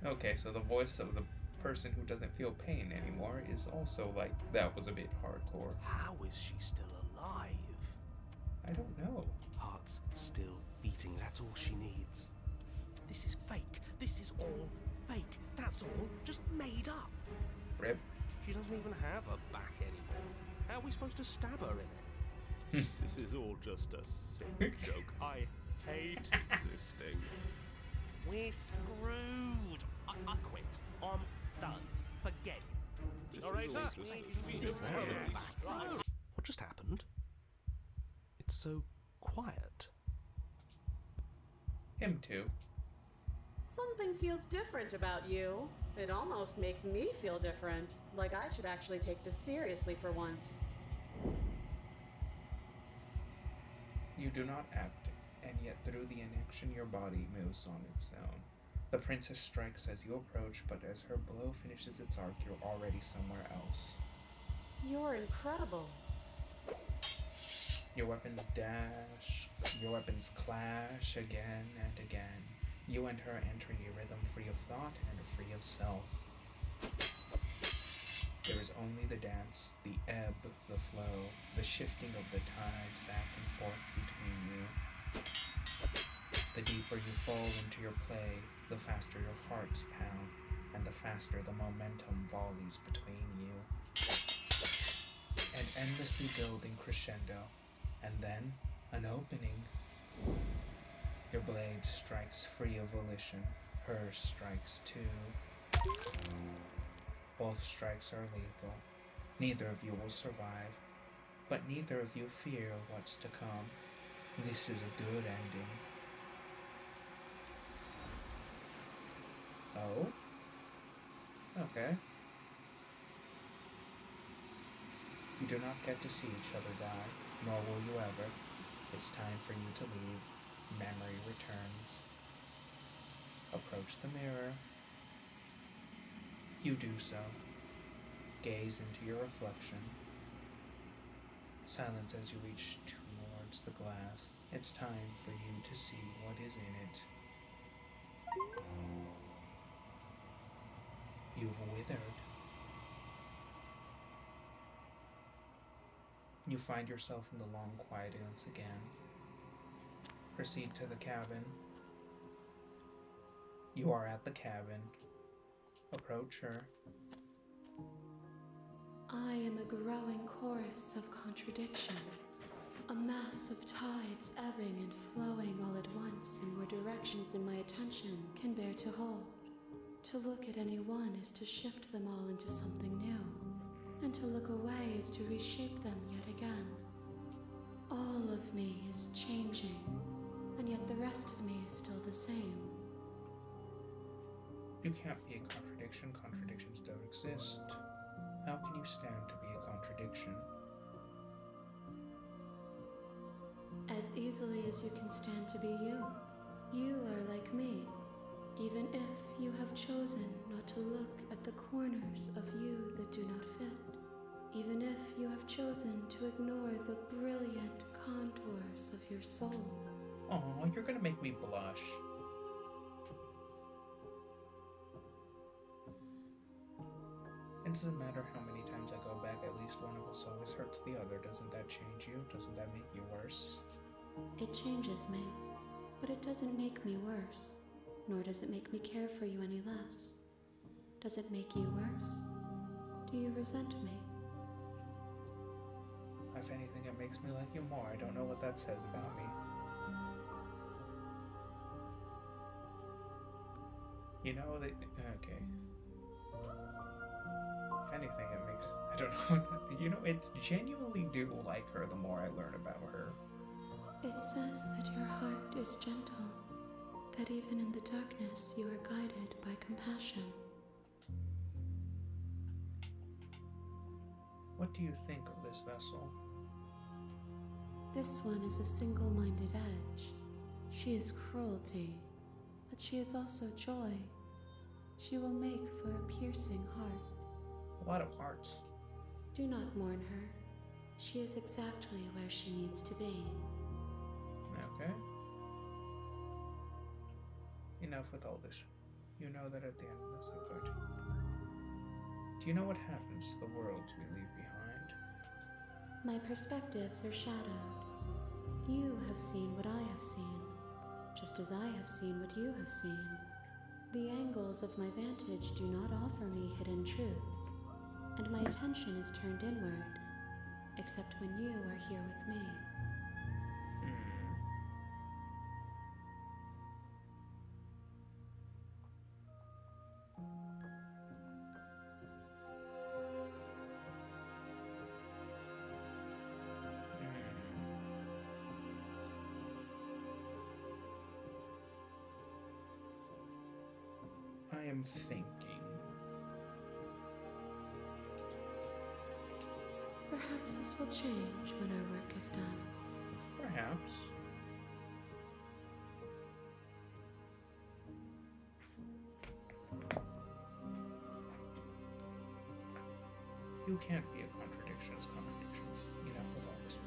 Okay, so the voice of the person who doesn't feel pain anymore is also like, that was a bit hardcore. How is she still alive? I don't know. Heart's still beating, that's all she needs. This is fake. This is all fake. That's all just made up. Rip. She doesn't even have a back anymore. How are we supposed to stab her in it? This is all just a sick joke. I hate existing. We're screwed. I quit. I'm done. Forget it. This All right, is all just a What just happened? It's so quiet. Him too. Something feels different about you. It almost makes me feel different. Like I should actually take this seriously for once. You do not act, and yet through the inaction your body moves on its own. The princess strikes as you approach, but as her blow finishes its arc, you're already somewhere else. You're incredible. Your weapons dash, your weapons clash again and again. You and her entering a rhythm free of thought and free of self. There is only the dance, the ebb, the flow, the shifting of the tides back and forth between you. The deeper you fall into your play, the faster your hearts pound, and the faster the momentum volleys between you. An endlessly building crescendo, and then an opening. Your blade strikes free of volition, hers strikes too. Both strikes are lethal. Neither of you will survive, but neither of you fear what's to come. This is a good ending. Oh? Okay. You do not get to see each other die, nor will you ever. It's time for you to leave. Memory returns. Approach the mirror. You do so. Gaze into your reflection. Silence as you reach towards the glass. It's time for you to see what is in it. You've withered. You find yourself in the long quiet once again. Proceed to the cabin. You are at the cabin. Approach her. I am a growing chorus of contradiction, a mass of tides ebbing and flowing all at once in more directions than my attention can bear to hold. To look at any one is to shift them all into something new, and to look away is to reshape them yet again. All of me is changing, and yet the rest of me is still the same. You can't be a contradiction. Contradictions don't exist. How can you stand to be a contradiction? As easily as you can stand to be you. You are like me, even if you have chosen not to look at the corners of you that do not fit. Even if you have chosen to ignore the brilliant contours of your soul. Oh, you're gonna make me blush. And It doesn't matter how many times I go back, at least one of us always hurts the other. Doesn't that change you? Doesn't that make you worse? It changes me, but it doesn't make me worse, nor does it make me care for you any less. Does it make you worse? Do you resent me? If anything, it makes me like you more. I don't know what that says about me. You know, okay. If anything, it makes... I don't know what that... You know, it genuinely do like her the more I learn about her. It says that your heart is gentle, that even in the darkness you are guided by compassion. What do you think of this vessel? This one is a single-minded edge. She is cruelty, but she is also joy. She will make for a piercing heart. A lot of hearts. Do not mourn her. She is exactly where she needs to be. Okay. Enough with all this. You know that at the end of this I'm going to... Do you know what happens to the worlds we leave behind? My perspectives are shadowed. You have seen what I have seen, just as I have seen what you have seen. The angles of my vantage do not offer me hidden truths, and my attention is turned inward, except when you are here with me. I am thinking. Perhaps this will change when our work is done. Perhaps. You can't be a contradictions. Enough with all this.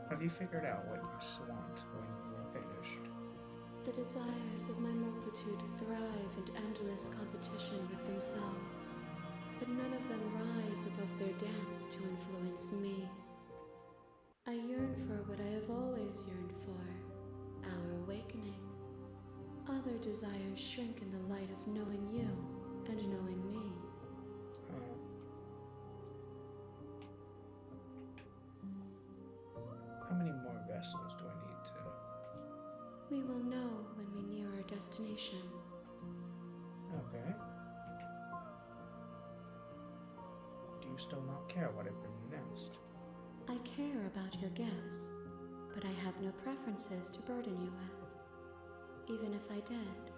Have you figured out what you want when you are finished? The desires of my multitude thrive in endless competition with themselves, but none of them rise above their dance to influence me. I yearn for what I have always yearned for, our awakening. Other desires shrink in the light of knowing you and knowing me. How many more vessels do I need to? We will know when we near our destination. Okay. Do you still not care what I bring you next? I care about your gifts, but I have no preferences to burden you with. Even if I did,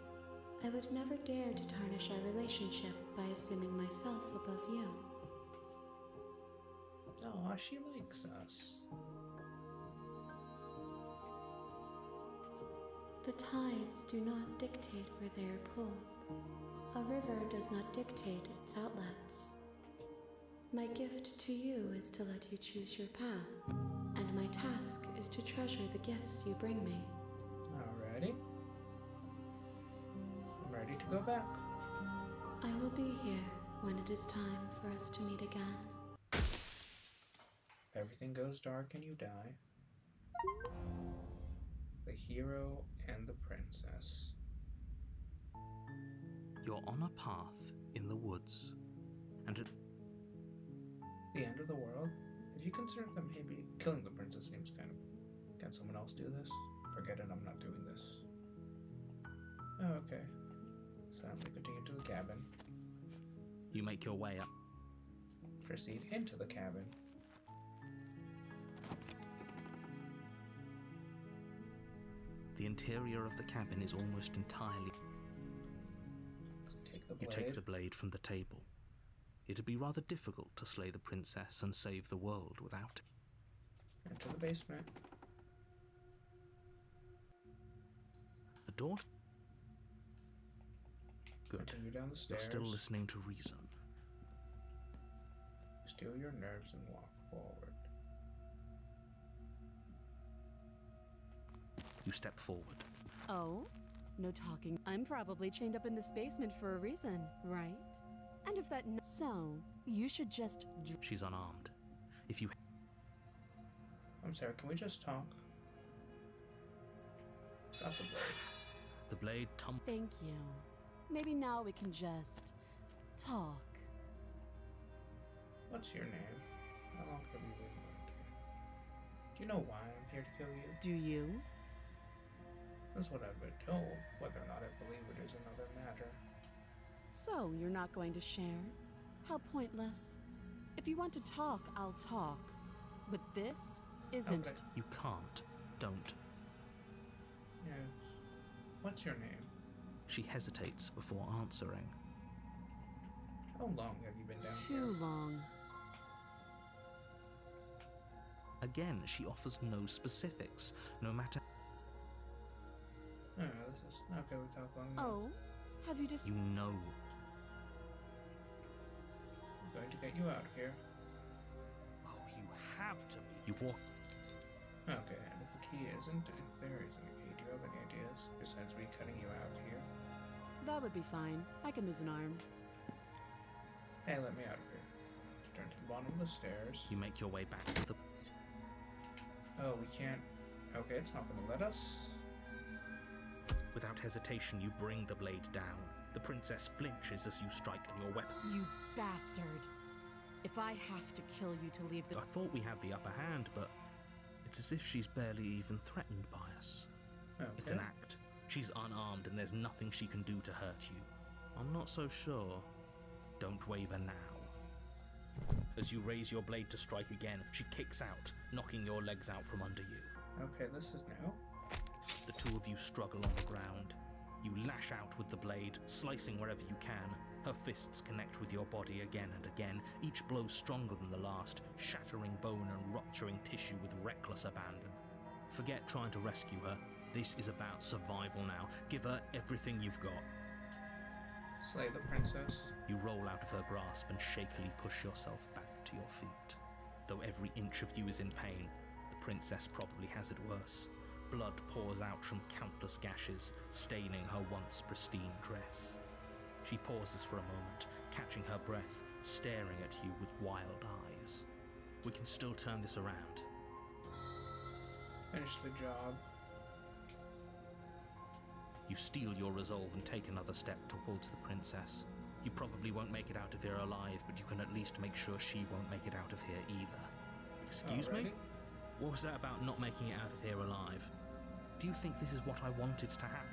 I would never dare to tarnish our relationship by assuming myself above you. Aw, she likes us. The tides do not dictate where they are pulled. A river does not dictate its outlets. My gift to you is to let you choose your path, and my task is to treasure the gifts you bring me. Alrighty. I'm ready to go back. I will be here when it is time for us to meet again. If everything goes dark and you die, the hero and the princess. You're on a path in the woods, and at The end of the world? Did you consider that maybe killing the princess seems kind of... Can someone else do this? Forget it, I'm not doing this. Oh, okay. So I'm gonna continue to the cabin. you make your way up. Proceed into the cabin. The interior of the cabin is almost entirely... You take the blade from the table. It'd be rather difficult to slay the princess and save the world without it. Into the basement. The door... Good. Continue down the You're stairs. still listening to reason. Still your nerves and walk forward. You step forward. Oh? No talking. I'm probably chained up in this basement for a reason, right? And if that so, you should just She's unarmed. If you... I'm sorry, can we just talk? Got the blade. The blade tumbles. Thank you. Maybe now we can just talk. What's your name? How long have you been around here? Do you know why I'm here to kill you? Do you? That's what I've been told. Whether or not I believe it is another matter. So, you're not going to share? How pointless. If you want to talk, I'll talk. But this isn't... Okay. You can't. Don't. Yes. What's your name? She hesitates before answering. How long have you been down Too long. Again, she offers no specifics, no matter... here? Oh, this is... Okay, we talk long enough. Oh? Have you just... You know. I'm going to get you out of here. Oh, you have to be. You walk... Okay, and if the key isn't, if there isn't a key, do you have any ideas? Besides me cutting you out here? That would be fine. I can lose an arm. Hey, let me out of here. Turn to the bottom of the stairs. You make your way back to the... Oh, we can't... Okay, it's not gonna let us. Without hesitation, you bring the blade down. The princess flinches as you strike and your weapon... You bastard. If I have to kill you to leave the... I thought we had the upper hand, but it's as if she's barely even threatened by us. Okay. It's an act. She's unarmed and there's nothing she can do to hurt you. I'm not so sure. Don't waver now. As you raise your blade to strike again, she kicks out, knocking your legs out from under you. Okay, this is new. The two of you struggle on the ground. You lash out with the blade, slicing wherever you can. Her fists connect with your body again and again, each blow stronger than the last, shattering bone and rupturing tissue with reckless abandon. Forget trying to rescue her. This is about survival now. Give her everything you've got. Slay the princess. You roll out of her grasp and shakily push yourself back to your feet. Though every inch of you is in pain, the princess probably has it worse. Blood pours out from countless gashes, staining her once pristine dress. She pauses for a moment, catching her breath, staring at you with wild eyes. We can still turn this around. Finish the job. You steel your resolve and take another step towards the princess. You probably won't make it out of here alive, but you can at least make sure she won't make it out of here either. Excuse me? Already? What was that about not making it out of here alive? Do you think this is what I wanted to happen?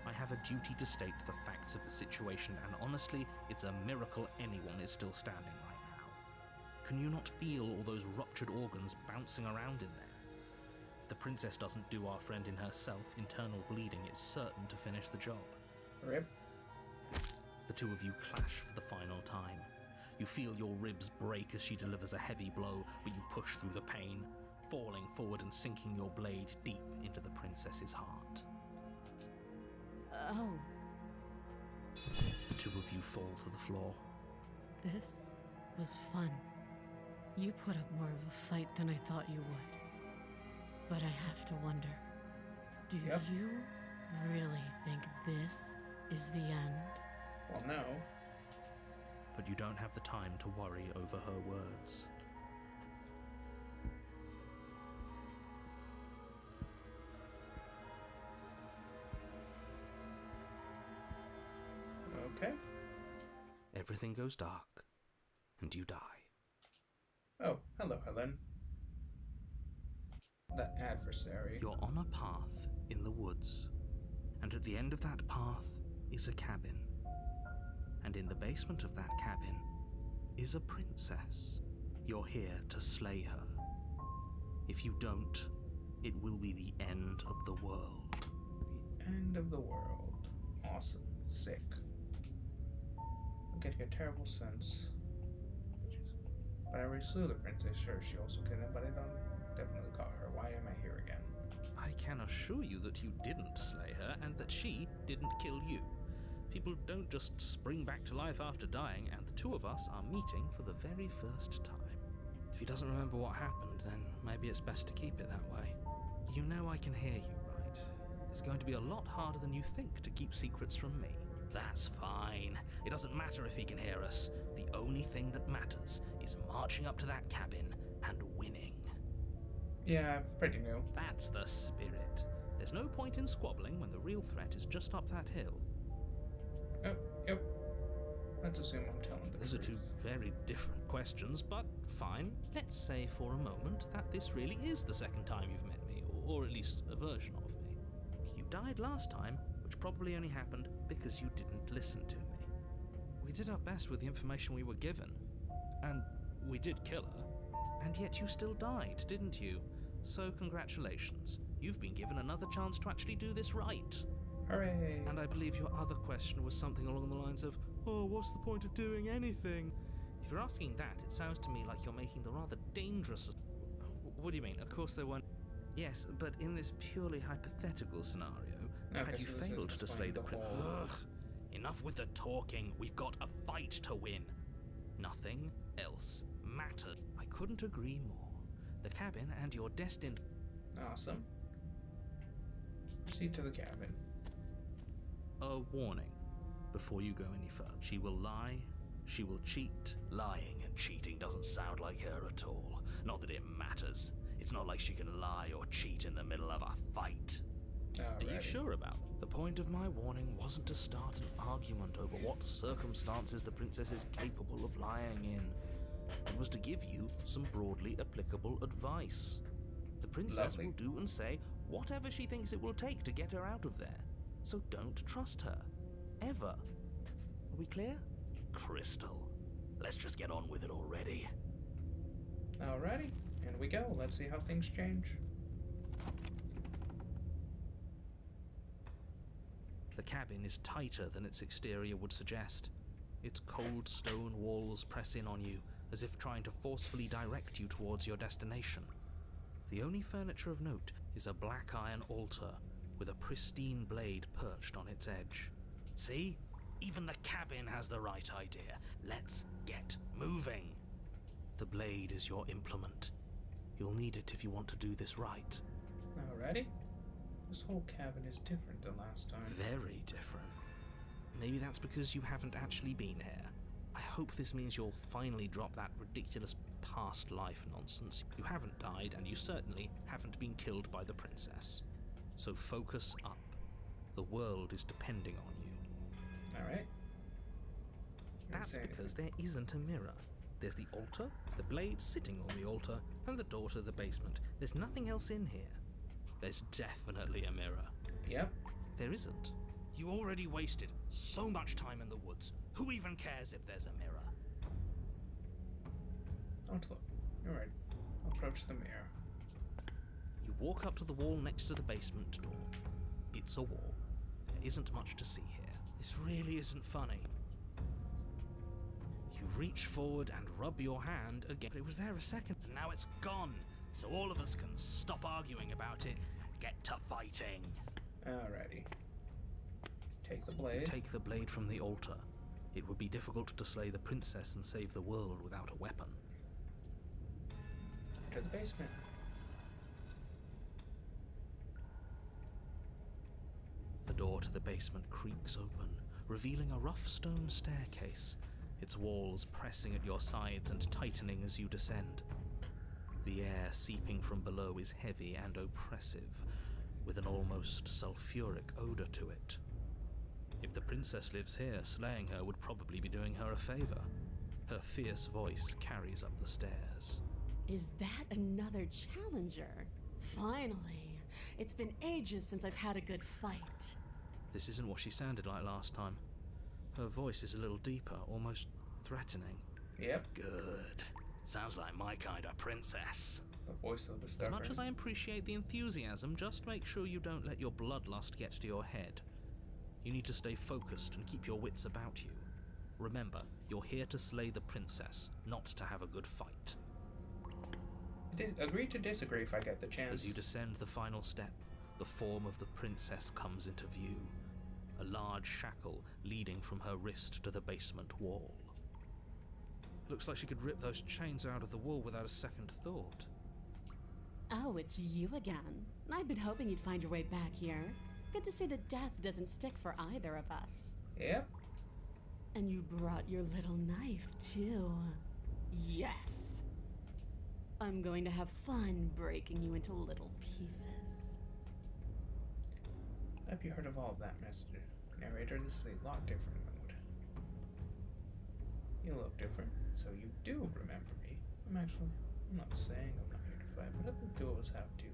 I have a duty to state the facts of the situation, and honestly, it's a miracle anyone is still standing right now. Can you not feel all those ruptured organs bouncing around in there? If the princess doesn't do our friend in herself, internal bleeding is certain to finish the job. Rip. The two of you clash for the final time. You feel your ribs break as she delivers a heavy blow, but you push through the pain, falling forward and sinking your blade deep into the princess's heart. Oh, The two of you fall to the floor. This was fun. You put up more of a fight than I thought you would. But I have to wonder, do Yep. you really think this is the end? Well, no. But you don't have the time to worry over her words. Okay. Everything goes dark, and you die. Oh, hello, Helen. The adversary. You're on a path in the woods, and at the end of that path is a cabin. And in the basement of that cabin is a princess. You're here to slay her. If you don't, it will be the end of the world. The end of the world. Awesome. Sick. I'm getting a terrible sense. But I already slew the princess. Sure, she also killed him, but I don't definitely caught her. Why am I here again? I can assure you that you didn't slay her and that she didn't kill you. People don't just spring back to life after dying, and the two of us are meeting for the very first time. If he doesn't remember what happened, then maybe it's best to keep it that way. You know I can hear you, right? It's going to be a lot harder than you think to keep secrets from me. That's fine. It doesn't matter if he can hear us. The only thing that matters is marching up to that cabin and winning. Yeah, pretty new. That's the spirit. There's no point in squabbling when the real threat is just up that hill. Oh, yep. Let's assume I'm telling the Those are truth. two very different questions, but fine. Let's say for a moment that this really is the second time you've met me, or at least a version of me. You died last time, which probably only happened because you didn't listen to me. We did our best with the information we were given, and we did kill her, and yet you still died, didn't you? So congratulations. You've been given another chance to actually do this right. Hooray! And I believe your other question was something along the lines of, oh, what's the point of doing anything? If you're asking that, it sounds to me like you're making the rather dangerous... What do you mean? Of course there weren't... Yes, but in this purely hypothetical scenario, Okay, had you so this is failed to slay explaining the the prince... whole- Ugh. Enough with the talking. We've got a fight to win. Nothing else mattered. I couldn't agree more. The cabin and your destined... Awesome. Proceed to the cabin. A warning before you go any further. She will lie, she will cheat. Lying and cheating doesn't sound like her at all. Not that it matters. It's not like she can lie or cheat in the middle of a fight. Are you sure about that? The point of my warning wasn't to start an argument over what circumstances the princess is capable of lying in. It was to give you some broadly applicable advice. The princess Lovely. will do and say whatever she thinks it will take to get her out of there. So don't trust her. Ever. Are we clear? Crystal. Let's just get on with it already. Alrighty, in we go. Let's see how things change. The cabin is tighter than its exterior would suggest. Its cold stone walls press in on you, as if trying to forcefully direct you towards your destination. The only furniture of note is a black iron altar with a pristine blade perched on its edge. See? Even the cabin has the right idea. Let's get moving. The blade is your implement. You'll need it if you want to do this right. Alrighty. This whole cabin is different than last time. Very different. Maybe that's because you haven't actually been here. I hope this means you'll finally drop that ridiculous past life nonsense. You haven't died, and you certainly haven't been killed by the princess. So focus up. The world is depending on you. Alright. That's because there isn't a mirror. There's the altar, the blade sitting on the altar, and the door to the basement. There's nothing else in here. There's definitely a mirror. Yep. There isn't. You already wasted so much time in the woods. Who even cares if there's a mirror? Don't look. Alright. Approach the mirror. You walk up to the wall next to the basement door. It's a wall. There isn't much to see here. This really isn't funny. You reach forward and rub your hand again. It was there a second. And now it's gone. So all of us can stop arguing about it and get to fighting. Alrighty. Take the You blade. take the blade from the altar. It would be difficult to slay the princess and save the world without a weapon. To the basement. The door to the basement creaks open, revealing a rough stone staircase, its walls pressing at your sides and tightening as you descend. The air seeping from below is heavy and oppressive, with an almost sulfuric odor to it. If the princess lives here, slaying her would probably be doing her a favor. Her fierce voice carries up the stairs. Is that another challenger? Finally. It's been ages since I've had a good fight. This isn't what she sounded like last time. Her voice is a little deeper, almost threatening. Yep. Good. Sounds like my kind of princess. The voice of the As stubborn. much as I appreciate the enthusiasm, just make sure you don't let your bloodlust get to your head. You need to stay focused and keep your wits about you. Remember, you're here to slay the princess, not to have a good fight. Agree to disagree if I get the chance. As you descend the final step, the form of the princess comes into view. A large shackle leading from her wrist to the basement wall. Looks like she could rip those chains out of the wall without a second thought. Oh, it's you again. I'd been hoping you'd find your way back here. Good to see that death doesn't stick for either of us. Yep. And you brought your little knife, too. Yes! I'm going to have fun breaking you into little pieces. Have you heard of all of that, Mr. Narrator? This is a lot different mode. You look different, so you do remember me. I'm not saying I'm not here to fight, but I think the two of us have to.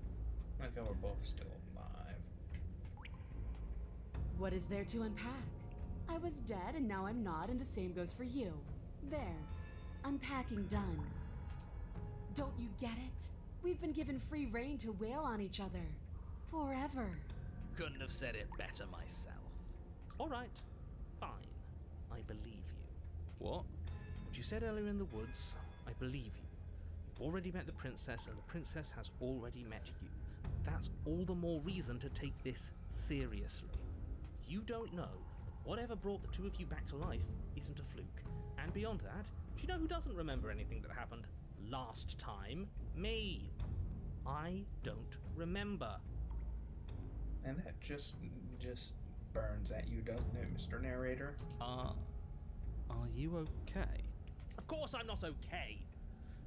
Like how we're both still alive. What is there to unpack? I was dead and now I'm not, and the same goes for you. There. Unpacking done. Don't you get it? We've been given free rein to wail on each other. Forever. Couldn't have said it better myself. All right, fine. I believe you. What? What you said earlier in the woods, I believe you. You've already met the princess, and the princess has already met you. That's all the more reason to take this seriously. You don't know that whatever brought the two of you back to life isn't a fluke. And beyond that, do you know who doesn't remember anything that happened last time? Me. I don't remember. And that just burns at you, doesn't it, Mr. Narrator? Are you okay? Of course I'm not okay!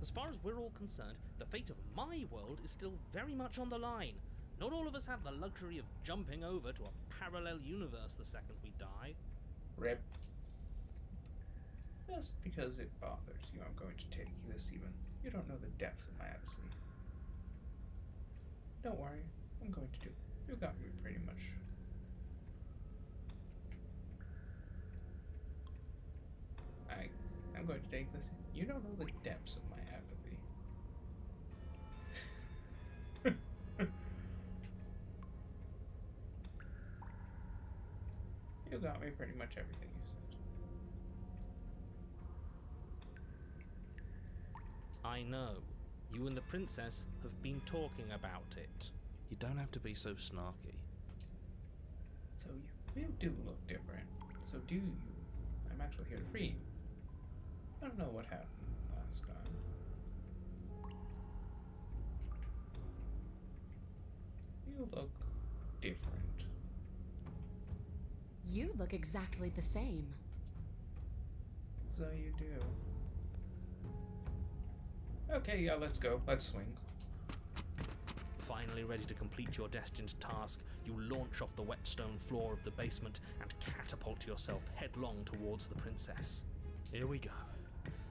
As far as we're all concerned, the fate of my world is still very much on the line. Not all of us have the luxury of jumping over to a parallel universe the second we die. Rip. Just because it bothers you, I'm going to take you this even. You don't know the depths of my odyssey. Don't worry, I'm going to do it. You got me pretty much. I'm going to take this. You don't know the depths of my apathy. You got me pretty much everything you said. I know. You and the princess have been talking about it. You don't have to be so snarky. So you do look different. So do you. I'm actually here to free you. I don't know what happened last time. You look different. You look exactly the same. So you do. Okay, yeah, let's go. Let's swing. Finally ready to complete your destined task, you launch off the wet stone floor of the basement and catapult yourself headlong towards the princess. Here we go.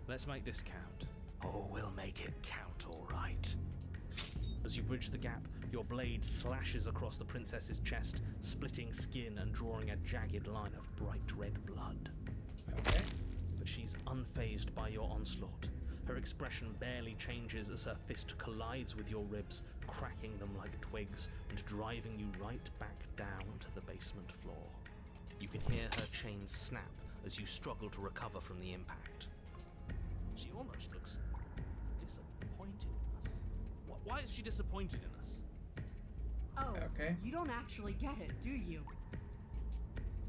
Let's make this count. Oh, we'll make it count, all right. As you bridge the gap, your blade slashes across the princess's chest, splitting skin and drawing a jagged line of bright red blood. Okay. But she's unfazed by your onslaught. Her expression barely changes as her fist collides with your ribs, cracking them like twigs and driving you right back down to the basement floor. You can hear her chains snap as you struggle to recover from the impact. She almost looks disappointed in us. Why is she disappointed in us? Oh, okay. You don't actually get it, do you?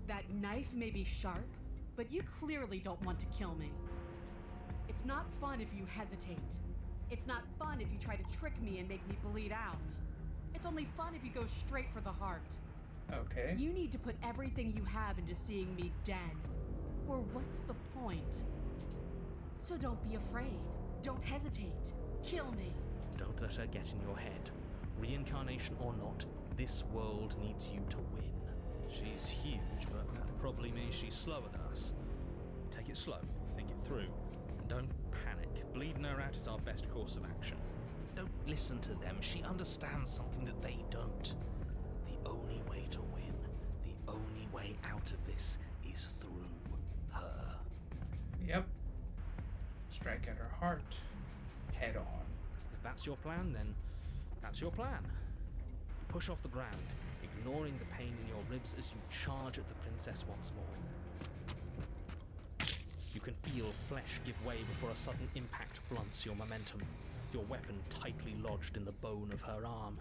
That knife may be sharp, but you clearly don't want to kill me. It's not fun if you hesitate. It's not fun if you try to trick me and make me bleed out. It's only fun if you go straight for the heart. Okay. You need to put everything you have into seeing me dead. Or what's the point? So don't be afraid. Don't hesitate. Kill me. Don't let her get in your head. Reincarnation or not, this world needs you to win. She's huge, but that probably means she's slower than us. Take it slow, think it through, and don't panic. Bleeding her out is our best course of action. Don't listen to them. She understands something that they don't. The only way to win, the only way out of this is through her. Yep. Strike at her heart. Head on. If that's your plan, then that's your plan. You push off the ground, ignoring the pain in your ribs as you charge at the princess once more. You can feel flesh give way before a sudden impact blunts your momentum, your weapon tightly lodged in the bone of her arm.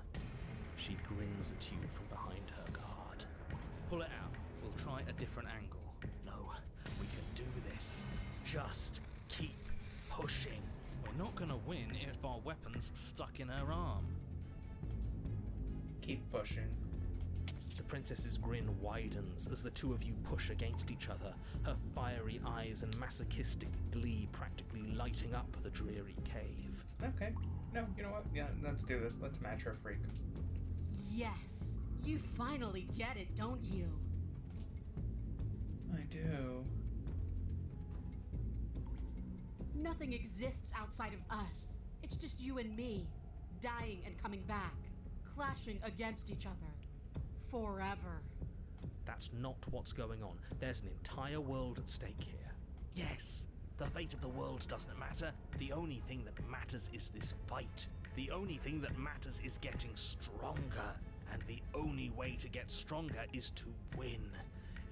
She grins at you from behind her guard. Pull it out. We'll try a different angle. No, we can do this. Just keep pushing. We're not gonna win if our weapon's stuck in her arm. Keep pushing. The princess's grin widens as the two of you push against each other, her fiery eyes and masochistic glee practically lighting up the dreary cave. Okay. No, you know what? Yeah, let's do this. Let's match her freak. Yes, you finally get it, don't you? I do. Nothing exists outside of us. It's just you and me, dying and coming back, clashing against each other. Forever. That's not what's going on. There's an entire world at stake here. Yes, the fate of the world doesn't matter. The only thing that matters is this fight. The only thing that matters is getting stronger. And the only way to get stronger is to win,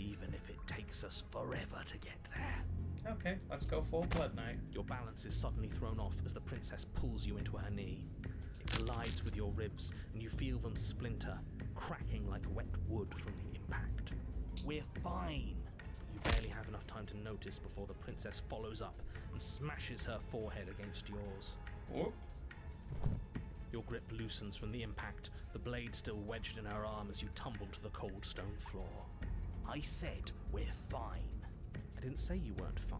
even if it takes us forever to get there. Okay, let's go full Blood Knight. Your balance is suddenly thrown off as the princess pulls you into her knee. It collides with your ribs, and you feel them splinter, cracking like wet wood from the impact. We're fine. You barely have enough time to notice before the princess follows up and smashes her forehead against yours. Whoop. Your grip loosens from the impact, the blade still wedged in her arm as you tumble to the cold stone floor. I said we're fine. I didn't say you weren't fine.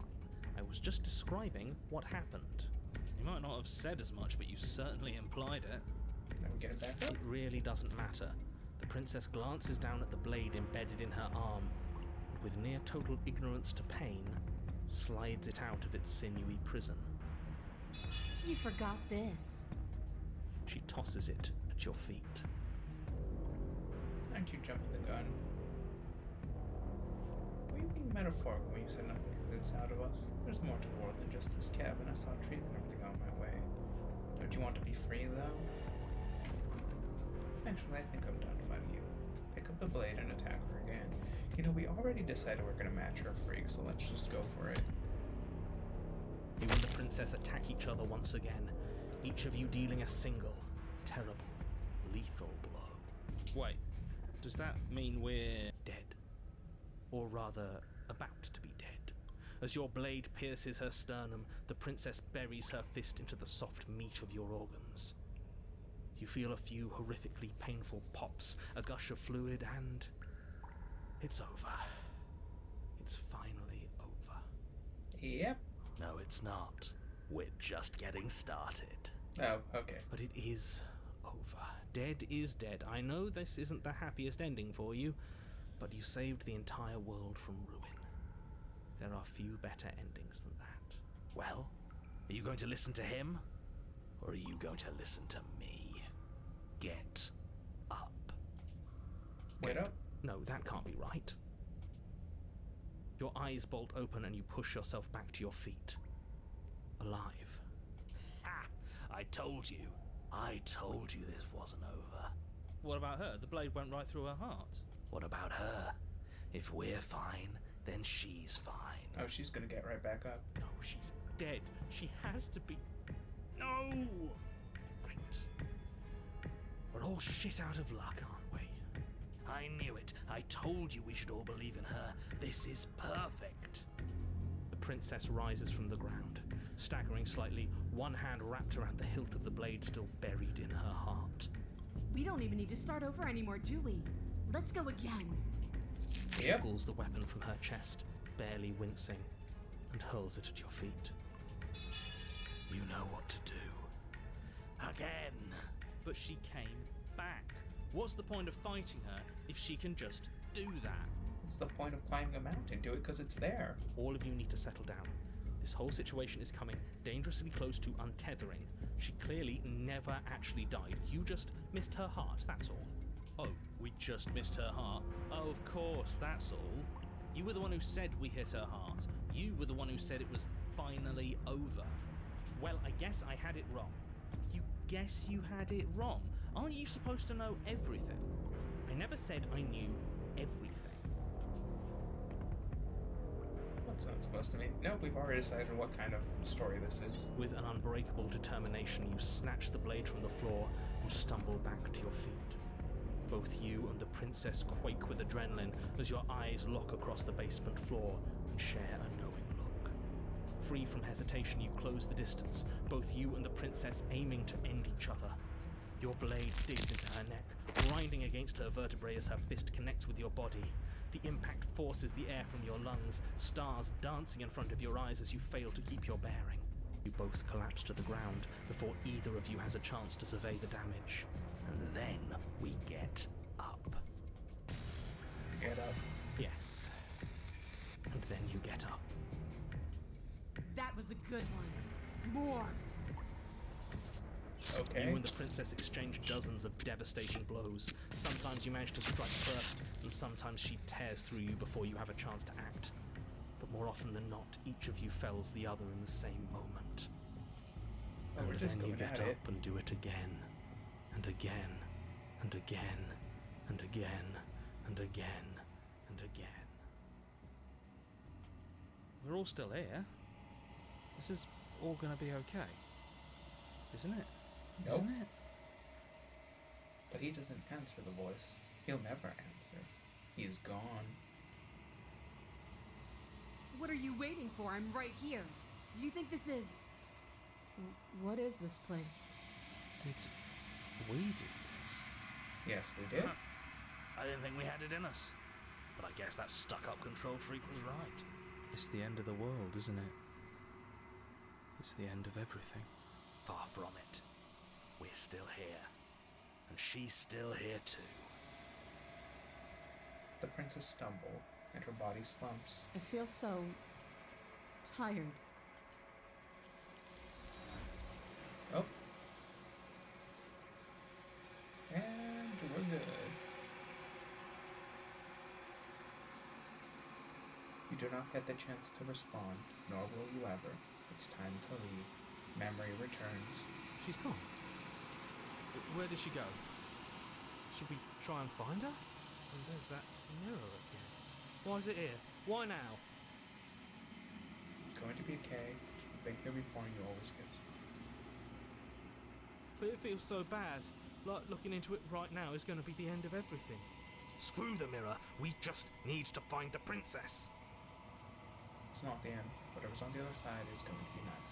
I was just describing what happened. You might not have said as much, but you certainly implied it. Now we get it back up. It really doesn't matter. The princess glances down at the blade embedded in her arm, and with near total ignorance to pain, slides it out of its sinewy prison. You forgot this. She tosses it at your feet. Aren't you jumping the gun? Were you being metaphorical when you said nothing exists out of us? There's more to the world than just this cabin. I saw trees and everything on my way. Don't you want to be free, though? Actually, I think I'm done fighting you. Pick up the blade and attack her again. You know, we already decided we're gonna match her freak, so let's just go for it. You and the princess attack each other once again, each of you dealing a single, terrible, lethal blow. Wait, does that mean we're dead? Or rather, about to be dead. As your blade pierces her sternum, the princess buries her fist into the soft meat of your organs. You feel a few horrifically painful pops, a gush of fluid, and it's over. It's finally over. Yep. No, it's not. We're just getting started. Oh, okay. But it is over. Dead is dead. I know this isn't the happiest ending for you, but you saved the entire world from ruin. There are few better endings than that. Well, are you going to listen to him? Or are you going to listen to me? Get up. Get up? No, that can't be right. Your eyes bolt open and you push yourself back to your feet. Alive. Ha! I told you. I told you this wasn't over. What about her? The blade went right through her heart. What about her? If we're fine, then she's fine. Oh, she's gonna get right back up. No, she's dead. She has to be. No! Right. We're all shit out of luck, aren't we? I knew it. I told you we should all believe in her. This is perfect. The princess rises from the ground, staggering slightly, one hand wrapped around the hilt of the blade still buried in her heart. We don't even need to start over anymore, do we? Let's go again. She Yep. pulls the weapon from her chest, barely wincing, and hurls it at your feet. You know what to do. Again. But she came back. What's the point of fighting her if she can just do that? What's the point of climbing a mountain? Do it because it's there. All of you need to settle down. This whole situation is coming dangerously close to untethering. She clearly never actually died. You just missed her heart, that's all. Oh, we just missed her heart? Oh, of course, that's all. You were the one who said we hit her heart. You were the one who said it was finally over. Well, I guess I had it wrong. You guess you had it wrong? Aren't you supposed to know everything? I never said I knew everything. What's that supposed to mean? No, we've already decided what kind of story this is. With an unbreakable determination, you snatch the blade from the floor and stumble back to your feet. Both you and the princess quake with adrenaline as your eyes lock across the basement floor and share a knowing look. Free from hesitation, you close the distance, both you and the princess aiming to end each other. Your blade digs into her neck, grinding against her vertebrae as her fist connects with your body. The impact forces the air from your lungs, stars dancing in front of your eyes as you fail to keep your bearing. You both collapse to the ground before either of you has a chance to survey the damage. And then we get up. Get up. Yes. And then you get up. That was a good one. More. Okay. You and the princess exchange dozens of devastating blows. Sometimes you manage to strike first, and sometimes she tears through you before you have a chance to act. But more often than not, each of you fells the other in the same moment. Oh, we're And just then you going get at up it. and do it again, and again, and again, and again, and again, and again. We're all still here. This is all gonna be okay. Isn't it? Nope. Isn't it? But he doesn't answer the voice. He'll never answer. He is gone. What are you waiting for? I'm right here. Do you think this is... What is this place? Did we do this? Yes, we did. I didn't think we had it in us. But I guess that stuck-up control freak was right. It's the end of the world, isn't it? It's the end of everything. Far from it. We're still here. And she's still here too. The princess stumbles, and her body slumps. I feel so... tired. Oh. And we're good. You do not get the chance to respond, nor will you ever. It's time to leave. Memory returns. She's gone. Where did she go? Should we try and find her? And there's that mirror again. Why is it here? Why now? It's going to be okay. You've been here before and you always get. But it feels so bad. Like looking into it right now is going to be the end of everything. Screw the mirror. We just need to find the princess. It's not the end. Whatever's on the other side is going to be nice.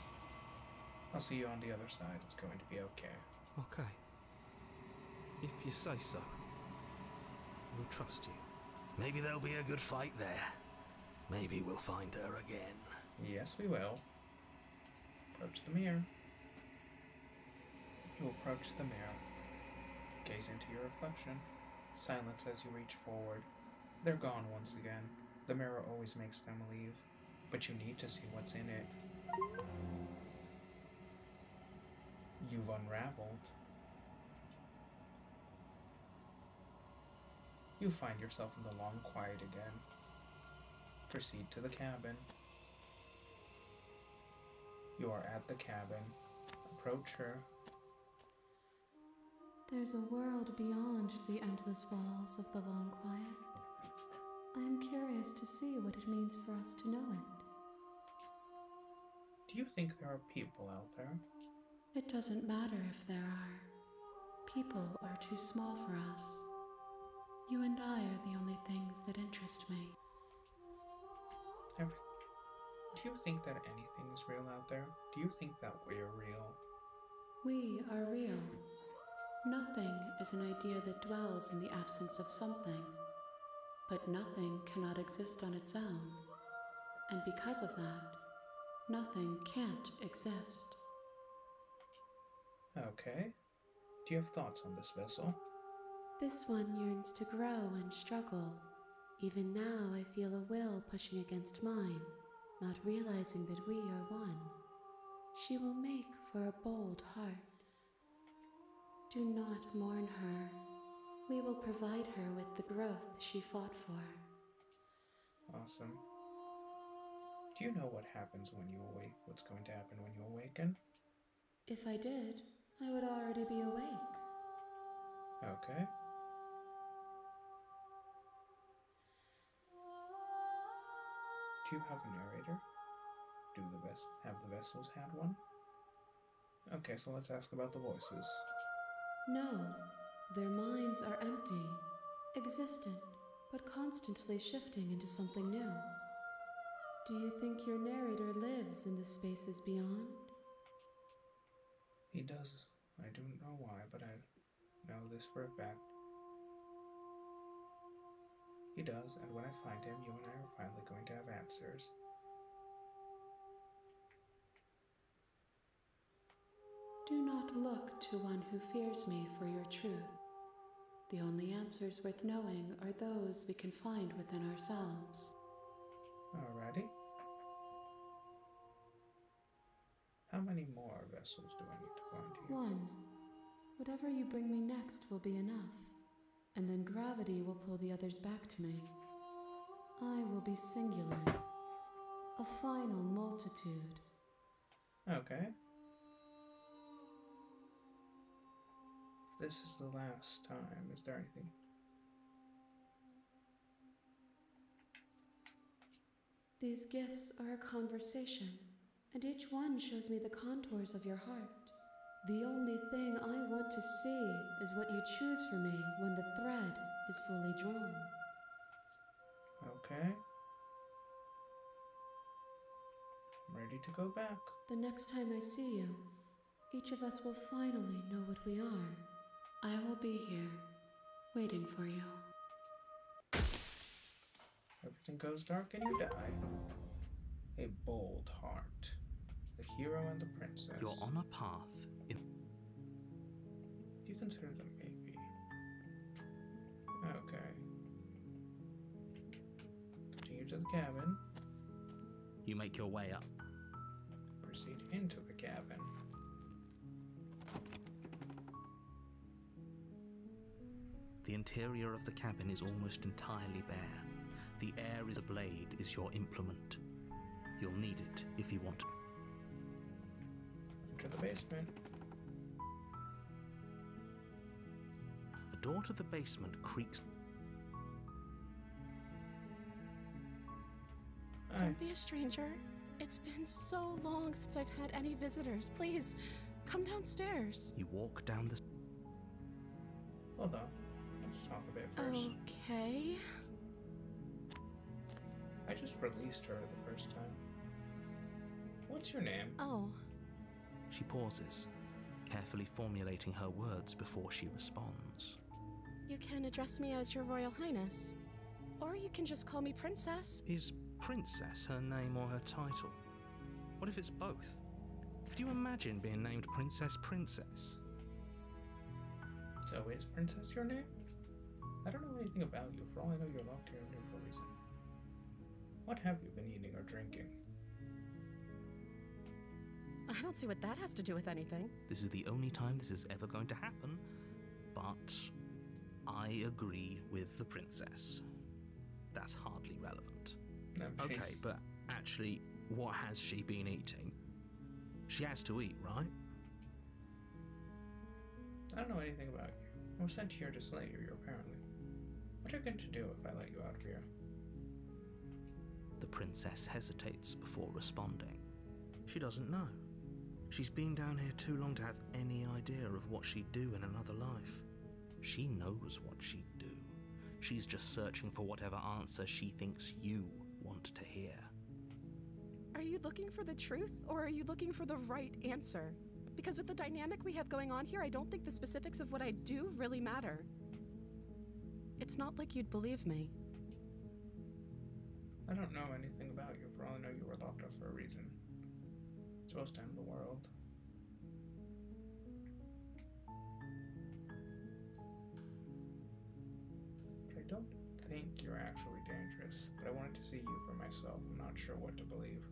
I'll see you on the other side. It's going to be okay. Okay. If you say so. We'll trust you. Maybe there'll be a good fight there. Maybe we'll find her again. Yes, we will. Approach the mirror. You approach the mirror. Gaze into your reflection. Silence as you reach forward. They're gone once again. The mirror always makes them leave, but you need to see what's in it. You've unraveled. You find yourself in the long quiet again. Proceed to the cabin. You are at the cabin. Approach her. There's a world beyond the endless walls of the long quiet. I am curious to see what it means for us to know it. Do you think there are people out there? It doesn't matter if there are. People are too small for us. You and I are the only things that interest me. Do you think that anything is real out there? Do you think that we're real? We are real. Nothing is an idea that dwells in the absence of something. But nothing cannot exist on its own. And because of that, nothing can't exist. Okay. Do you have thoughts on this vessel? This one yearns to grow and struggle. Even now I feel a will pushing against mine, not realizing that we are one. She will make for a bold heart. Do not mourn her. We will provide her with the growth she fought for. Awesome. Do you know what happens when you awake? What's going to happen when you awaken? If I did, I would already be awake. Okay. Do you have a narrator? Have the vessels had one? Okay, so let's ask about the voices. No, their minds are empty, existent, but constantly shifting into something new. Do you think your narrator lives in the spaces beyond? He does. I don't know why, but know this for a fact. He does, and when I find him, you and I are finally going to have answers. Do not look to one who fears me for your truth. The only answers worth knowing are those we can find within ourselves. Alrighty. How many more vessels do I need to find here? One. Whatever you bring me next will be enough, and then gravity will pull the others back to me. I will be singular, a final multitude. Okay. If this is the last time, is there anything? These gifts are a conversation, and each one shows me the contours of your heart. The only thing I want to see is what you choose for me when the thread is fully drawn. Okay. I'm ready to go back. The next time I see you, each of us will finally know what we are. I will be here, waiting for you. Everything goes dark and you die. A bold heart. The hero and the princess. You're on a path in... You consider them maybe. Okay. Continue to the cabin. You make your way up. Proceed into the cabin. The interior of the cabin is almost entirely bare. The air is a blade is your implement. You'll need it if you want to. Enter the basement. The door to the basement creaks. Don't be a stranger. It's been so long since I've had any visitors. Please, come downstairs. You walk down the... Hold on. Let's talk a bit first. Okay. I just released her the first time. What's your name? Oh, She pauses, carefully formulating her words before she responds. you can address me as Your Royal Highness. Or you can just call me Princess. Is Princess her name or her title? What if it's both? Could you imagine being named Princess Princess? So is Princess your name? I don't know anything about you. For all I know, you're locked here for a reason. What have you been eating or drinking? I don't see what that has to do with anything. This is the only time this is ever going to happen, but I agree with the princess. That's hardly relevant. Okay, but actually, what has she been eating? She has to eat, right? I don't know anything about you. I was sent here to slay you, apparently. What are you going to do if I let you out of here? The princess hesitates before responding. She doesn't know. She's been down here too long to have any idea of what she'd do in another life. She knows what she'd do. She's just searching for whatever answer she thinks you want to hear. Are you looking for the truth, or are you looking for the right answer? Because with the dynamic we have going on here, I don't think the specifics of what I do really matter. It's not like you'd believe me. I don't know anything about you. For all I know, you were locked up for a reason. It's supposed to end the world. But I don't think you're actually dangerous. But I wanted to see you for myself. I'm not sure what to believe.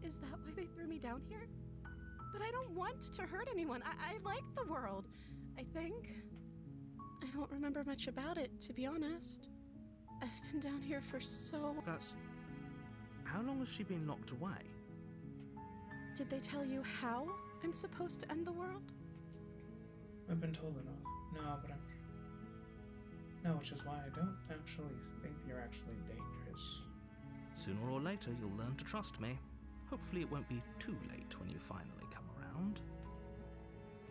Is that why they threw me down here? But I don't want to hurt anyone. I like the world, I think. I don't remember much about it, to be honest. I've been down here for so... That's... How long has she been locked away? Did they tell you how I'm supposed to end the world? I've been told enough. No, but I'm... No, which is why I don't actually think you're actually dangerous. Sooner or later, you'll learn to trust me. Hopefully it won't be too late when you finally come around.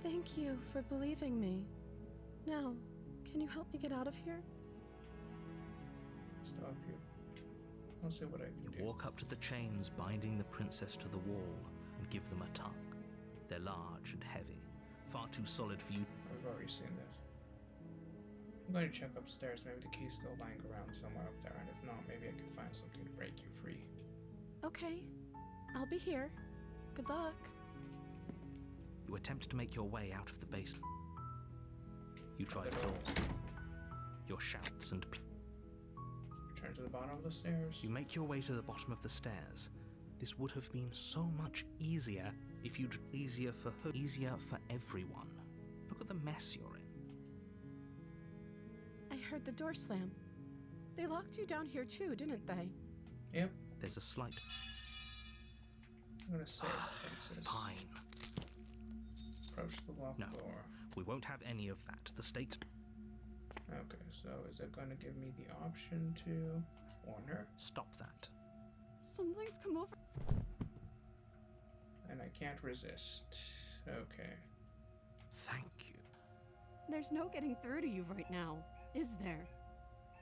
Thank you for believing me. Now, can you help me get out of here? Stop you. I'll see what I can do. You walk up to the chains binding the princess to the wall and give them a tug. They're large and heavy, far too solid for you. I've already seen this. I'm going to check upstairs. Maybe the key's still lying around somewhere up there, and if not, maybe I can find something to break you free. Okay, I'll be here. Good luck. You attempt to make your way out of the basement. You try the door. Your shouts and Return to the bottom of the stairs. you make your way to the bottom of the stairs. This would have been so much easier if you'd easier for her, easier for everyone. Look at the mess you're in. I heard the door slam. They locked you down here too, didn't they? Yep. There's a slight. I'm gonna save the princess. Fine. Approach the locked No. door. We won't have any of that. The stakes. Okay, so is it going to give me the option to warn her? Stop that. Something's come over. And I can't resist. Okay. Thank you. There's no getting through to you right now, is there?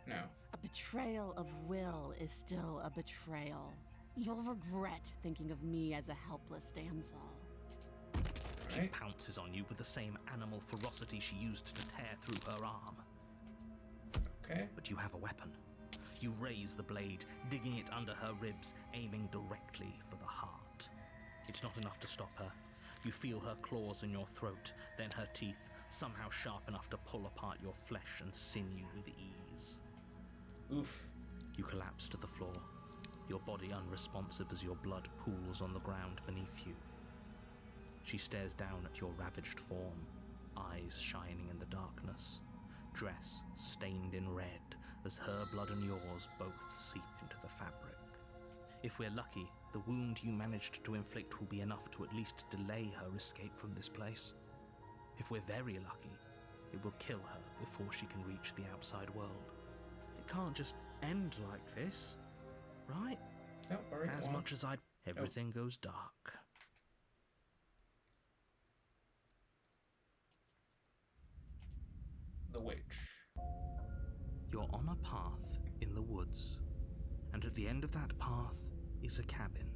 No. A betrayal of will is still a betrayal. You'll regret thinking of me as a helpless damsel. She Right. pounces on you with the same animal ferocity she used to tear through her arm. Okay. But you have a weapon. You raise the blade, digging it under her ribs, aiming directly for the heart. It's not enough to stop her. You feel her claws in your throat, then her teeth, somehow sharp enough to pull apart your flesh and sinew with ease. Oof. You collapse to the floor, your body unresponsive as your blood pools on the ground beneath you. She stares down at your ravaged form, eyes shining in the darkness, dress stained in red as her blood and yours both seep into the fabric. If we're lucky, the wound you managed to inflict will be enough to at least delay her escape from this place. If we're very lucky, it will kill her before she can reach the outside world. It can't just end like this, right? Don't worry. As go on. much as I'd... Everything goes dark. The witch. You're on a path in the woods, and at the end of that path is a cabin.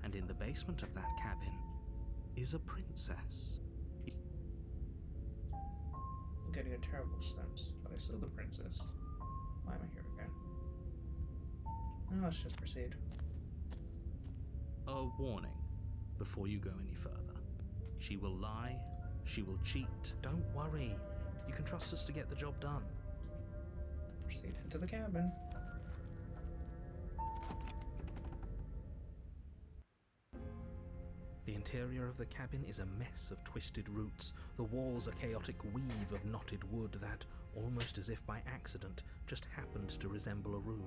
And in the basement of that cabin is a princess. I'm getting a terrible sense, but I still the princess. Why am I here again? Well, let's just proceed. A warning before you go any further. She will lie, she will cheat. Don't worry, you can trust us to get the job done. Proceed into the cabin. The interior of the cabin is a mess of twisted roots. The walls a chaotic weave of knotted wood that, almost as if by accident, just happens to resemble a room.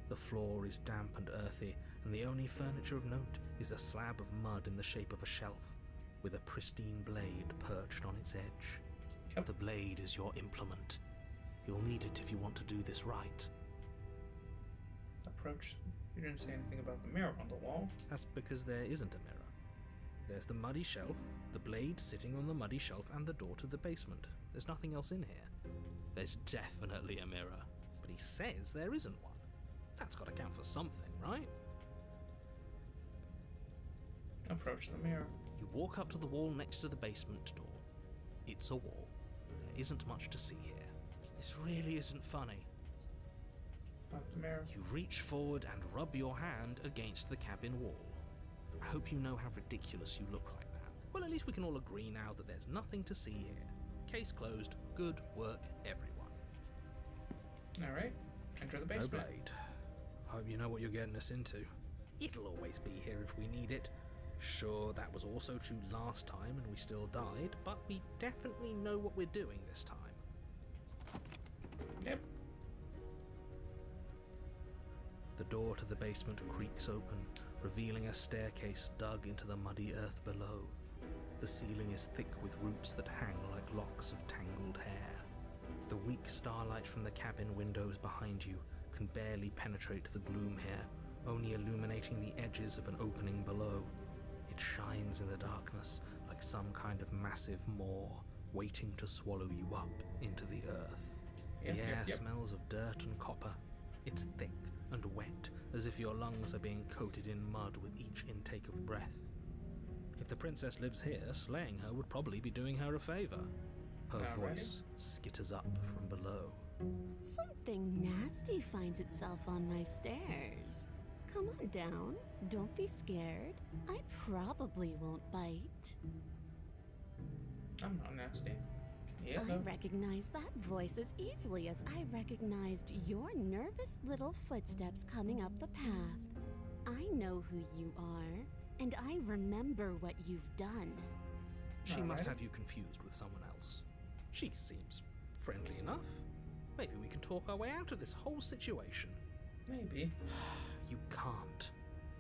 The floor is damp and earthy, and the only furniture of note is a slab of mud in the shape of a shelf, with a pristine blade perched on its edge. Yep. The blade is your implement. You'll need it if you want to do this right. Approach. You didn't say anything about the mirror on the wall. That's because there isn't a mirror. There's the muddy shelf, the blade sitting on the muddy shelf, and the door to the basement. There's nothing else in here. There's definitely a mirror, but he says there isn't one. That's got to count for something, right? Approach the mirror. You walk up to the wall next to the basement door. It's a wall. There isn't much to see here. This really isn't funny. Up the mirror. You reach forward and rub your hand against the cabin wall. I hope you know how ridiculous you look right now. Well, at least we can all agree now that there's nothing to see here. Case closed. Good work, everyone. Alright. Enter the No basement. blade. Hope you know what you're getting us into. It'll always be here if we need it. Sure, that was also true last time and we still died, but we definitely know what we're doing this time. Yep. The door to the basement creaks open, revealing a staircase dug into the muddy earth below. The ceiling is thick with roots that hang like locks of tangled hair. The weak starlight from the cabin windows behind you can barely penetrate the gloom here, only illuminating the edges of an opening below. It shines in the darkness like some kind of massive maw waiting to swallow you up into the earth. The air smells of dirt and copper. It's thick and wet, as if your lungs are being coated in mud with each intake of breath. If the princess lives here, slaying her would probably be doing her a favor. Her voice skitters up from below. Something nasty finds itself on my stairs. Come on down. Don't be scared. I probably won't bite. I'm not nasty. Yeah, I recognize that voice as easily as I recognized your nervous little footsteps coming up the path. I know who you are, and I remember what you've done. She must have you confused with someone else. She seems friendly enough. Maybe we can talk our way out of this whole situation. Maybe. You can't.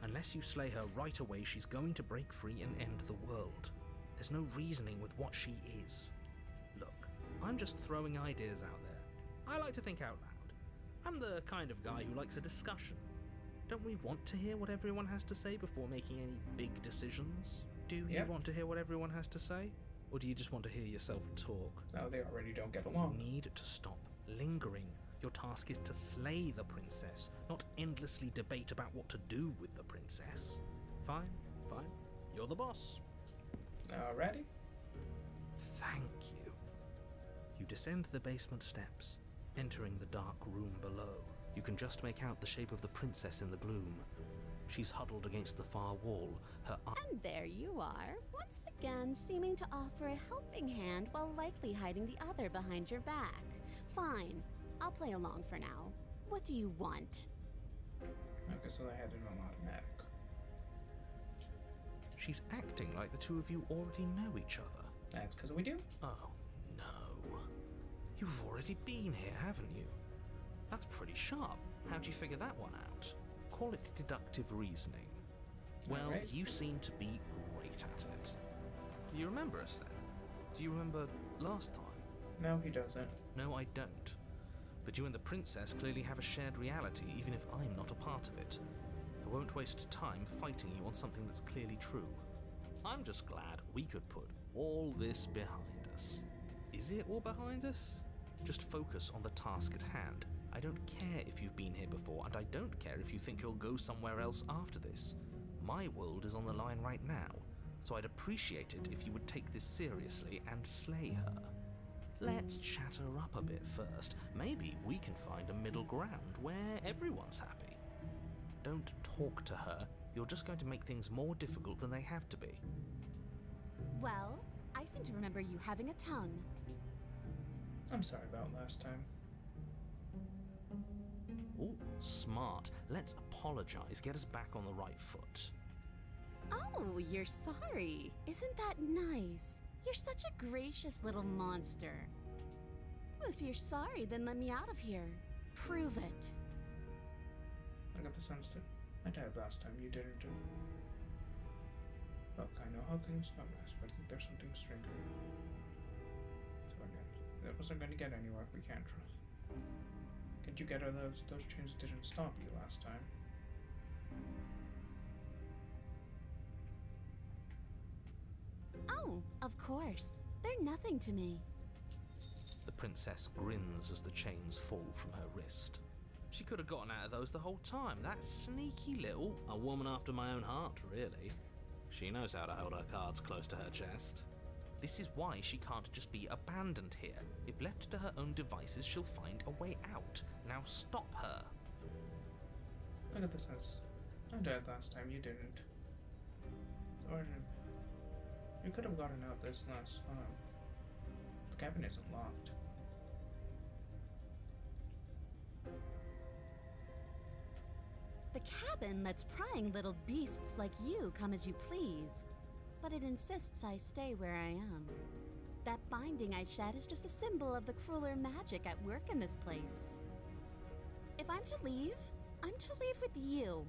Unless you slay her right away, she's going to break free and end the world. There's no reasoning with what she is. Look, I'm just throwing ideas out there. I like to think out loud. I'm the kind of guy who likes a discussion. Don't we want to hear what everyone has to say before making any big decisions? Do you want to hear what everyone has to say? Or do you just want to hear yourself talk? No, they already don't get along. You need to stop lingering. Your task is to slay the princess, not endlessly debate about what to do with the princess. Fine, fine. You're the boss. Alrighty. Thank you. You descend the basement steps, entering the dark room below. You can just make out the shape of the princess in the gloom. She's huddled against the far wall, her And there you are, once again seeming to offer a helping hand while likely hiding the other behind your back. Fine, I'll play along for now. What do you want? Okay, so they had it on automatic. She's acting like the two of you already know each other. That's because we do. Oh, no. You've already been here, haven't you? That's pretty sharp. How'd you figure that one out? Call it deductive reasoning. Well, you seem to be great at it. Do you remember us then? Do you remember last time? No, he doesn't. No, I don't. But you and the princess clearly have a shared reality, even if I'm not a part of it. I won't waste time fighting you on something that's clearly true. I'm just glad we could put all this behind us. Is it all behind us? Just focus on the task at hand. I don't care if you've been here before, and I don't care if you think you'll go somewhere else after this. My world is on the line right now, so I'd appreciate it if you would take this seriously and slay her. Let's chat her up a bit first. Maybe we can find a middle ground where everyone's happy. Don't talk to her. You're just going to make things more difficult than they have to be. Well, I seem to remember you having a tongue. I'm sorry about last time. Ooh, smart. Let's apologize. Get us back on the right foot. Oh, you're sorry. Isn't that nice? You're such a gracious little monster. If you're sorry, then let me out of here. Prove it. I got the sense that I died last time. You didn't. Look, I know how things go last, but I think there's something stranger. So again, that wasn't going to get anywhere if we can't trust. Can't you get her? Those chains didn't stop you last time. Oh, of course. They're nothing to me. The princess grins as the chains fall from her wrist. She could have gotten out of those the whole time. That sneaky little... A woman after my own heart, really. She knows how to hold her cards close to her chest. This is why she can't just be abandoned here. If left to her own devices, she'll find a way out. Now stop her. I got the sense. I died last time. You didn't. Or you could have gotten out this last time. The cabin isn't locked. The cabin lets prying little beasts like you come as you please, but it insists I stay where I am. That binding I shed is just a symbol of the crueler magic at work in this place. If I'm to leave, I'm to leave with you,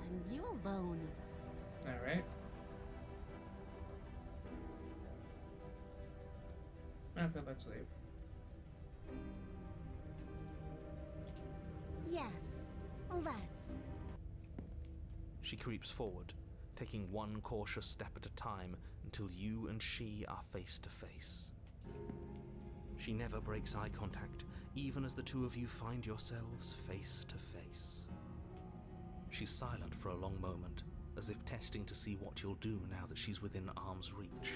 and you alone. Alright. Okay, let's leave. Yes, let's. She creeps forward, taking one cautious step at a time until you and she are face to face. She never breaks eye contact, even as the two of you find yourselves face to face. She's silent for a long moment, as if testing to see what you'll do now that she's within arm's reach.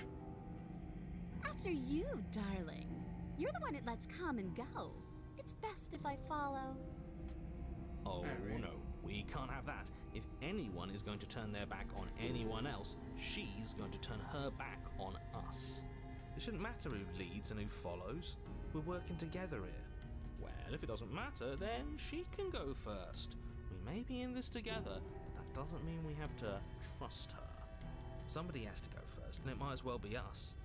After you, darling. You're the one it lets come and go. It's best if I follow. Oh, Alright. no, we can't have that. If anyone is going to turn their back on anyone else, she's going to turn her back on us. It shouldn't matter who leads and who follows. We're working together here. Well, if it doesn't matter, then she can go first. We may be in this together, but that doesn't mean we have to trust her. Somebody has to go first, and it might as well be us.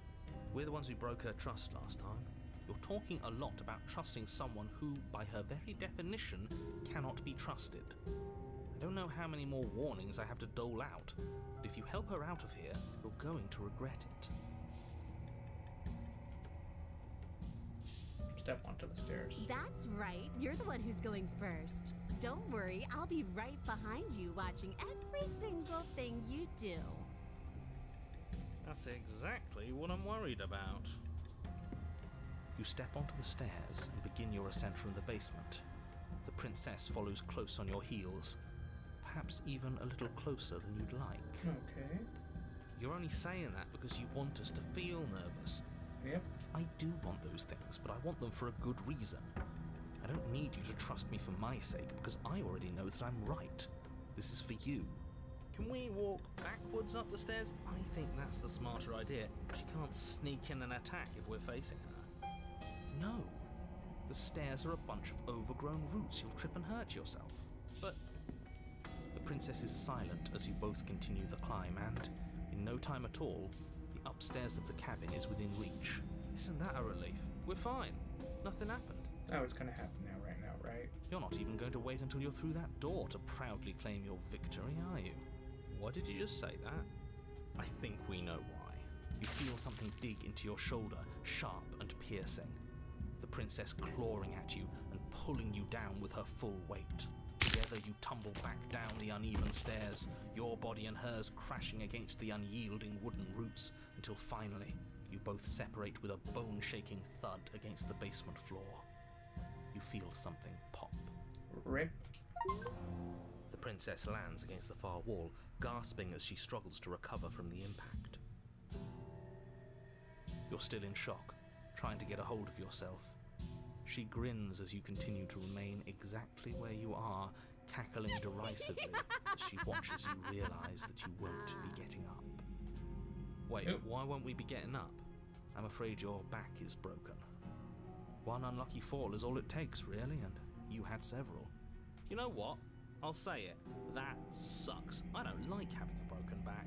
We're the ones who broke her trust last time. You're talking a lot about trusting someone who, by her very definition, cannot be trusted. I don't know how many more warnings I have to dole out, but if you help her out of here, you're going to regret it. Step onto the stairs. That's right. You're the one who's going first. Don't worry, I'll be right behind you watching every single thing you do. That's exactly what I'm worried about. You step onto the stairs and begin your ascent from the basement. The princess follows close on your heels, perhaps even a little closer than you'd like. Okay. You're only saying that because you want us to feel nervous. Yep. I do want those things, but I want them for a good reason. I don't need you to trust me for my sake, because I already know that I'm right. This is for you. Can we walk backwards up the stairs? I think that's the smarter idea. She can't sneak in and attack if we're facing her. No. The stairs are a bunch of overgrown roots. You'll trip and hurt yourself. But the princess is silent as you both continue the climb, and in no time at all, the upstairs of the cabin is within reach. Isn't that a relief? We're fine. Nothing happened. Oh, it's gonna happen right now, right? You're not even going to wait until you're through that door to proudly claim your victory, are you? Why did you just say that? I think we know why. You feel something dig into your shoulder, sharp and piercing. The princess clawing at you and pulling you down with her full weight. Together you tumble back down the uneven stairs, your body and hers crashing against the unyielding wooden roots, until finally you both separate with a bone-shaking thud against the basement floor. You feel something pop. Rip. The princess lands against the far wall, gasping as she struggles to recover from the impact. You're still in shock, trying to get a hold of yourself. She grins as you continue to remain exactly where you are, cackling derisively as she watches you realise that you won't be getting up. Wait, why won't we be getting up? I'm afraid your back is broken. One unlucky fall is all it takes, really, and you had several. You know what? I'll say it. That sucks. I don't like having a broken back.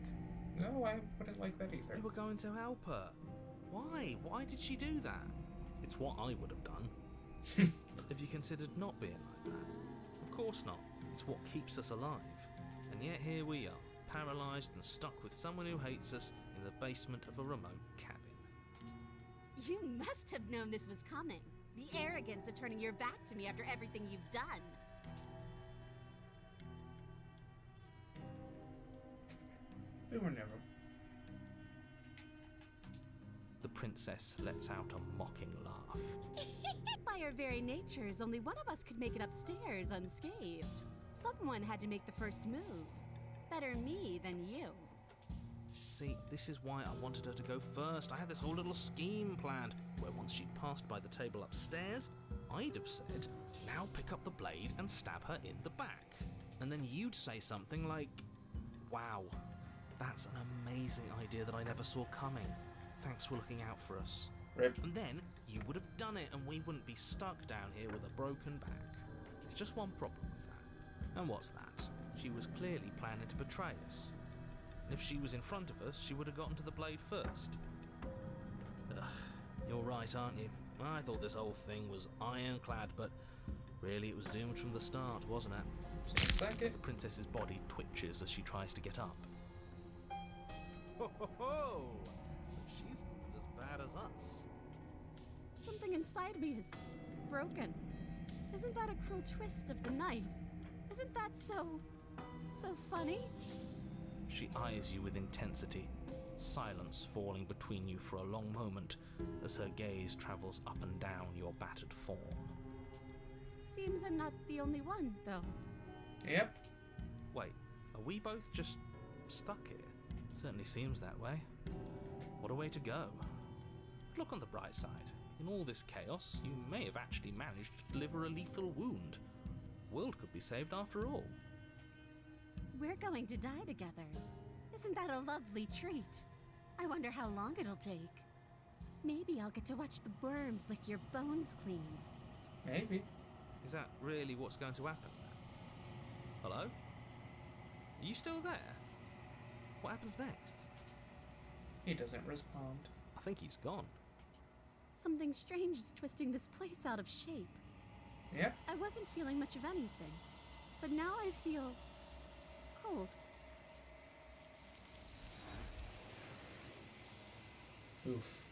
No, I wouldn't like that either. We were going to help her. Why? Why did she do that? It's what I would have done. Have you considered not being like that? Of course not. It's what keeps us alive. And yet here we are, paralysed and stuck with someone who hates us in the basement of a remote cabin. You must have known this was coming. The arrogance of turning your back to me after everything you've done. We were never. The princess lets out a mocking laugh. By our very natures, only one of us could make it upstairs unscathed. Someone had to make the first move. Better me than you. See, this is why I wanted her to go first. I had this whole little scheme planned, where once she'd passed by the table upstairs, I'd have said, now pick up the blade and stab her in the back. And then you'd say something like, wow, that's an amazing idea that I never saw coming. Thanks for looking out for us. Rip. And then you would have done it and we wouldn't be stuck down here with a broken back. There's just one problem with that. And what's that? She was clearly planning to betray us. And if she was in front of us, she would have gotten to the blade first. Ugh, you're right, aren't you? I thought this whole thing was ironclad, but really it was doomed from the start, wasn't it? Seems like it. The princess's body twitches as she tries to get up. Ho ho ho! She's not as bad as us. Something inside me is broken. Isn't that a cruel twist of the knife? Isn't that so funny? She eyes you with intensity, silence falling between you for a long moment as her gaze travels up and down your battered form. Seems I'm not the only one, though. Yep. Wait, are we both just stuck here. Certainly seems that way. What a way to go. But look on the bright side. In all this chaos, you may have actually managed to deliver a lethal wound. The world could be saved after all. We're going to die together. Isn't that a lovely treat? I wonder how long it'll take. Maybe I'll get to watch the worms lick your bones clean. Maybe. Is that really what's going to happen? Hello? Are you still there? What happens next? He doesn't respond. I think he's gone. Something strange is twisting this place out of shape. Yep. I wasn't feeling much of anything, but now I feel cold. Oof.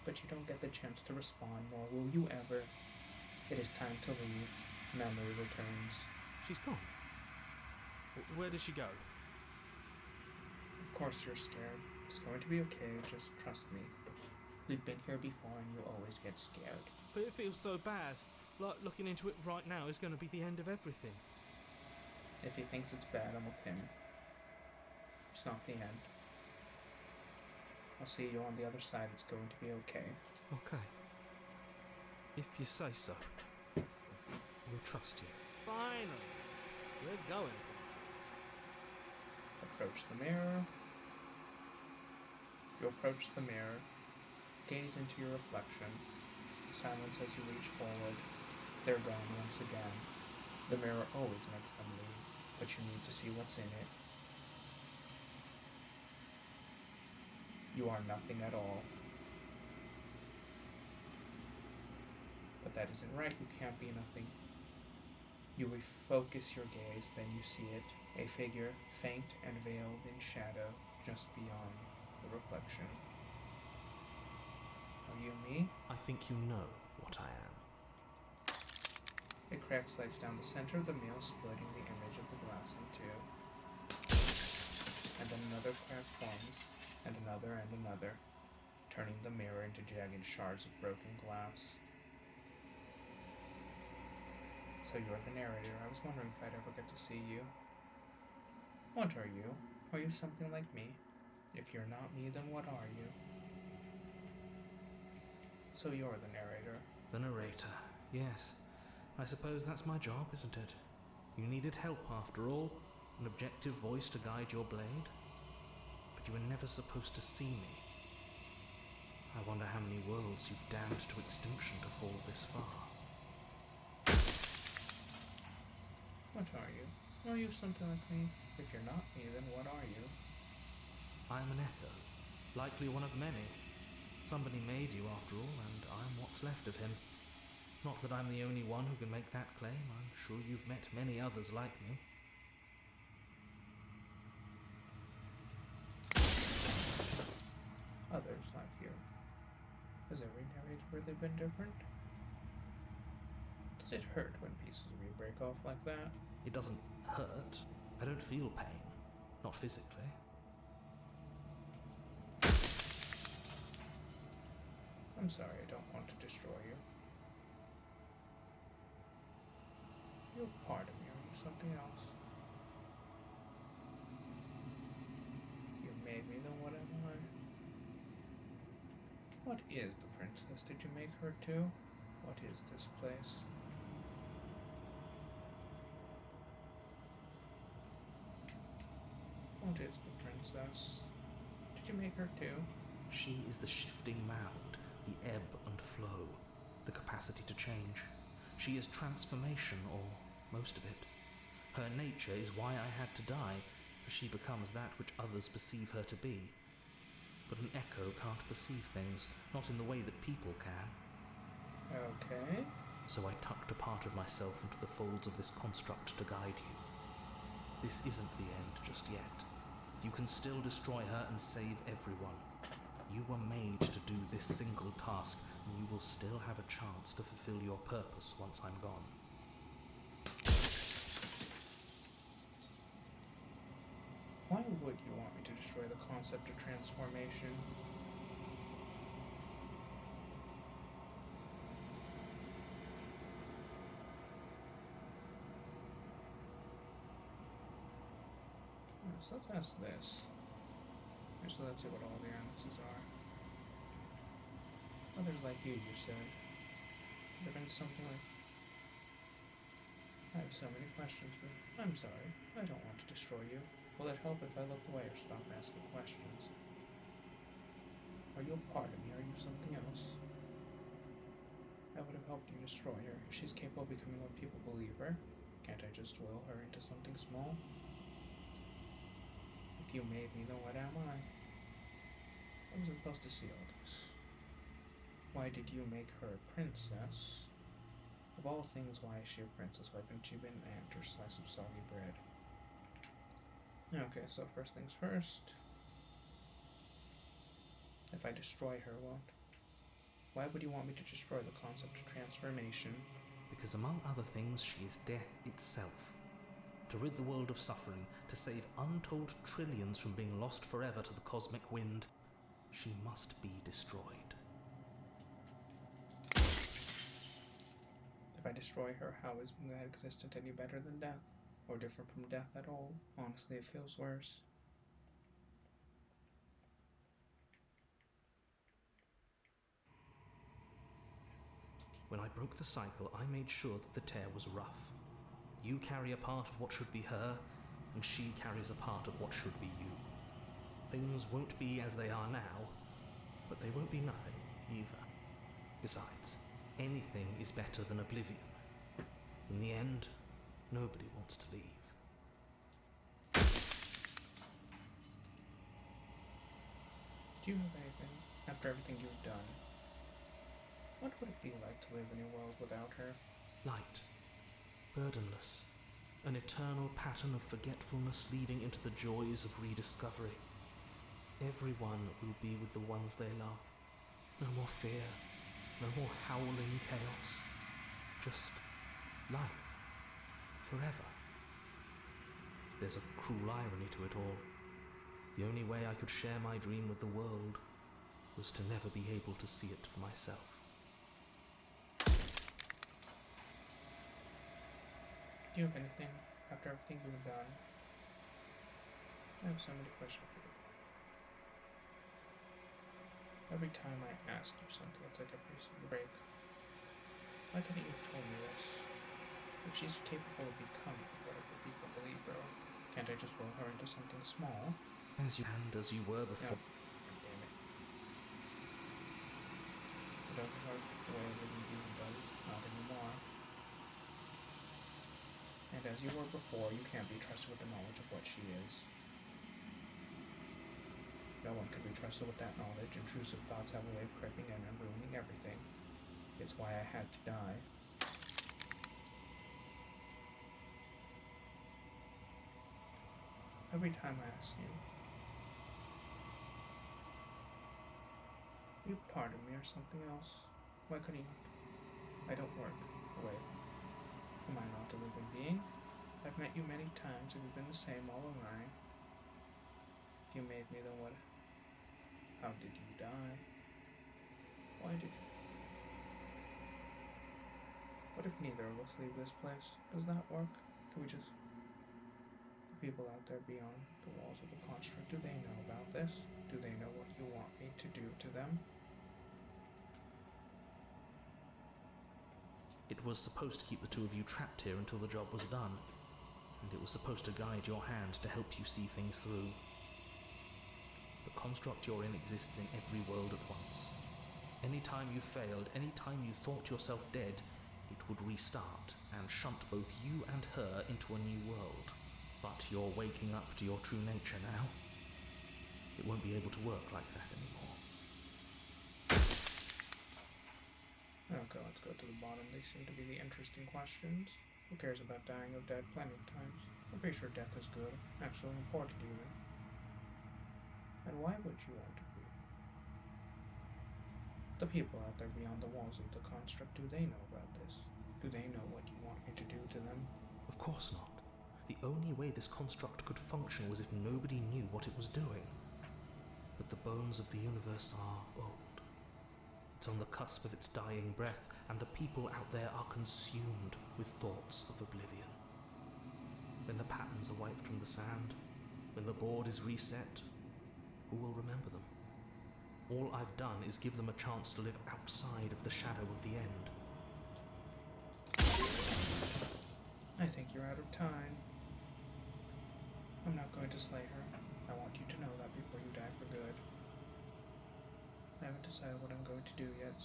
But you don't get the chance to respond, nor will you ever. It is time to leave. Memory returns. She's gone. Where did she go? Of course you're scared. It's going to be okay, just trust me. We've been here before and you always get scared. But it feels so bad. Like looking into it right now is going to be the end of everything. If he thinks it's bad, I'm with him. It's not the end. I'll see you on the other side. It's going to be okay. Okay. If you say so. We'll trust you. Finally! We're going places. Approach the mirror. You approach the mirror. Gaze into your reflection. Silence as you reach forward. They're gone once again. The mirror always makes them leave, but you need to see what's in it. You are nothing at all. But that isn't right. You can't be nothing. You refocus your gaze, then you see it, a figure, faint and veiled in shadow, just beyond the reflection. Are you me? I think you know what I am. A crack slides down the center of the meal, splitting the image of the glass in two. And then another crack forms, and another, turning the mirror into jagged shards of broken glass. So you're the narrator. I was wondering if I'd ever get to see you. What are you? Are you something like me? If you're not me, then what are you? So you're the narrator. The narrator, yes. I suppose that's my job, isn't it? You needed help after all, an objective voice to guide your blade. But you were never supposed to see me. I wonder how many worlds you've damned to extinction to fall this far. What are you? Are you something like me? If you're not me, then what are you? I am an echo, likely one of many. Somebody made you after all, and I'm what's left of him. Not that I'm the only one who can make that claim. I'm sure you've met many others like me. Others like you. Has every narrator really been different? Does it hurt when pieces of you break off like that? It doesn't hurt. I don't feel pain. Not physically. I'm sorry, I don't want to destroy you. You're part of me, or you're something else. You made me, then what am I? What is the princess? Did you make her too? What is this place? What is the princess? Did you make her too? She is the shifting mound, the ebb and flow, the capacity to change. She is transformation, or most of it. Her nature is why I had to die, for she becomes that which others perceive her to be. But an echo can't perceive things, not in the way that people can. Okay. So I tucked a part of myself into the folds of this construct to guide you. This isn't the end just yet. You can still destroy her and save everyone. You were made to do this single task, and you will still have a chance to fulfill your purpose once I'm gone. Why would you want me to destroy the concept of transformation? So let's ask this. Actually, let's see what all the answers are. Others like you said. There been something like... I have so many questions, but I'm sorry. I don't want to destroy you. Will it help if I look away or stop asking questions? Are you a part of me? Are you something else? I would have helped you destroy her. If she's capable of becoming what people believe her, can't I just will her into something small? If you made me, then what am I? I wasn't supposed to see all this. Why did you make her a princess? Of all things, why is she a princess? Why couldn't she be an ant or slice of soggy bread? Okay, so first things first. If I destroy her, what? Why would you want me to destroy the concept of transformation? Because among other things, she is death itself. To rid the world of suffering, to save untold trillions from being lost forever to the cosmic wind, she must be destroyed. If I destroy her, how is that existence any better than death? Or different from death at all? Honestly, it feels worse. When I broke the cycle, I made sure that the tear was rough. You carry a part of what should be her, and she carries a part of what should be you. Things won't be as they are now, but they won't be nothing either. Besides, anything is better than oblivion. In the end, nobody wants to leave. Do you have anything, after everything you've done? What would it be like to live in a world without her? Light, burdenless, an eternal pattern of forgetfulness leading into the joys of rediscovery. Everyone will be with the ones they love. No more fear, no more howling chaos. Just life, forever. There's a cruel irony to it all. The only way I could share my dream with the world was to never be able to see it for myself. Do you have anything, after everything you've done? I have so many questions for you. Every time I ask you something, it's like a break. Why couldn't you have told me this? If she's capable of becoming whatever people believe her, can't I just will her into something small? As you were before. No. Damn it. It doesn't work the way a living being does, not anymore. And as you were before, you can't be trusted with the knowledge of what she is. No one can be trusted with that knowledge. Intrusive thoughts have a way of creeping in and ruining everything. It's why I had to die. Every time I ask you, are you part of me or something else? Why couldn't you? I don't work. Wait. Am I not a living being? I've met you many times and you've been the same all along. If you made me, then what? How did you die? Why did you? What if neither of us leave this place? Does that work? Can we just... The people out there beyond the walls of the construct, do they know about this? Do they know what you want me to do to them? It was supposed to keep the two of you trapped here until the job was done, and it was supposed to guide your hand to help you see things through. The construct you're in exists in every world at once. Any time you failed, any time you thought yourself dead, it would restart and shunt both you and her into a new world. But you're waking up to your true nature now. It won't be able to work like that anymore. Okay, let's go to the bottom. They seem to be the interesting questions. Who cares about dying of dead plenty of times? I'm pretty sure death is good, actually important even. And why would you want to be? The people out there beyond the walls of the construct, do they know about this? Do they know what you want me to do to them? Of course not. The only way this construct could function was if nobody knew what it was doing. But the bones of the universe are old. It's on the cusp of its dying breath, and the people out there are consumed with thoughts of oblivion. When the patterns are wiped from the sand, When the board is reset, who will remember them? All I've done is give them a chance to live outside of the shadow of the end. I think you're out of time. I'm not going to slay her. I want you to know that before you die for good. I haven't decided what I'm going to do yet.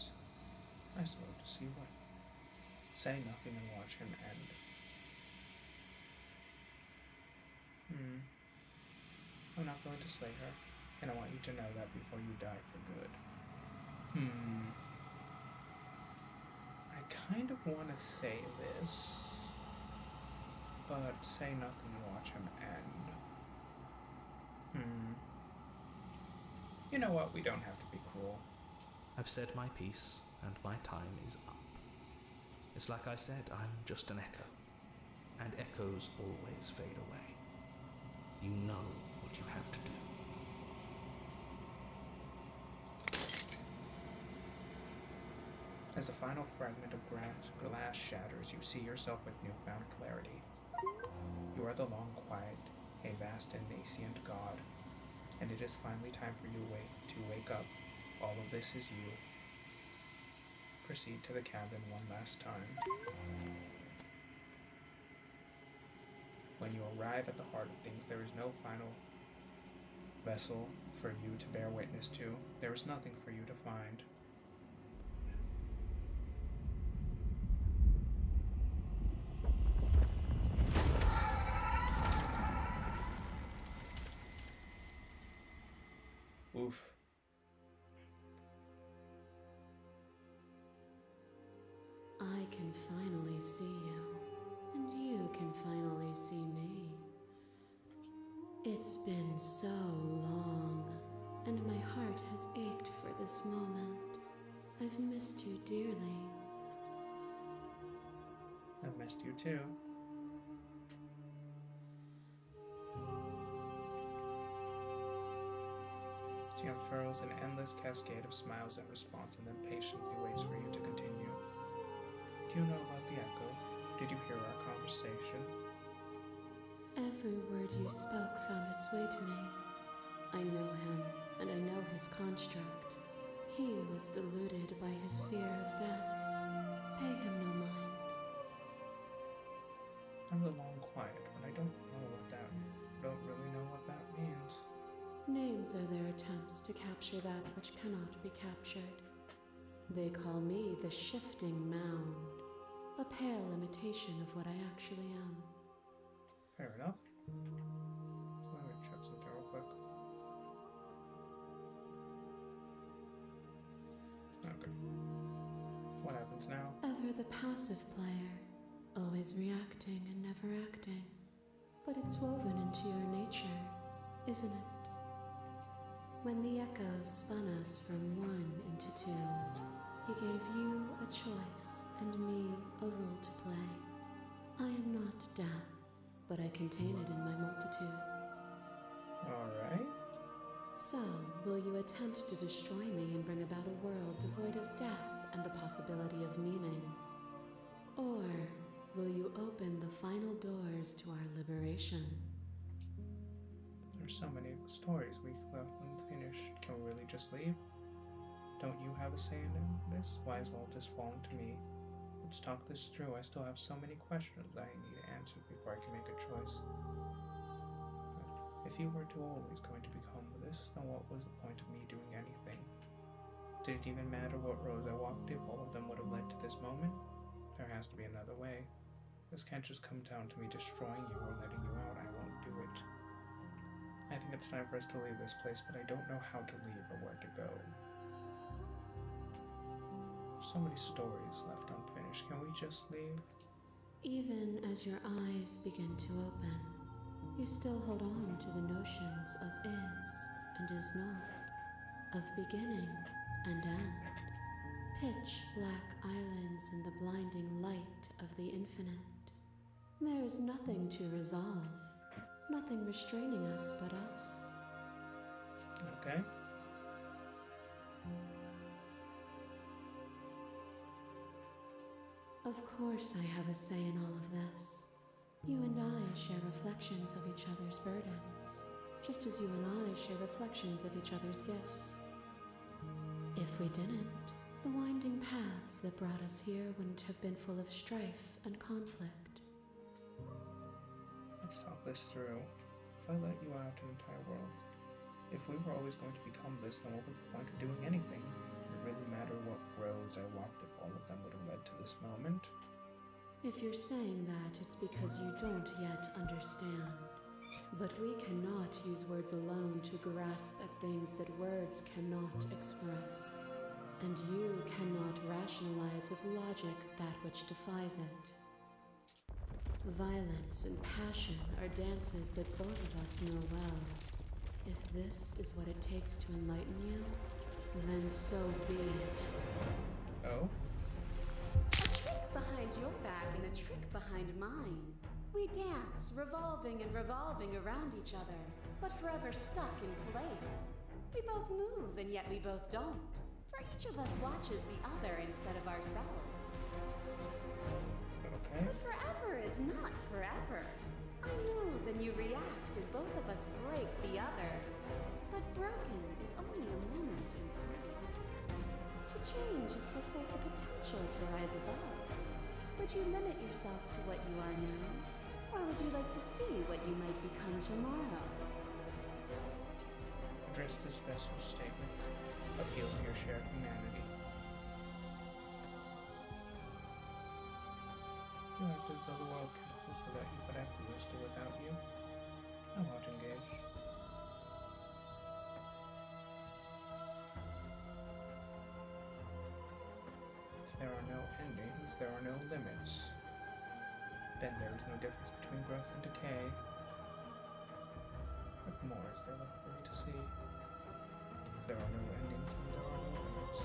I still have to see what. Say nothing and watch him end. I'm not going to slay her, and I want you to know that before you die for good. I kind of want to say this, but say nothing and watch him end. You know what? We don't have to be cruel. I've said my piece, and my time is up. It's like I said, I'm just an echo, and echoes always fade away. You know what you have to do. As the final fragment of glass shatters, you see yourself with newfound clarity. You are the long quiet, a vast and nascent god, and it is finally time for you to wake up. All of this is you. Proceed to the cabin one last time. When you arrive at the heart of things, there is no final vessel for you to bear witness to. There is nothing for you to find. Oof. I can finally see you, and you can finally see me. It's been so long, and my heart has ached for this moment. I've missed you dearly. I've missed you too. She unfurls an endless cascade of smiles in response and then patiently waits for you to continue. Do you know about the echo? Did you hear our conversation? Every word you spoke found its way to me. I know him, and I know his construct. He was deluded by his fear of death. Pay him no mind. I'm the long quiet, but I don't really know what that means. Names are their attempts to capture that which cannot be captured. They call me the shifting mound, a pale imitation of what I actually am. Fair enough. So let me check something real quick. Okay. What happens now? Ever the passive player, always reacting and never acting. But it's woven into your nature, isn't it? When the echo spun us from one into two, he gave you a choice and me a role to play. I am not death, but I contain it in my multitudes. Alright. So, will you attempt to destroy me and bring about a world devoid of death and the possibility of meaning? Or will you open the final doors to our liberation? There's so many stories we left unfinished. Can we really just leave? Don't you have a say in this? Why is all this falling to me? Let's talk this through. I still have so many questions I need answered before I can make a choice. But if you were to always going to become this, then what was the point of me doing anything? Did it even matter what roads I walked if all of them would have led to this moment? There has to be another way. This can't just come down to me destroying you or letting you out. I won't do it. I think it's time for us to leave this place, but I don't know how to leave or where to go. So many stories left unfinished. Can we just leave? Even as your eyes begin to open, you still hold on to the notions of is and is not, of beginning and end, pitch black islands in the blinding light of the infinite. There is nothing to resolve, nothing restraining us but us. Okay. Of course I have a say in all of this. You and I share reflections of each other's burdens. just as you and I share reflections of each other's gifts. If we didn't, the winding paths that brought us here wouldn't have been full of strife and conflict. Let's talk this through. If I let you out an entire world, if we were always going to become this, then what was the point of doing anything? Would it really matter what roads I walked if all of them would have led to this moment? If you're saying that, it's because you don't yet understand. But we cannot use words alone to grasp at things that words cannot express. And you cannot rationalize with logic that which defies it. Violence and passion are dances that both of us know well. If this is what it takes to enlighten you, then so be it. Oh? A trick behind your back and a trick behind mine. We dance, revolving and revolving around each other, but forever stuck in place. We both move, and yet we both don't. For each of us watches the other instead of ourselves. Okay. But forever is not forever. I move and you react, and both of us break the other. But broken is only a moment in time. To change is to hold the potential to rise above. Would you limit yourself to what you are now? Or would you like to see what you might become tomorrow? Address this vessel's statement. Appeal to your shared humanity. You act as though the world can exist without you, but I can exist without you. I won't engage. If there are no endings, there are no limits. Then there is no difference between growth and decay. What more is there left for me to see? If there are no endings, then there are no limits.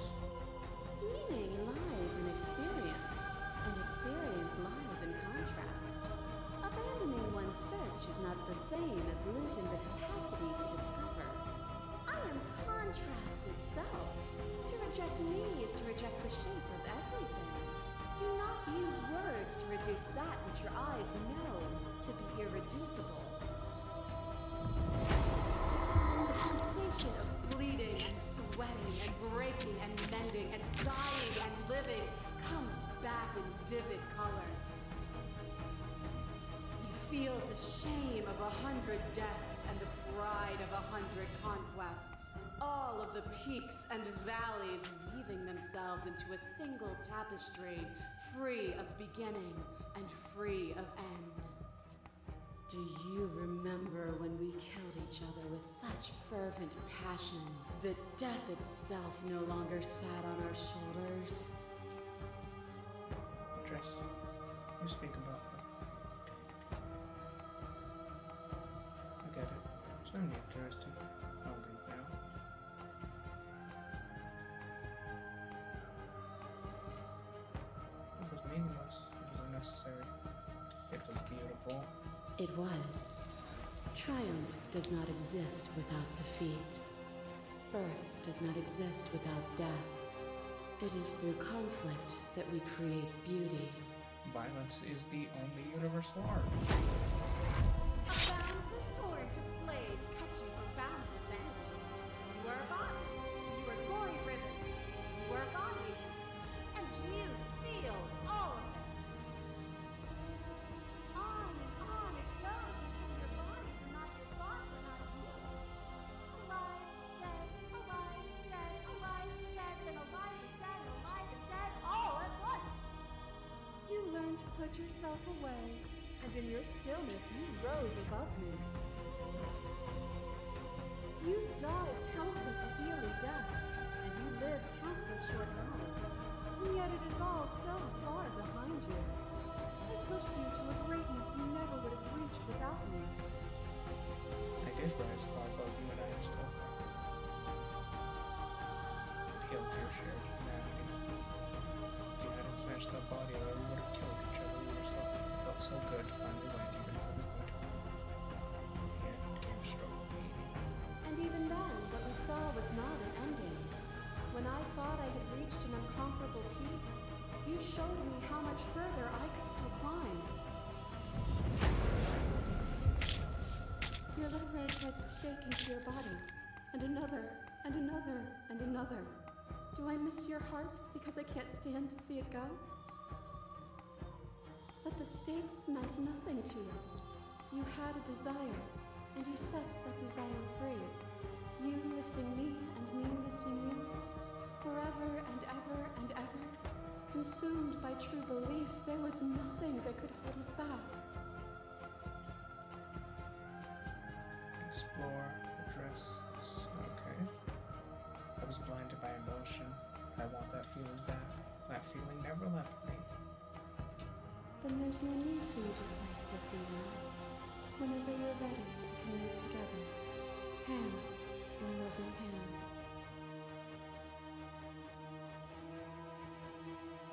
Meaning lies in experience, and experience lies in contrast. Abandoning one's search is not the same as losing the capacity to discover. I am contrast itself. To reject me is to reject the shape of everything. Do not use words to reduce that which your eyes know to be irreducible. The sensation of bleeding and sweating and breaking and mending and dying and living comes back in vivid color. You feel the shame of 100 deaths and the pride of 100 conquests. All of the peaks and valleys weaving themselves into a single tapestry, free of beginning and free of end. Do you remember when we killed each other with such fervent passion that death itself no longer sat on our shoulders? Tress, you speak about her. I get it. There's no need to rest you. I'll leave now. It was meaningless. It was unnecessary. It was beautiful. It was. Triumph does not exist without defeat. Birth does not exist without death. It is through conflict that we create beauty. Violence is the only universal art. A boundless torrent of blades cut you from boundless angles. You are a body. You are gory ribbons. You are a body. And you feel all of it. On it goes until your bodies are not your thoughts are not you. Alive, dead, alive, dead, alive, dead, then alive and dead, and alive and dead, all at once. You learn to put yourself away, and in your stillness you rose above me. You died countless steely deaths, and you lived countless short lives, and yet it is all so far behind you. I pushed you to a greatness you never would have reached without me. I did rise far above you, and I am still far. Appeal to your shared humanity. If you hadn't snatched that body away, we would have killed each other. It felt so good to finally land, even if it was going to. The end came strong meaning. And even then, what we saw was not an ending. When I thought I had reached an unconquerable peak, you showed me how much further I could still climb. Your lover drives a stake into your body, and another, and another, and another. Do I miss your heart because I can't stand to see it go? But the stakes meant nothing to you. You had a desire, and you set that desire free. You lifting me and me lifting you, forever and ever and ever. Consumed by true belief, there was nothing that could hold us back. Explore, address. Okay. I was blinded by emotion. I want that feeling back. That feeling never left me. Then there's no need for you to fight with me now. Whenever you're ready, we can move together, hand in loving hand.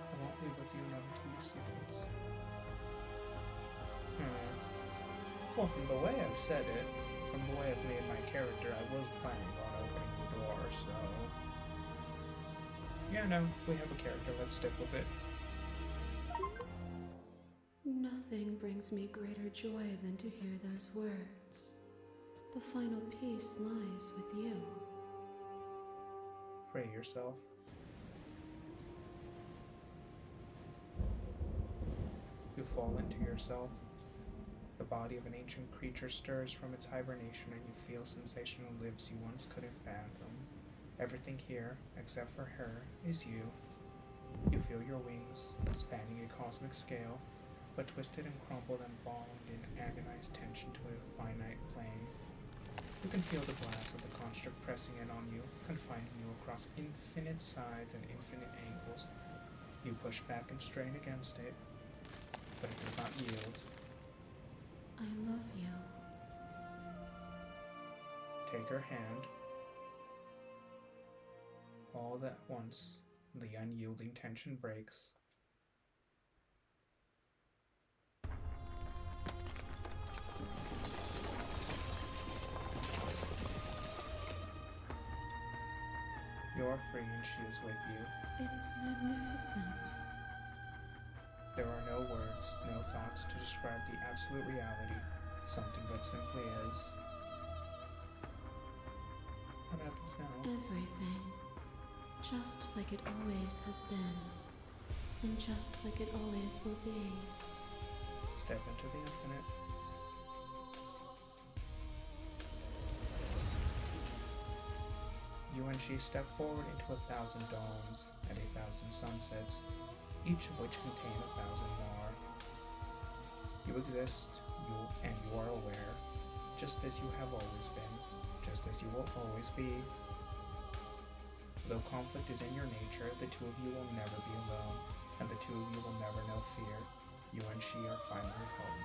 I won't be with you another 2 seconds. Well, from the way I've said it, from the way I've made my character, I was planning on opening the door, so... Yeah, no, we have a character, let's stick with it. Nothing brings me greater joy than to hear those words. The final peace lies with you. Free yourself. You fall into yourself. The body of an ancient creature stirs from its hibernation and you feel sensational lives you once couldn't fathom. Everything here, except for her, is you. You feel your wings, spanning a cosmic scale, but twisted and crumpled and bound in agonized tension to a finite plane. You can feel the glass of the construct pressing in on you, confining you across infinite sides and infinite angles. You push back and strain against it, but it does not yield. I love you. Take her hand. All at once, the unyielding tension breaks. You're free and she is with you. It's magnificent. There are no words, no thoughts to describe the absolute reality, something that simply is. What happens now? Everything. Just like it always has been. And just like it always will be. Step into the infinite. You and she step forward into 1,000 dawns and 1,000 sunsets, each of which contain 1,000 more. You exist, and you are aware, just as you have always been, just as you will always be. Though conflict is in your nature, the two of you will never be alone, and the two of you will never know fear. You and she are finally home.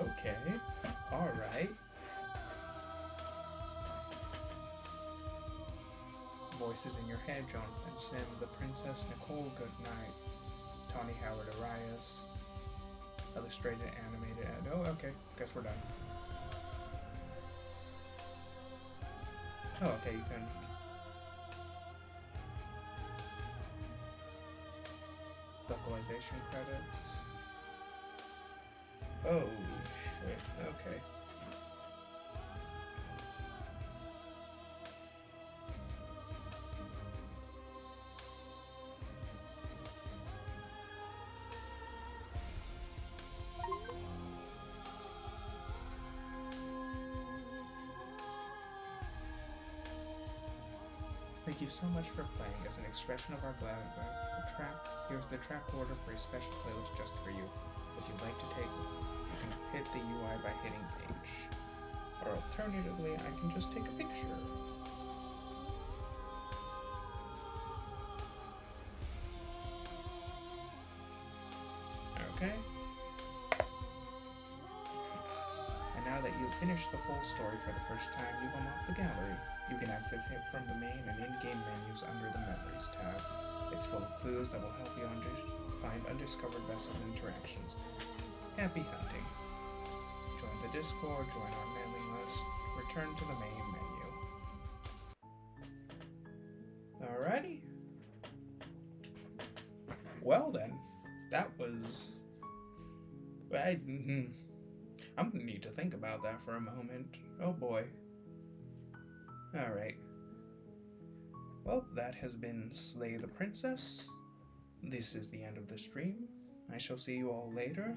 Okay, alright. Voices in your head, Jonathan Sim, the Princess Nicole Goodnight, Tawny Howard Arias, illustrated, animated, and oh, okay, guess we're done. Oh, okay, you can. Localization credits. Oh, shit, okay. Thank you so much for playing. As an expression of our gratitude, here's the track order for a special playlist just for you. If you'd like to take it, you can hit the UI by hitting H. Or alternatively, I can just take a picture. Okay. And now that you've finished the full story for the first time, you've unlocked the gallery. You can access it from the main and in-game menus under the Memories tab. It's full of clues that will help you find undiscovered vessels and interactions. Happy hunting. Join the Discord, join our mailing list, return to the main menu. Alrighty. Well then, that was I'm gonna need to think about that for a moment. Oh boy. Alright. Well, that has been Slay the Princess. This is the end of the stream. I shall see you all later.